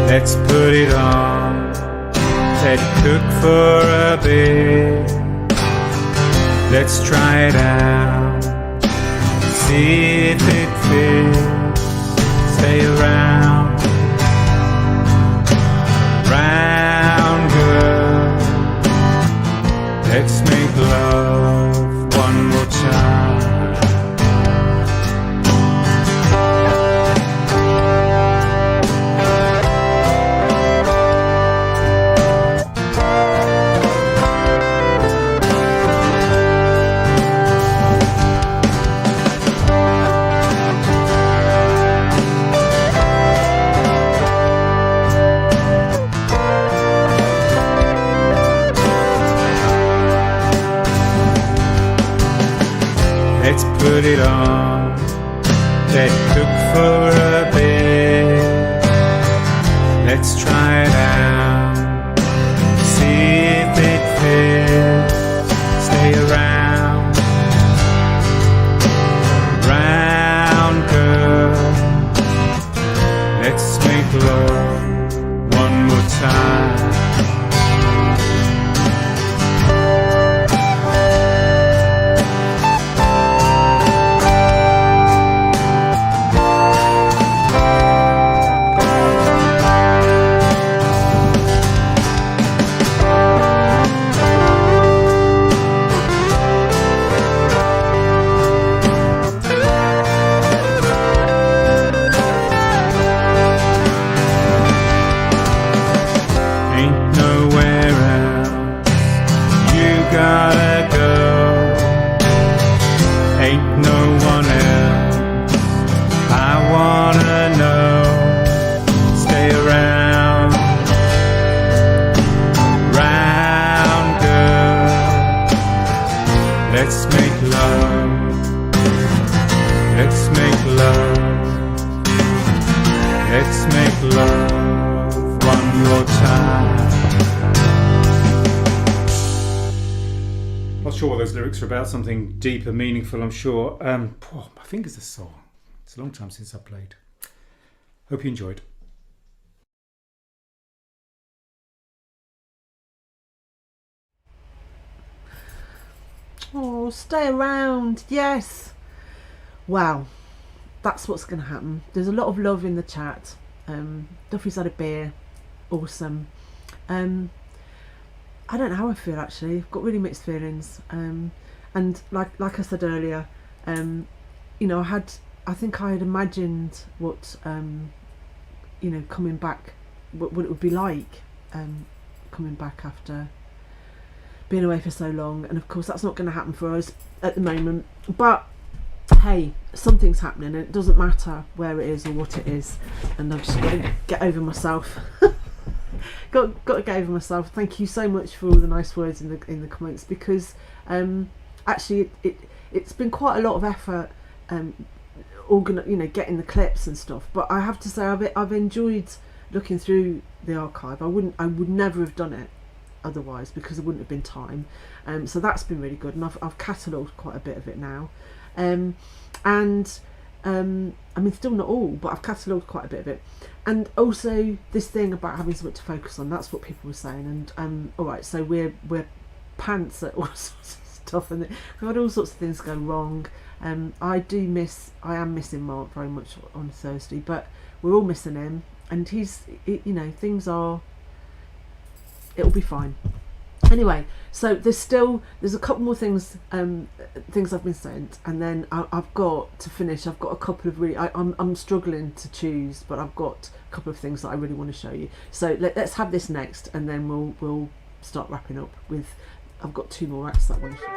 Let's put it on. Let cook for a bit. Let's try it out. See if it fits. Stay around, girl. Let's make love one more time. Let's put it on, let cook for a bit. Let's try it out, see if it fits. Stay around, girl. Let's make love one more time. Let's make love. Let's make love. Let's make love one more time. Not sure what those lyrics are about. Something deep and meaningful, I'm sure. My fingers are sore. It's a long time since I played. Hope you enjoyed. Oh, stay around. Yes. Wow. That's what's going to happen. There's a lot of love in the chat. Duffy's had a beer. Awesome. I don't know how I feel actually. I've got really mixed feelings. And like I said earlier, you know, I think I had imagined what you know, coming back, what it would be like coming back after being away for so long, and of course that's not going to happen for us at the moment, but hey, something's happening and it doesn't matter where it is or what it is, and I've just got to get over myself. got to get over myself. Thank you so much for all the nice words in the comments, because actually it's been quite a lot of effort you know, getting the clips and stuff, but I have to say I've enjoyed looking through the archive. I would never have done it otherwise, because there wouldn't have been time, so that's been really good, and I've catalogued quite a bit of it now, and I mean, still not all, but I've catalogued quite a bit of it. And also this thing about having something to focus on, that's what people were saying. And all right, so we're pants at all sorts of stuff, and we've had all sorts of things go wrong. I am missing Mark very much on Thursday, but we're all missing him, and you know, it'll be fine. Anyway, so there's a couple more things I've been sent, and then I've got to finish. I've got a couple of I'm struggling to choose, but I've got a couple of things that I really want to show you. So let's have this next, and then we'll start wrapping up with. I've got 2 more acts that I want to show you.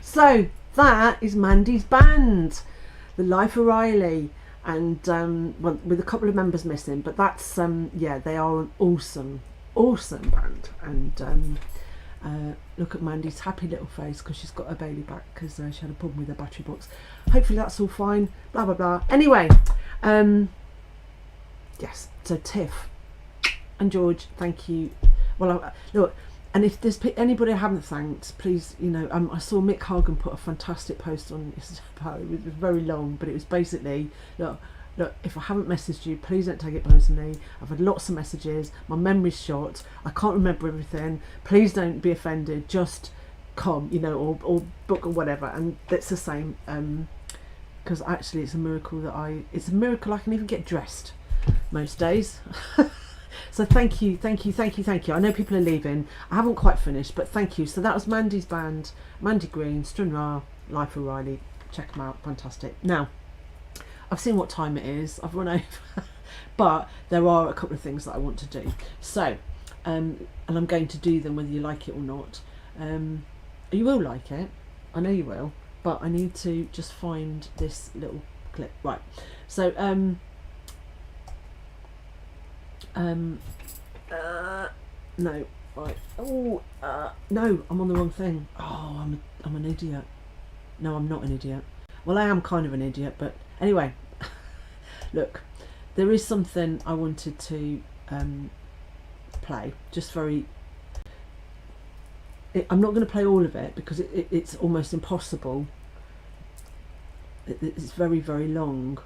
So that is Mandy's band, The Life of Riley, and well, with a couple of members missing, but that's yeah, they are an awesome band. And look at Mandy's happy little face because she's got her Bailey back because she had a problem with her battery box. Hopefully that's all fine, blah blah blah. Anyway, yes, so Tiff and George, thank you. Well, look, and if there's anybody I haven't thanked, please, you know, I saw Mick Hagen put a fantastic post on his about it. It was very long, but it was basically, look, if I haven't messaged you, please don't take it personally. I've had lots of messages, my memory's short, I can't remember everything, please don't be offended, just come, you know, or book or whatever. And it's the same, because actually it's a miracle I can even get dressed most days. So thank you. I know people are leaving. I haven't quite finished, but thank you. So that was Mandy's band, Mandy Green, Stranraer, Life O'Reilly. Check them out, fantastic. Now, I've seen what time it is. I've run over, but there are a couple of things that I want to do. So, and I'm going to do them whether you like it or not. You will like it. I know you will. But I need to just find this little clip. Right. So, no. Right. Oh, no, I'm on the wrong thing. Oh, I'm an idiot. No, I'm not an idiot. Well, I am kind of an idiot, but anyway. Look, there is something I wanted to play. Just very... I'm not going to play all of it because it's almost impossible. It's very, very long.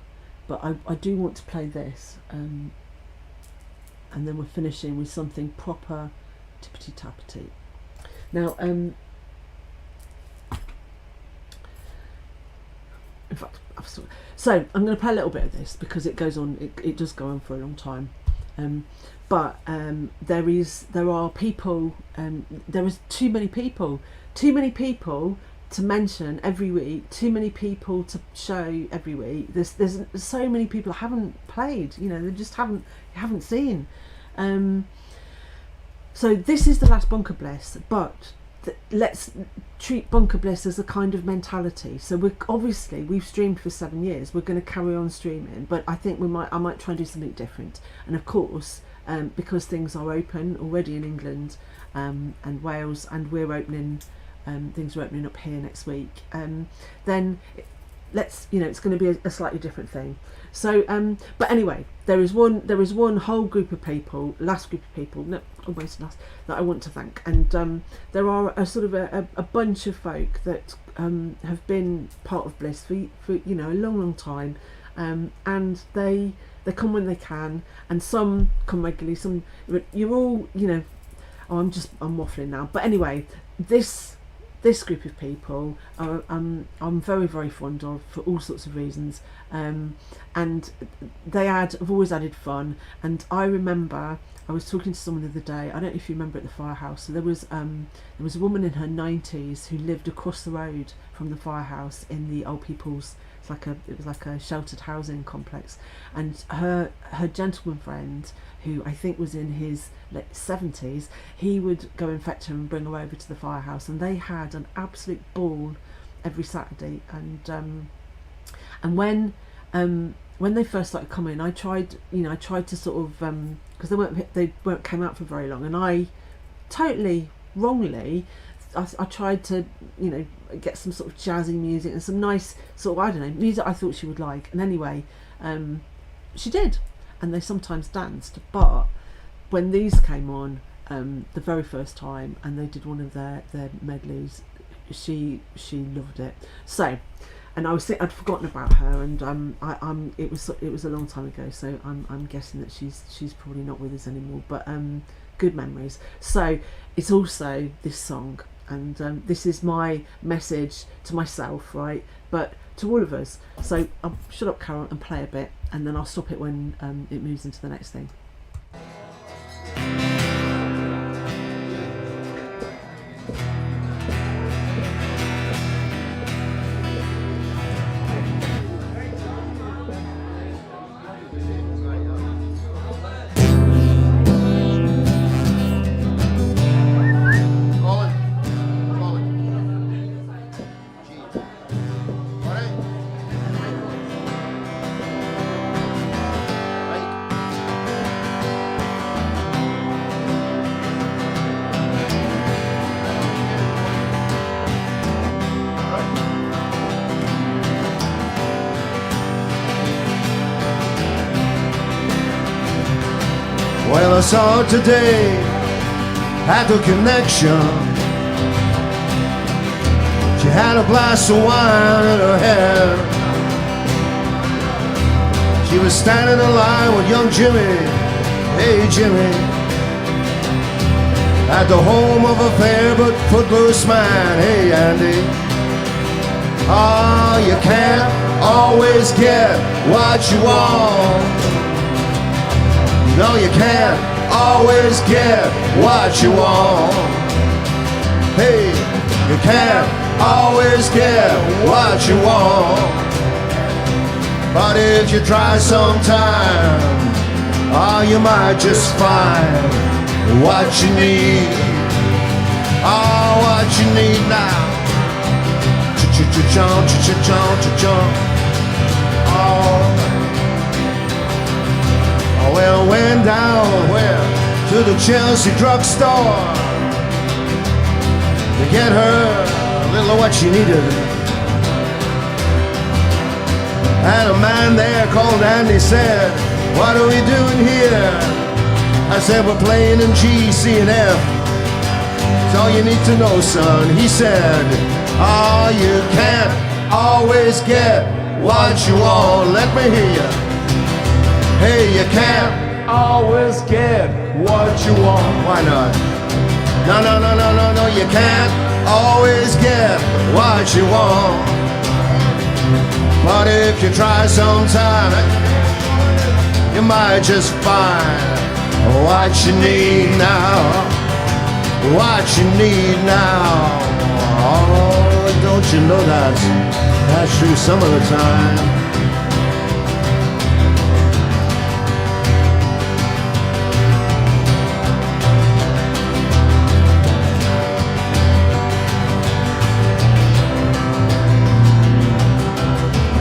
But I do want to play this. And then we're finishing with something proper tippity-tappity. Now, in fact, so I'm going to play a little bit of this because it goes on. It does go on for a long time. But there are people. There is too many people to mention every week. Too many people to show every week. There's so many people I haven't played. You know, they just haven't seen. So this is the last Bunker Bliss, but let's treat Bunker Bliss as a kind of mentality. So we've streamed for 7 years. We're going to carry on streaming, but I think I might try and do something different. And of course, because things are open already in England and Wales, and we're opening, things are opening up here next week. Then let's, it's going to be a slightly different thing. So, but anyway, there is one whole group of people, last group of people, no, almost last, that I want to thank, and there are a sort of a bunch of folk that have been part of Bliss for a long time, and they come when they can, and some come regularly. Some you're all I'm waffling now, but anyway, this group of people I'm very, very fond of for all sorts of reasons, and have always added fun. And I remember I was talking to someone the other day, I don't know if you remember, at the firehouse. So there was a woman in her 90s who lived across the road from the firehouse in the old people's, it was like a sheltered housing complex, and her gentleman friend, who I think was in his late 70s, he would go and fetch her and bring her over to the firehouse, and they had an absolute ball every Saturday. And when they first started coming, I tried to sort of, because they weren't came out for very long, and I totally wrongly I tried to get some sort of jazzy music and some nice sort of, music I thought she would like. And anyway, she did, and they sometimes danced. But when these came on the very first time, and they did one of their medleys, she loved it. So, and I'd forgotten about her, and it was a long time ago, so I'm guessing that she's probably not with us anymore. But good memories. So it's also this song. And this is my message to myself, right? But to all of us. So I'll shut up, Carol, and play a bit, and then I'll stop it when it moves into the next thing. Well, I saw her today at the Connection. She had a glass of wine in her hand. She was standing in line with young Jimmy, hey Jimmy, at the home of a fair but footloose man, hey Andy. Oh, you can't always get what you want. No, you can't always get what you want. Hey, you can't always get what you want. But if you try sometime, oh, you might just find what you need. Oh, what you need now. Ch-ch-ch-chomp, ch-ch-chomp, ch-chomp. Oh, well, went down where? To the Chelsea drugstore to get her a little of what she needed. And a man there called Andy said, what are we doing here? I said, we're playing in G, C, and F. That's all you need to know, son. He said, oh, you can't always get what you want. Let me hear you. Hey, you can't always get what you want. Why not? No, no, no, no, no, no. You can't always get what you want. But if you try sometime, you might just find what you need now. What you need now. Oh, don't you know that's true some of the time.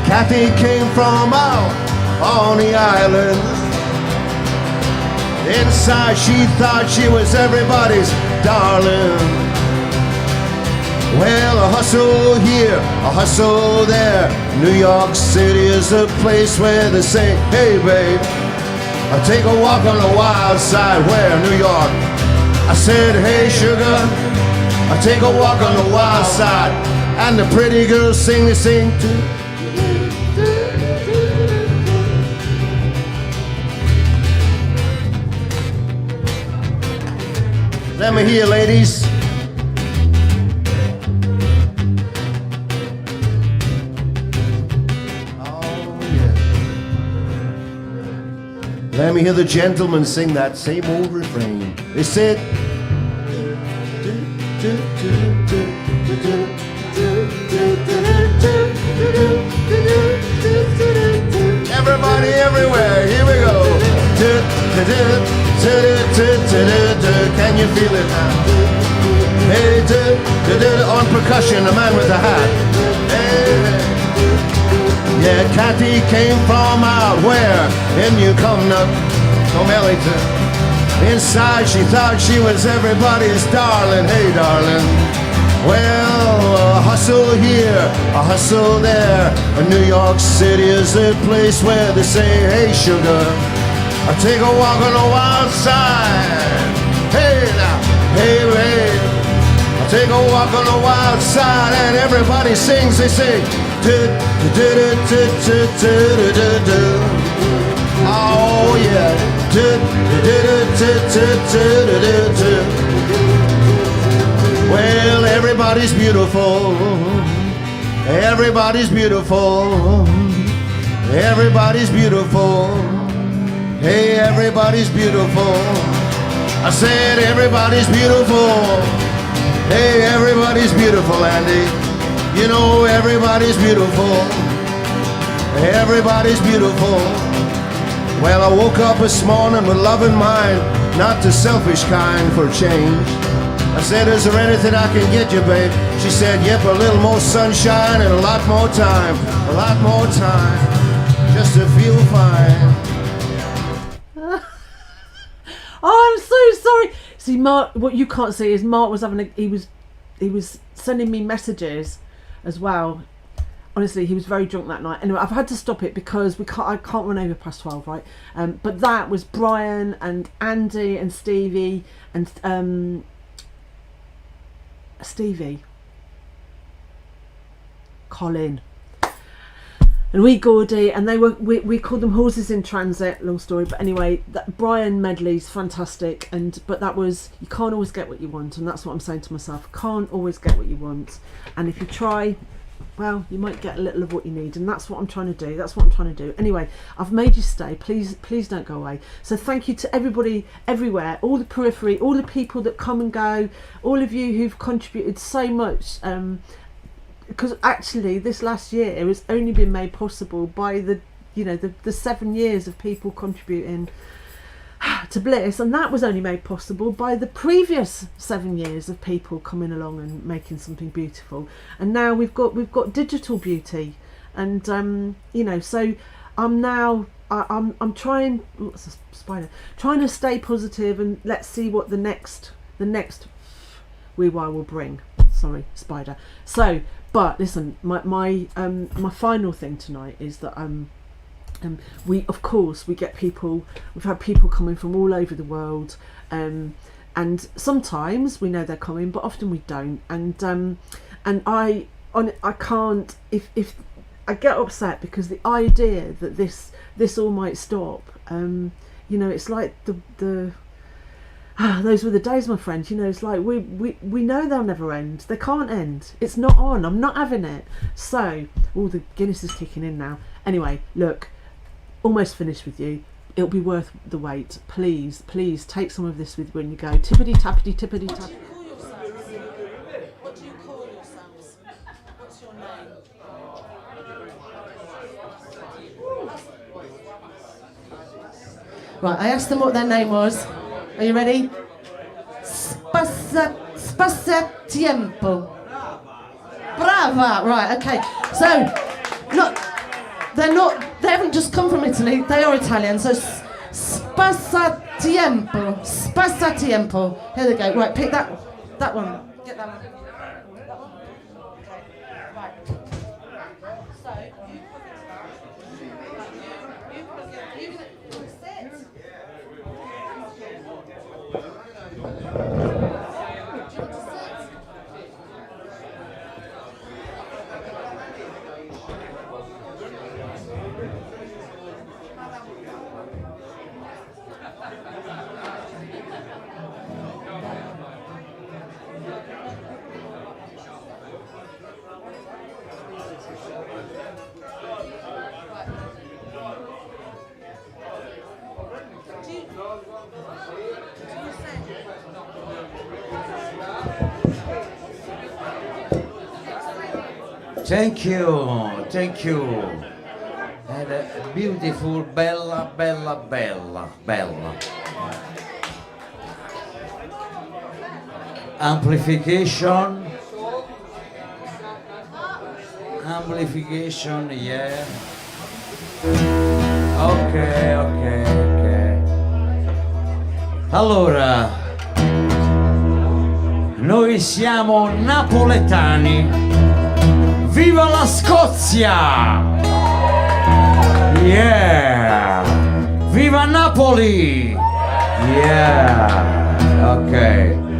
Kathy came from out on the island. Inside she thought she was everybody's darling. Well, a hustle here, a hustle there. New York City is a place where they say, hey babe, I take a walk on the wild side. Where? New York. I said, hey sugar, I take a walk on the wild side. And the pretty girls sing, they sing too. Let me hear, ladies. Oh, yeah. Let me hear the gentlemen sing that same old refrain. They said, everybody everywhere, here we go. Can you feel it now? Hey, on percussion, the man with the hat. Hey. Yeah, Kathy came from out where? In Newcomnock, Ellington. Inside she thought she was everybody's darling. Hey, darling. Well, a hustle here, a hustle there. New York City is a place where they say, hey, sugar, I take a walk on the wild side. Hey now, hey, hey. I take a walk on the wild side and everybody sings, they say, oh yeah. Well, everybody's beautiful. Everybody's beautiful. Everybody's beautiful. Hey, everybody's beautiful. I said everybody's beautiful. Hey, everybody's beautiful, Andy. You know everybody's beautiful. Everybody's beautiful. Well, I woke up this morning with love in mind, not the selfish kind for change. I said, is there anything I can get you, babe? She said, yep, a little more sunshine and a lot more time. A lot more time, just to feel fine. Oh, I'm so sorry. See, Mark, what you can't see is Mark was having he was sending me messages as well. Honestly, he was very drunk that night. Anyway, I've had to stop it because I can't run over past 12, right? But that was Brian and Andy and Stevie and Colin. And we Gordy, and we called them horses in transit. Long story, but anyway, that Brian medley's fantastic. But that was, you can't always get what you want, and that's what I'm saying to myself. Can't always get what you want, and if you try, well, you might get a little of what you need, and that's what I'm trying to do. Anyway, I've made you stay. Please don't go away. So thank you to everybody everywhere, all the periphery, all the people that come and go, all of you who've contributed so much, because actually this last year has only been made possible by the 7 years of people contributing to Bliss, and that was only made possible by the previous 7 years of people coming along and making something beautiful. And now we've got digital beauty, and so I'm trying, what's a spider, trying to stay positive, and let's see what the next wee while will bring. Sorry, spider. So, but listen, my final thing tonight is that we've had people coming from all over the world, and sometimes we know they're coming, but often we don't, and I can't, if I get upset because the idea that this all might stop, it's like the those were the days, my friend. It's like we know they'll never end. They can't end. It's not on. I'm not having it. So all the Guinness is kicking in now. Anyway, look, almost finished with you. It'll be worth the wait. Please take some of this with when you go. Tippity tappity tippity tap. What do you call yourselves? What's your name? Right, I asked them what their name was. Are you ready? Spazatiempo. Brava! Right, okay. So, look, they haven't just come from Italy, they are Italian. So, spazatiempo. Spazatiempo. Here they go. Right, pick that one. Get that one. Thank you. And beautiful, bella. Amplification, yeah. Ok. Allora, noi siamo napoletani. Viva la Scozia! Yeah! Viva Napoli! Yeah! Ok.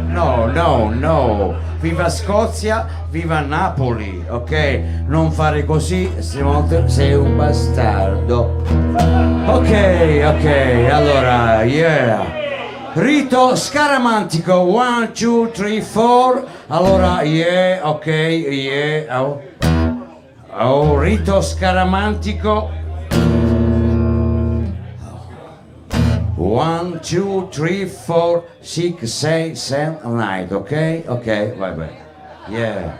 No. Viva Scozia, viva Napoli, ok? Non fare così, sei un bastardo. Ok, allora, yeah. Rito scaramantico, 1, 2, 3, 4. Allora, yeah, ok, yeah. Oh, rito scaramantico. 1, 2, 3, 4, 6, 6, 7, 8, ok, vai. Yeah.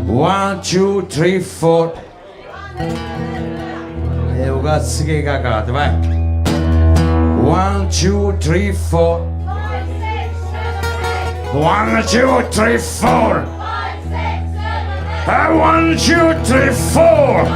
1, 2, 3, 4. Cazzo che cagate, vai. 1, 2, 3, 4. 1, 2, 3, 4. 1, 2, 3, 4.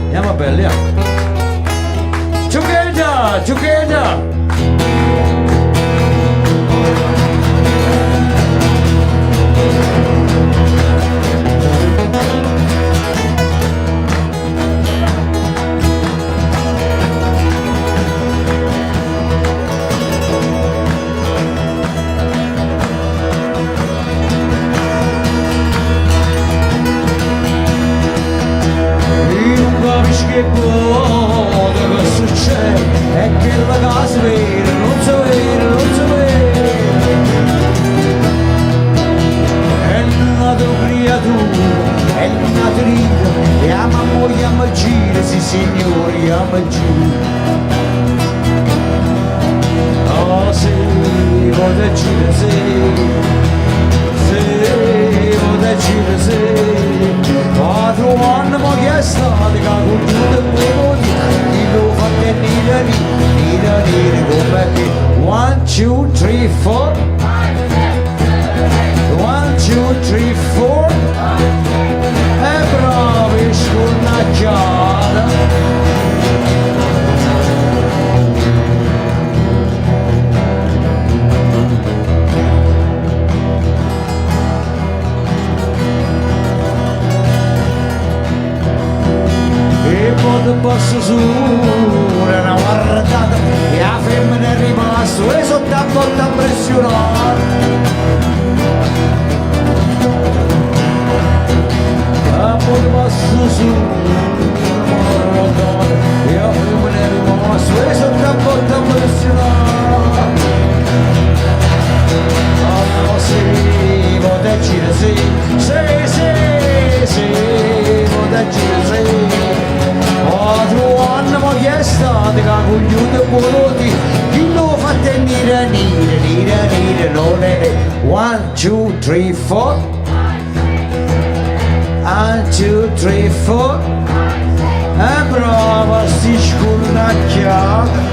Andiamo belli, Together. decide se lo decide se quattro anni mo che è stato che ha conosciuto il melodi di lo fa tenere nire come che 1, 2, 3, 4 1, 2, 3, 4 e bravi scornacchiata e poi passo su una guardata e la femmina è rimasto e sotto a botta a pressionare e poi passo su una guardata e la femmina è rimasto e sotto a botta a pressionare oh sì, può decidere sì, può decidere sì quattro anni mo che è stato che ha cogliuto i boloti chi lo fa tenere non è 1, 2, 3, 4 1, 2, 3, 4 e brava sti scornacchiata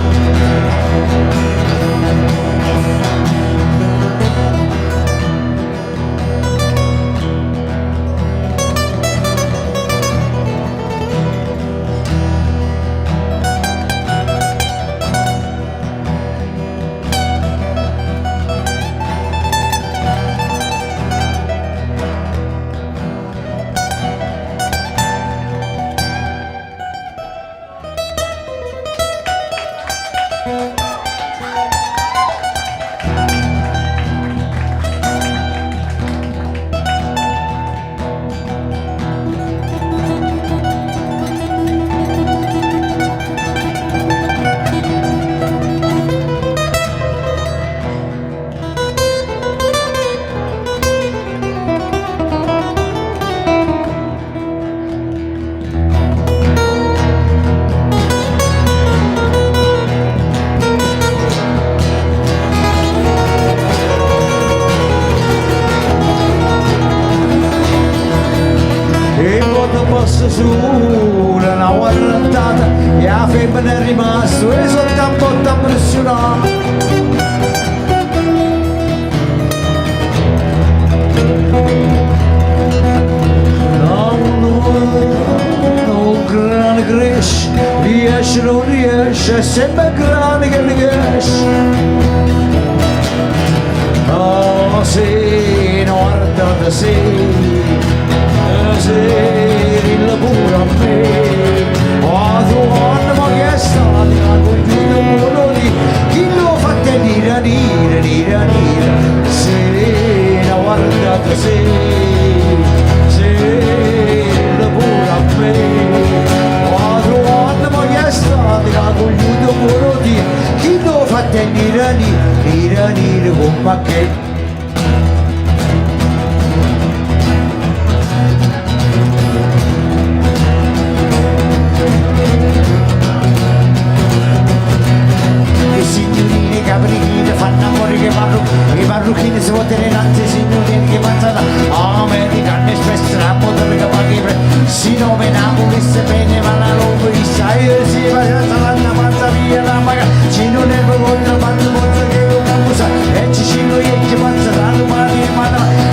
su una guardata e la femmina è rimasto e sotto a botta a pressionare no grande cresce riesce non riesce è sempre grande che riesce oh sì no guardate sì il pure a me quattro anni ma che è stato che ha cogliuto il boloti chi lo fa tenere se la guardate se il pure a me quattro anni ma che è stato che ha cogliuto il boloti chi lo fa tenere come che fanno amore che i parrucchini si può tenere anzi signorini che passano americani espresso la motori che paghi si nome Napoli se bene ma la roba di sai si va la panza via la maga ci non è con la panza che una musa e ci scino e che panza la domani ma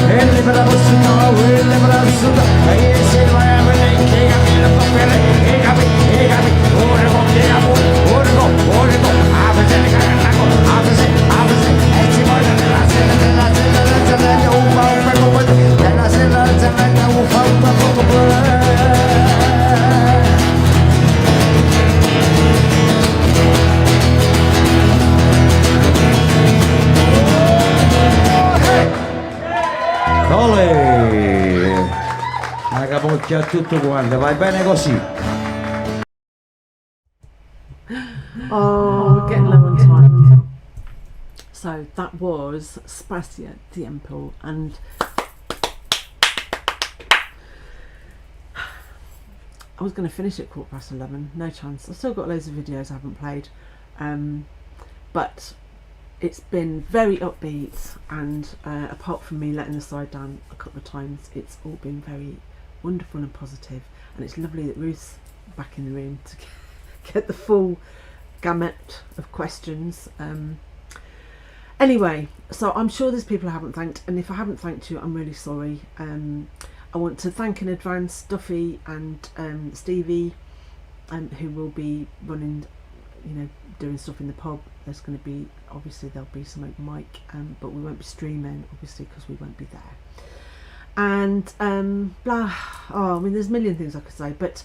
e le per la postura e le per la postura e se vai a vedere che capi la papera e capi ora con che amore ora con a vedere che a vedere e ci voglio nella sera un po' nella sera un po' Ole! Una capocchia a tutto quanto, vai bene così. Oh, we're getting low on time. So that was Spacia Tiempo, and I was going to finish at 11:15. No chance. I've still got loads of videos I haven't played, but it's been very upbeat, and apart from me letting the side down a couple of times, it's all been very wonderful and positive, and it's lovely that Ruth's back in the room to get the full gamut of questions. Anyway, so I'm sure there's people I haven't thanked, and if I haven't thanked you, I'm really sorry. I want to thank in advance Duffy and Stevie, who will be running, doing stuff in the pub. There's going to be, obviously there'll be some open mic, but we won't be streaming, obviously, because we won't be there. And there's a million things I could say, but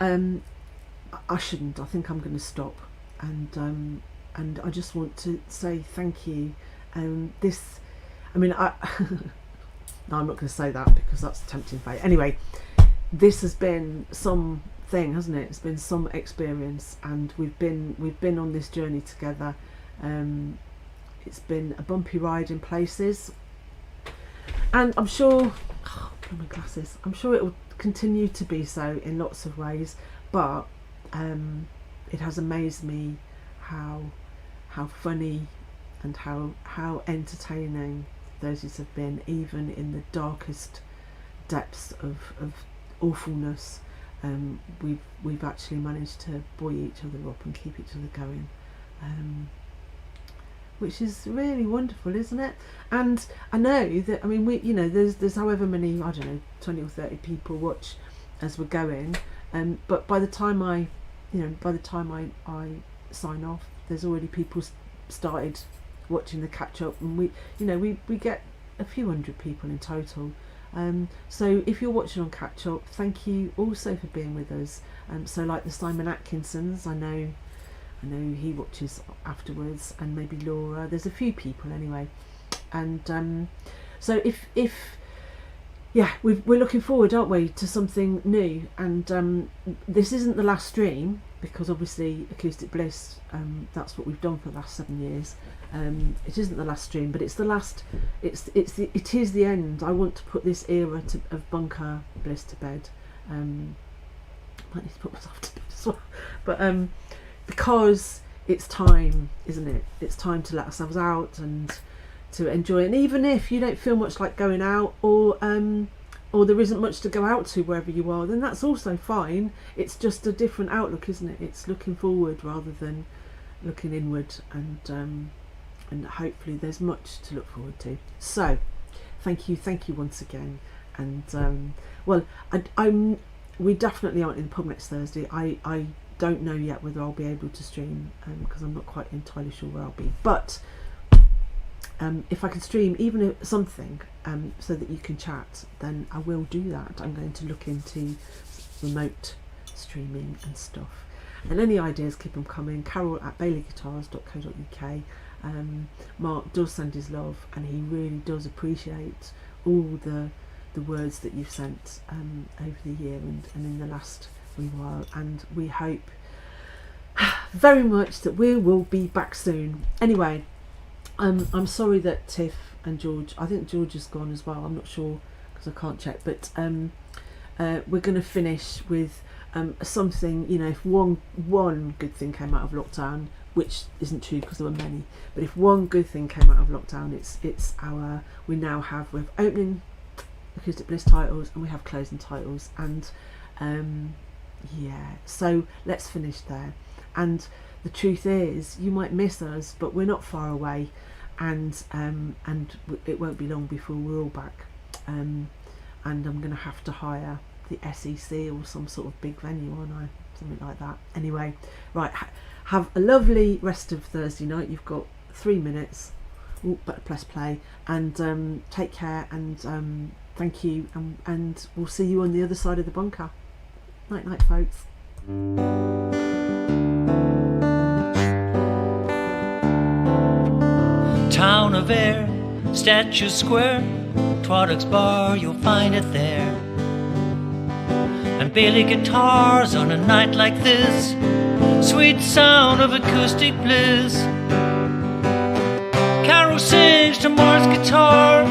I shouldn't. I think I'm going to stop, and I just want to say thank you. No, I'm not going to say that because that's tempting fate. Anyway, this has been something, hasn't it? It's been some experience, and we've been on this journey together. It's been a bumpy ride in places, and I'm sure, my glasses. I'm sure it will continue to be so in lots of ways. But it has amazed me how funny and how entertaining those have been, even in the darkest depths of awfulness. We've actually managed to buoy each other up and keep each other going, which is really wonderful, isn't it? And I know that, there's however many, 20 or 30 people watch as we're going, but by the time I sign off, there's already people started watching the catch up, and we get a few hundred people in total. So if you're watching on catch up, thank you also for being with us. So like the Simon Atkinsons, I know he watches afterwards, and maybe Laura. There's a few people anyway, and so if we're looking forward, aren't we, to something new. And this isn't the last stream, because obviously Acoustic Bliss, that's what we've done for the last 7 years. It isn't the last stream, but it's the last. It is the end. I want to put this era of Bunker Bliss to bed. I might need to put myself to bed as well, but because it's time, isn't it? It's time to let ourselves out and to enjoy it. And even if you don't feel much like going out, or there isn't much to go out to wherever you are, then that's also fine. It's just a different outlook, isn't it? It's looking forward rather than looking inward, and hopefully there's much to look forward to. So thank you once again. And we definitely aren't in the pub next Thursday. I don't know yet whether I'll be able to stream, because I'm not quite entirely sure where I'll be, but if I can stream even something so that you can chat, then I will do that. I'm going to look into remote streaming and stuff, and any ideas, keep them coming. carol@baileyguitars.co.uk. Mark does send his love, and he really does appreciate all the words that you've sent over the year and in the last wee while, and we hope very much that we will be back soon. Anyway, I'm sorry that Tiff and George, I think George is gone as well, I'm not sure because I can't check, but we're going to finish with something, if one good thing came out of lockdown, which isn't true because there were many, but if one good thing came out of lockdown, it's we have opening Acoustic Bliss titles, and we have closing titles, and so let's finish there. And the truth is, you might miss us, but we're not far away, and it won't be long before we're all back, and I'm going to have to hire the SEC or some sort of big venue, aren't I? Something like that. Anyway, right, have a lovely rest of Thursday night. You've got 3 minutes. Better press play, and take care, and thank you, and we'll see you on the other side of the bunker. Night night, folks. Town of Ayr, Statue Square, Twa Dugs bar, you'll find it there. And Bailey guitars on a night like this, sweet sound of acoustic bliss. Carol sings to Mark's guitar,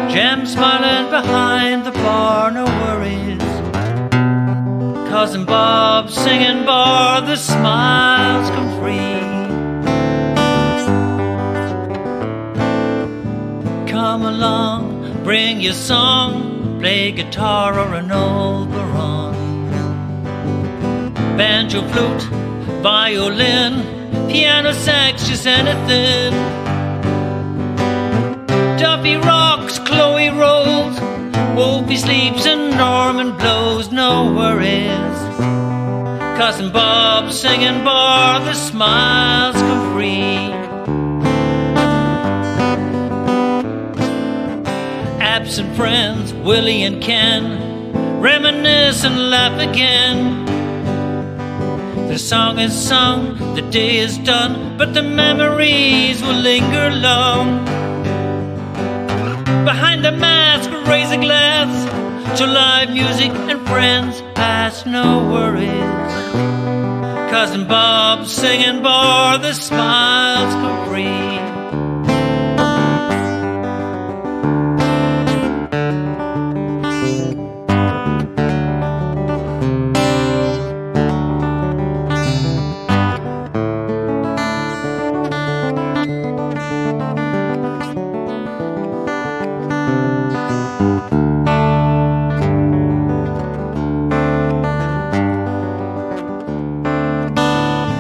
Jem smiling behind the bar, no worries. Cousin Bob singing bar, the smiles come free. come along, bring your song, play guitar or an old baron. Banjo, flute, violin, piano, sax, just anything. Duffy rocks, Chloe rolls, Wolfie sleeps and Norman blows, no worries. Cousin Bob singing bar, the smiles come free. Absent friends, Willie and Ken, reminisce and laugh again. The song is sung, the day is done, but the memories will linger long. Behind the mask, raise a glass to live music and friends past, no worries. Cousin Bob singing bar, the smiles come free.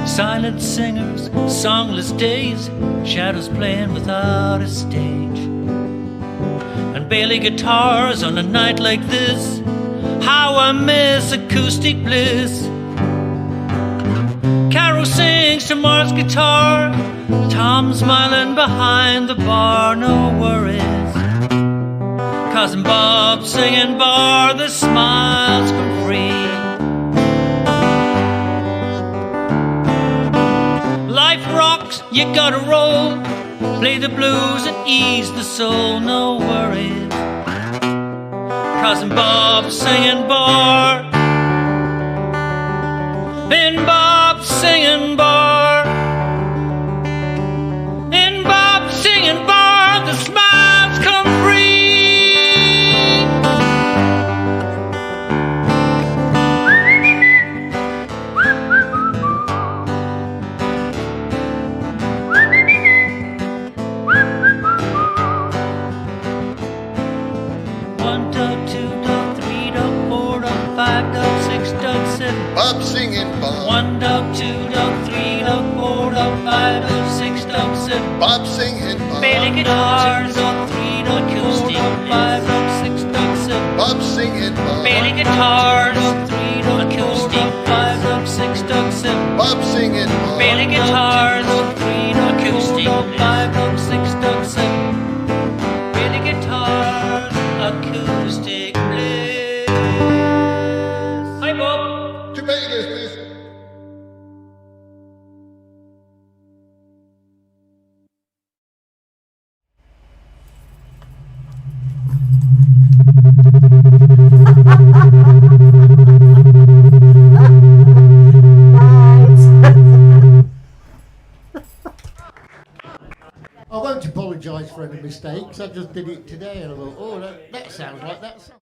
Silent singers, songless days, shadows playing without a stage. And Bailey guitars on a night like this, how I miss acoustic bliss. Carol sings to Mark's guitar, Tom smiling behind the bar, no worries. Cousin Bob singing bar, the smiles come free. Life rocks, you gotta roll, play the blues and ease the soul, no worries. Cousin Bob singing bar, in Bob singing bar, in Bob singing bar, the smiles come free. Bob singing Bob. 1 dog, 2 dog, 3 dog, 4 dog, 5 dog, 6 dog, 7. Bob singing Bob. Bailey guitars, 2 dog, 3 dog, acoustic, 5 dog, 6 dog, 7. Bob singing Bob. Bailey guitars, 3 dog, acoustic, 5 dog, 6 dog, 7. Bob singing Bob. Bailey guitars, 3 dog, acoustic, 5 dog, 6 dog, 7. Bailey guitars, acoustic bliss. Hi Bob. To Vegas, please. I won't apologise for any mistakes. I just did it today and I thought, oh, that sounds like that song.